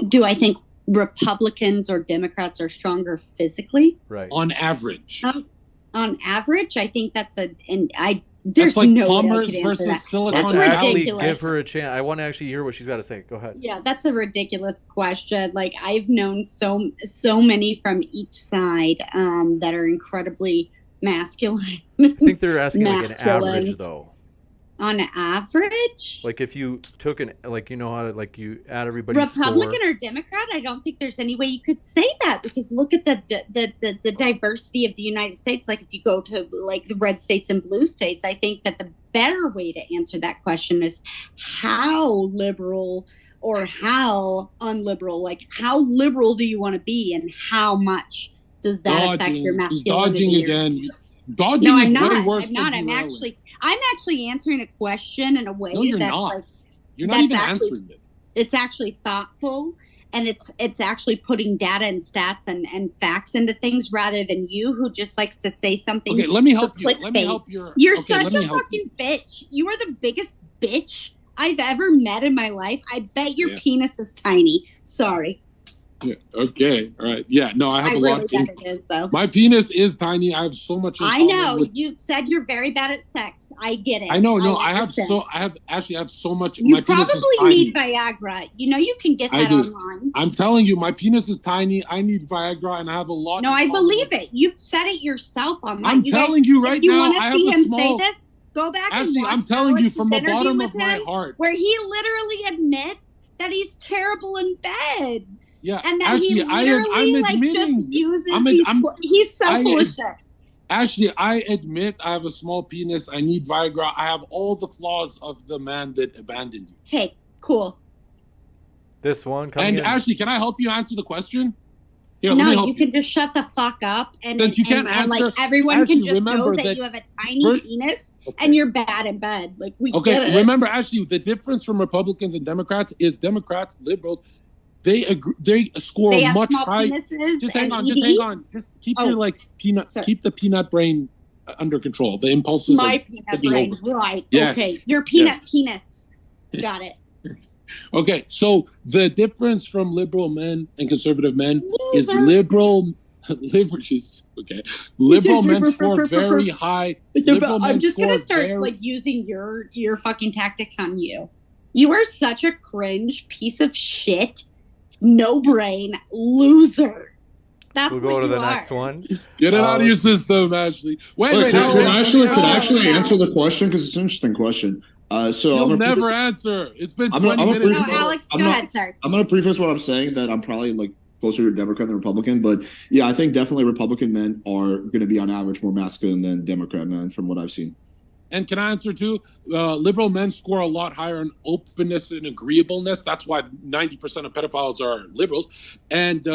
Do I think Republicans or Democrats are stronger physically? Right. On average. On average, I think that's and I There's like no way I plumbers could answer versus that. Silicon That's Let's actually ridiculous. give her a chance. I want to actually hear what she's got to say. Go ahead. Yeah, that's a ridiculous question. Like I've known so many from each side that are incredibly masculine. I think they're asking like an Masculine. average though. On average, Like if you took like you know how to like you add everybody's Republican score. or Democrat, I don't think there's any way you could say that because look at the diversity of the United States. Like if you go to like the red states and blue states, I think that the better way to answer that question is how liberal or how unliberal. Like how liberal do you want to be, and how much does that affect your He's masculinity? dodging again. Dodging No, is I'm not. way worse I'm not. than I'm actually answering a question in a way No, you're that's not. like You're not that's even actually- answering it. it's actually thoughtful, and it's actually putting data and stats and facts into things rather than you who just likes to say something. Okay, let me help for you. Let me clickbait. help your. You're okay, such let me a help fucking bitch. You are the biggest bitch I've ever met in my life. I bet your Yeah. penis is tiny. Sorry. Yeah, okay, all right. Yeah, no, I have I a really lot. bet it is though. My penis is tiny. I have so much. In I common know. with- You said you're very bad at sex. I get it. I know. No, I have understand. so much. You my penis is probably tiny. need Viagra. You know you can get I that do. online. I'm telling you, my penis is tiny. I need Viagra, and I have a lot. No, in I common believe with- it. You've said it yourself online. I'm telling you right if you now, want I to have see a him small. say this, go back and Ashley, watch I'm telling you Alex's from the interview bottom with of my him, heart. where he literally admits that he's terrible in bed. Yeah, And that Ashley, he literally I'm admitting. just uses I'm- these. I'm- He's so I- full of shit. Ashley, I admit I have a small penis. I need Viagra. I have all the flaws of the man that abandoned you. Hey, cool. This one coming And in. Ashley, can I help you answer the question? Here, let me No, help you can just shut the fuck up and, Since you can't and like answer- everyone Ashley, can just know remember that that you have a tiny first- penis Okay. and you're bad in bed. Like we get Okay, it. remember, Ashley, the difference from Republicans and Democrats is Democrats, liberals, they agree, they score They have much small higher. penises. Just hang and on, ED. just hang on. Just keep Oh, your like peanut, sorry. keep the peanut brain under control. The impulses. My are peanut taking brain, over. right? Yes. Okay, your peanut Yes. penis. Got it. Okay, so the difference from liberal men and conservative men is Loser. liberal men score very high. Liberal I'm men just gonna score start very- like using your fucking tactics on you. You are such a cringe piece of shit, no brain loser. That's We'll what go to you the are. next one. Get it out of your system, Ashley. Wait, Wait, how- can I actually Oh, answer the question because it's an interesting question. So You'll I'm gonna never preface- answer. It's been I'm 20 gonna minutes. No, preface- Alex, I'm go not- ahead, sir. I'm gonna preface what I'm saying that I'm probably like closer to Democrat than Republican, but yeah, I think definitely Republican men are going to be on average more masculine than Democrat men from what I've seen. And can I answer too? Liberal men score a lot higher in openness and agreeableness. That's why 90% of pedophiles are liberals. And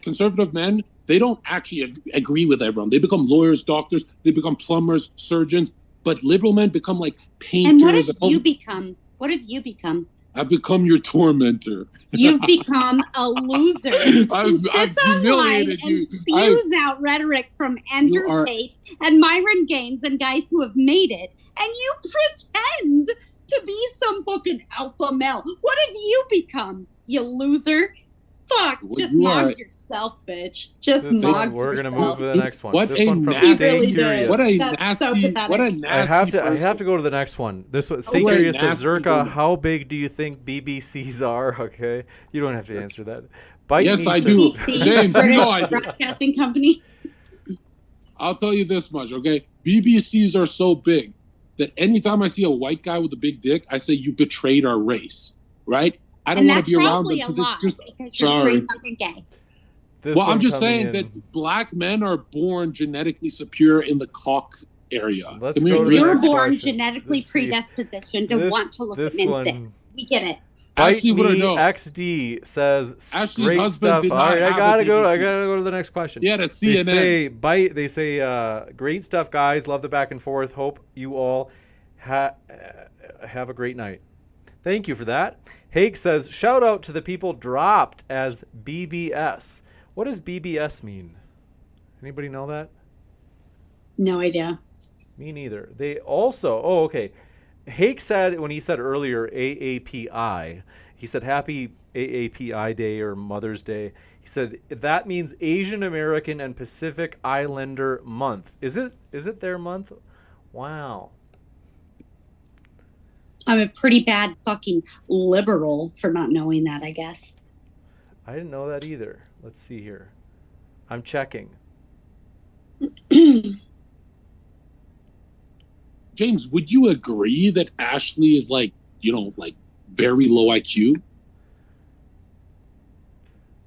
conservative men, they don't actually agree with everyone. They become lawyers, doctors, they become plumbers, surgeons. But liberal men become like painters. And what have you become? What have you become? I've become your tormentor. You've become a loser who I've sits online humiliated and you. spews out rhetoric from Andrew You are- Tate and Myron Gaines and guys who have made it, and you pretend to be some fucking alpha male. What have you become, you loser? Fuck, Well, just you mock are- yourself, bitch. Just This mock one, we're gonna yourself. move to the next one. What This a one from nasty- Stay He really Curious. did. What a That's so nasty, pathetic. what a nasty I have person. to go to the next one. This one, Stay what a Curious says, nasty Zherka, woman. how big do you think BBCs are? Okay, you don't have to answer that. Bite Yes, me I says- do. BBC, James, you British know I do. Broadcasting Company. I'll tell you this much, okay? BBCs are so big that anytime I see a white guy with a big dick, I say you betrayed our race, right? I don't And want that's to be around them probably a because lie it's just. because you're Sorry. pretty fucking gay. This Well, I'm one just coming saying in. that black men are born genetically superior in the cock area. Let's Can we go to agree? the You're next born question. genetically Let's see. predispositioned to This- want to look at this men's one- dicks. We get it. Bite Ashley wanna me know. XD says Ashley's great husband stuff. did All not right, I have a gotta go. I BBC. gotta go to the next question. Yeah, to They CNN. say bite. They say great stuff, guys. Love the back and forth. Hope you all have a great night. Thank you for that. Hake says shout out to the people dropped as BBS. What does BBS mean? Anybody know that? No idea. Me neither. They also. Oh, okay. Hake said when he said earlier AAPI, he said Happy AAPI Day or Mother's Day. He said that means Asian American and Pacific Islander Month. Is it their month? Wow. I'm a pretty bad fucking liberal for not knowing that, I guess. I didn't know that either. Let's see here. I'm checking. James, would you agree that Ashley is like, like very low IQ?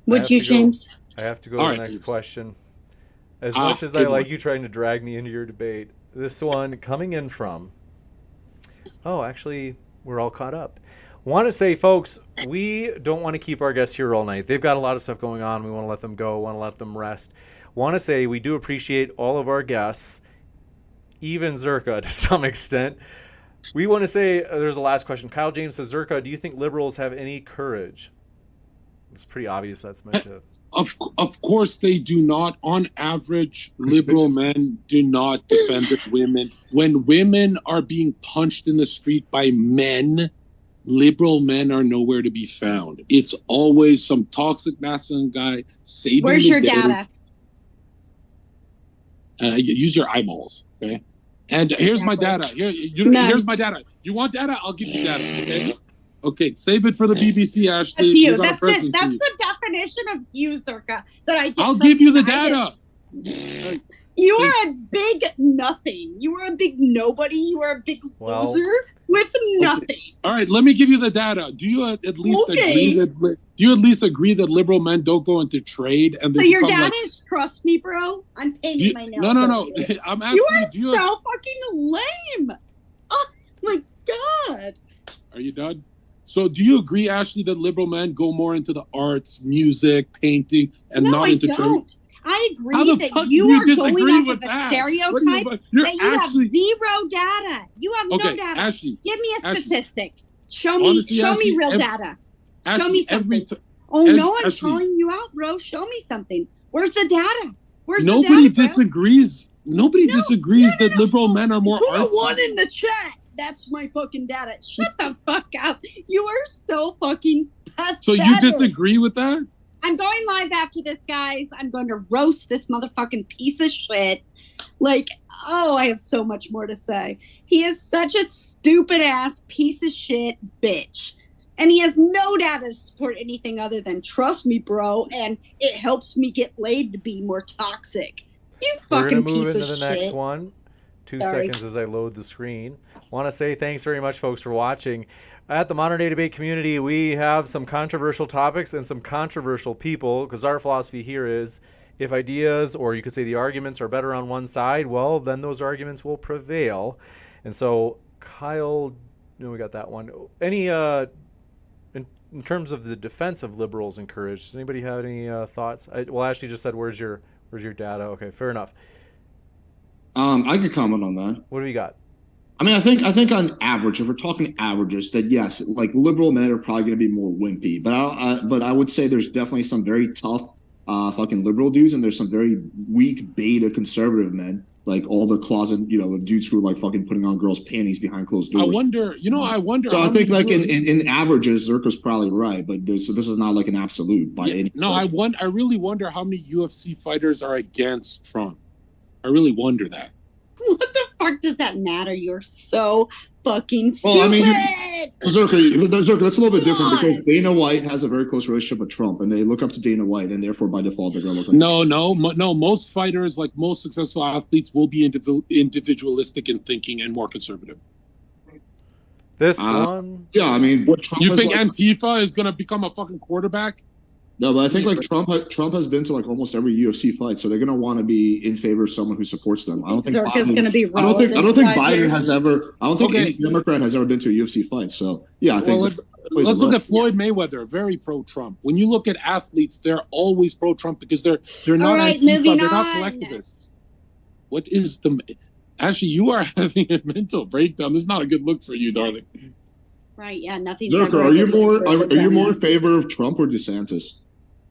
Would you, James? I have to go to the next question. As much as I like you trying to drag me into your debate, this one coming in from... Oh, actually, we're all caught up. Want to say, folks, we don't want to keep our guests here all night. They've got a lot of stuff going on. We want to let them go, want to let them rest. Want to say we do appreciate all of our guests, even Zherka to some extent. We want to say, there's a last question. Kyle James says, Zherka, do you think liberals have any courage? It's pretty obvious that's meant to... Of course they do not. On average, liberal men do not defend their women. When women are being punched in the street by men, liberal men are nowhere to be found. It's always some toxic masculine guy saving Where's the your day. data? Use your eyeballs, okay? And here's my data. Here's my data. You want data? I'll give you data, okay? Okay, save it for the BBC, Ashley. That's you. That's the definition of you, Zherka. I'll give you the data. You are a big nothing. You are a big nobody. You are a big loser with nothing. Okay. All right, let me give you the data. Do you at least agree that? Do you at least agree that liberal men don't go into trade and they? So your data is trust me, bro. I'm painting my nails. No. I'm asking you. Are so fucking lame. Oh my god. Are you done? So do you agree, Ashley, that liberal men go more into the arts, music, painting, and not into trade? I agree that you are going off of a stereotype that you have zero data. You have no data. Ashley, give me a statistic. Show me real data. Ashley, show me something. I'm calling you out, bro. Show me something. Where's the data? Nobody disagrees. Nobody disagrees that liberal men are more artsy. Put one in the chat. That's my fucking data. Shut the fuck up. You are so fucking pathetic. So you disagree with that? I'm going live after this, guys. I'm going to roast this motherfucking piece of shit. I have so much more to say. He is such a stupid ass piece of shit bitch. And he has no data to support anything other than trust me, bro, and it helps me get laid to be more toxic. You fucking piece of shit. We're going to move into the next one. 2 seconds as I load the screen. Want to say thanks very much, folks, for watching. At the Modern Day Debate community, we have some controversial topics and some controversial people, because our philosophy here is if ideas, or you could say the arguments, are better on one side, well, then those arguments will prevail. And so, Kyle, we got that one. Any, in terms of the defense of liberals and courage, does anybody have any thoughts? Ashley just said, where's your data? Okay, fair enough. I could comment on that. What do we got? I mean, I think on average, if we're talking averages, that yes, liberal men are probably going to be more wimpy. But I would say there's definitely some very tough fucking liberal dudes, and there's some very weak beta conservative men, like all the closet, the dudes who are fucking putting on girls' panties behind closed doors. I wonder. So I think in averages, Zherka's probably right, but this is not an absolute by any. No, I really wonder how many UFC fighters are against Trump. I really wonder that. What the fuck does that matter? You're so fucking stupid. Well, I mean, Zherka, that's a little bit different because Dana White has a very close relationship with Trump, and they look up to Dana White, and therefore by default they're going to look up. No. Most fighters, like most successful athletes, will be individualistic in thinking and more conservative. This one, yeah. I mean, you think Antifa is going to become a fucking quarterback? No, but I think Trump has been to almost every UFC fight, so they're gonna want to be in favor of someone who supports them. I don't think Zherka's gonna be. I don't think Biden has ever. I don't think any Democrat has ever been to a UFC fight. So yeah, I think. Let's look at Floyd Mayweather, very pro-Trump. When you look at athletes, they're always pro-Trump because they're not Antifa, they're not collectivists. What is the? Actually, you are having a mental breakdown. This is not a good look for you, darling. Right? Yeah, nothing. Zherka, are you more in favor of Trump or DeSantis?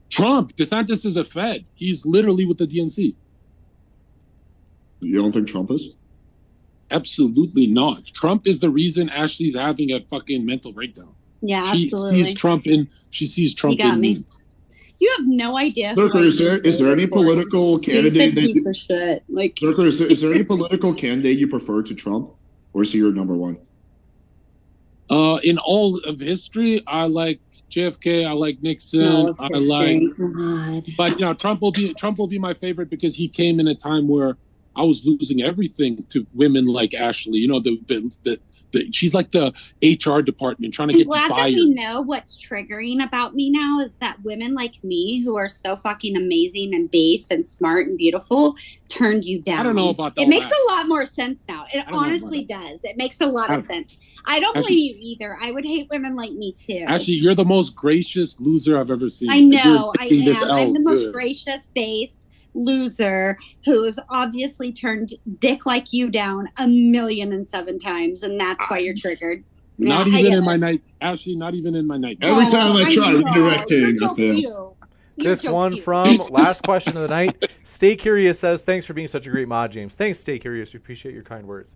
Trump. DeSantis is a Fed. He's literally with the DNC. You don't think Trump is? Absolutely not. Trump is the reason Ashley's having a fucking mental breakdown. Yeah, absolutely. She sees Trump you got me. You have no idea. Zherka, is there any political candidate piece of shit? Zherka, is there any political candidate you prefer to Trump, or is he your number one? In all of history, I like JFK. I like Nixon. I like, but you know, Trump will be my favorite because he came in a time where I was losing everything to women like Ashley. You know, she's like the HR department trying to get glad fired. That we know what's triggering about me now is that women like me who are so fucking amazing and based and smart and beautiful turned you down. I don't know about that. It makes a lot more sense now. It honestly does. It makes a lot of sense. I don't blame you either. I would hate women like me too. Actually, you're the most gracious loser I've ever seen. I know. I am. I'm the most gracious, based loser who's obviously turned dick like you down 1,000,007 times, and that's why you're triggered. Not even in my night. Actually, not even in my night. Every time I try redirecting, I fail. This one from last question of the night. Stay Curious says, thanks for being such a great mod, James. Thanks, Stay Curious. We appreciate your kind words.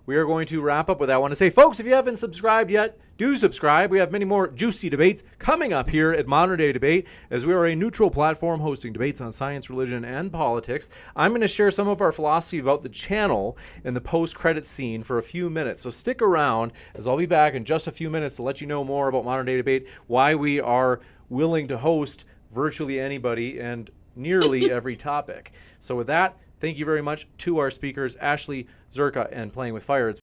We are going to wrap up with that. I want to say, folks, if you haven't subscribed yet, do subscribe. We have many more juicy debates coming up here at Modern Day Debate, as we are a neutral platform hosting debates on science, religion, and politics. I'm going to share some of our philosophy about the channel in the post-credit scene for a few minutes. So stick around, as I'll be back in just a few minutes to let you know more about Modern Day Debate, why we are willing to host virtually anybody and nearly every topic. So with that, thank you very much to our speakers, Ashley, Zherka, and Playing with Fire.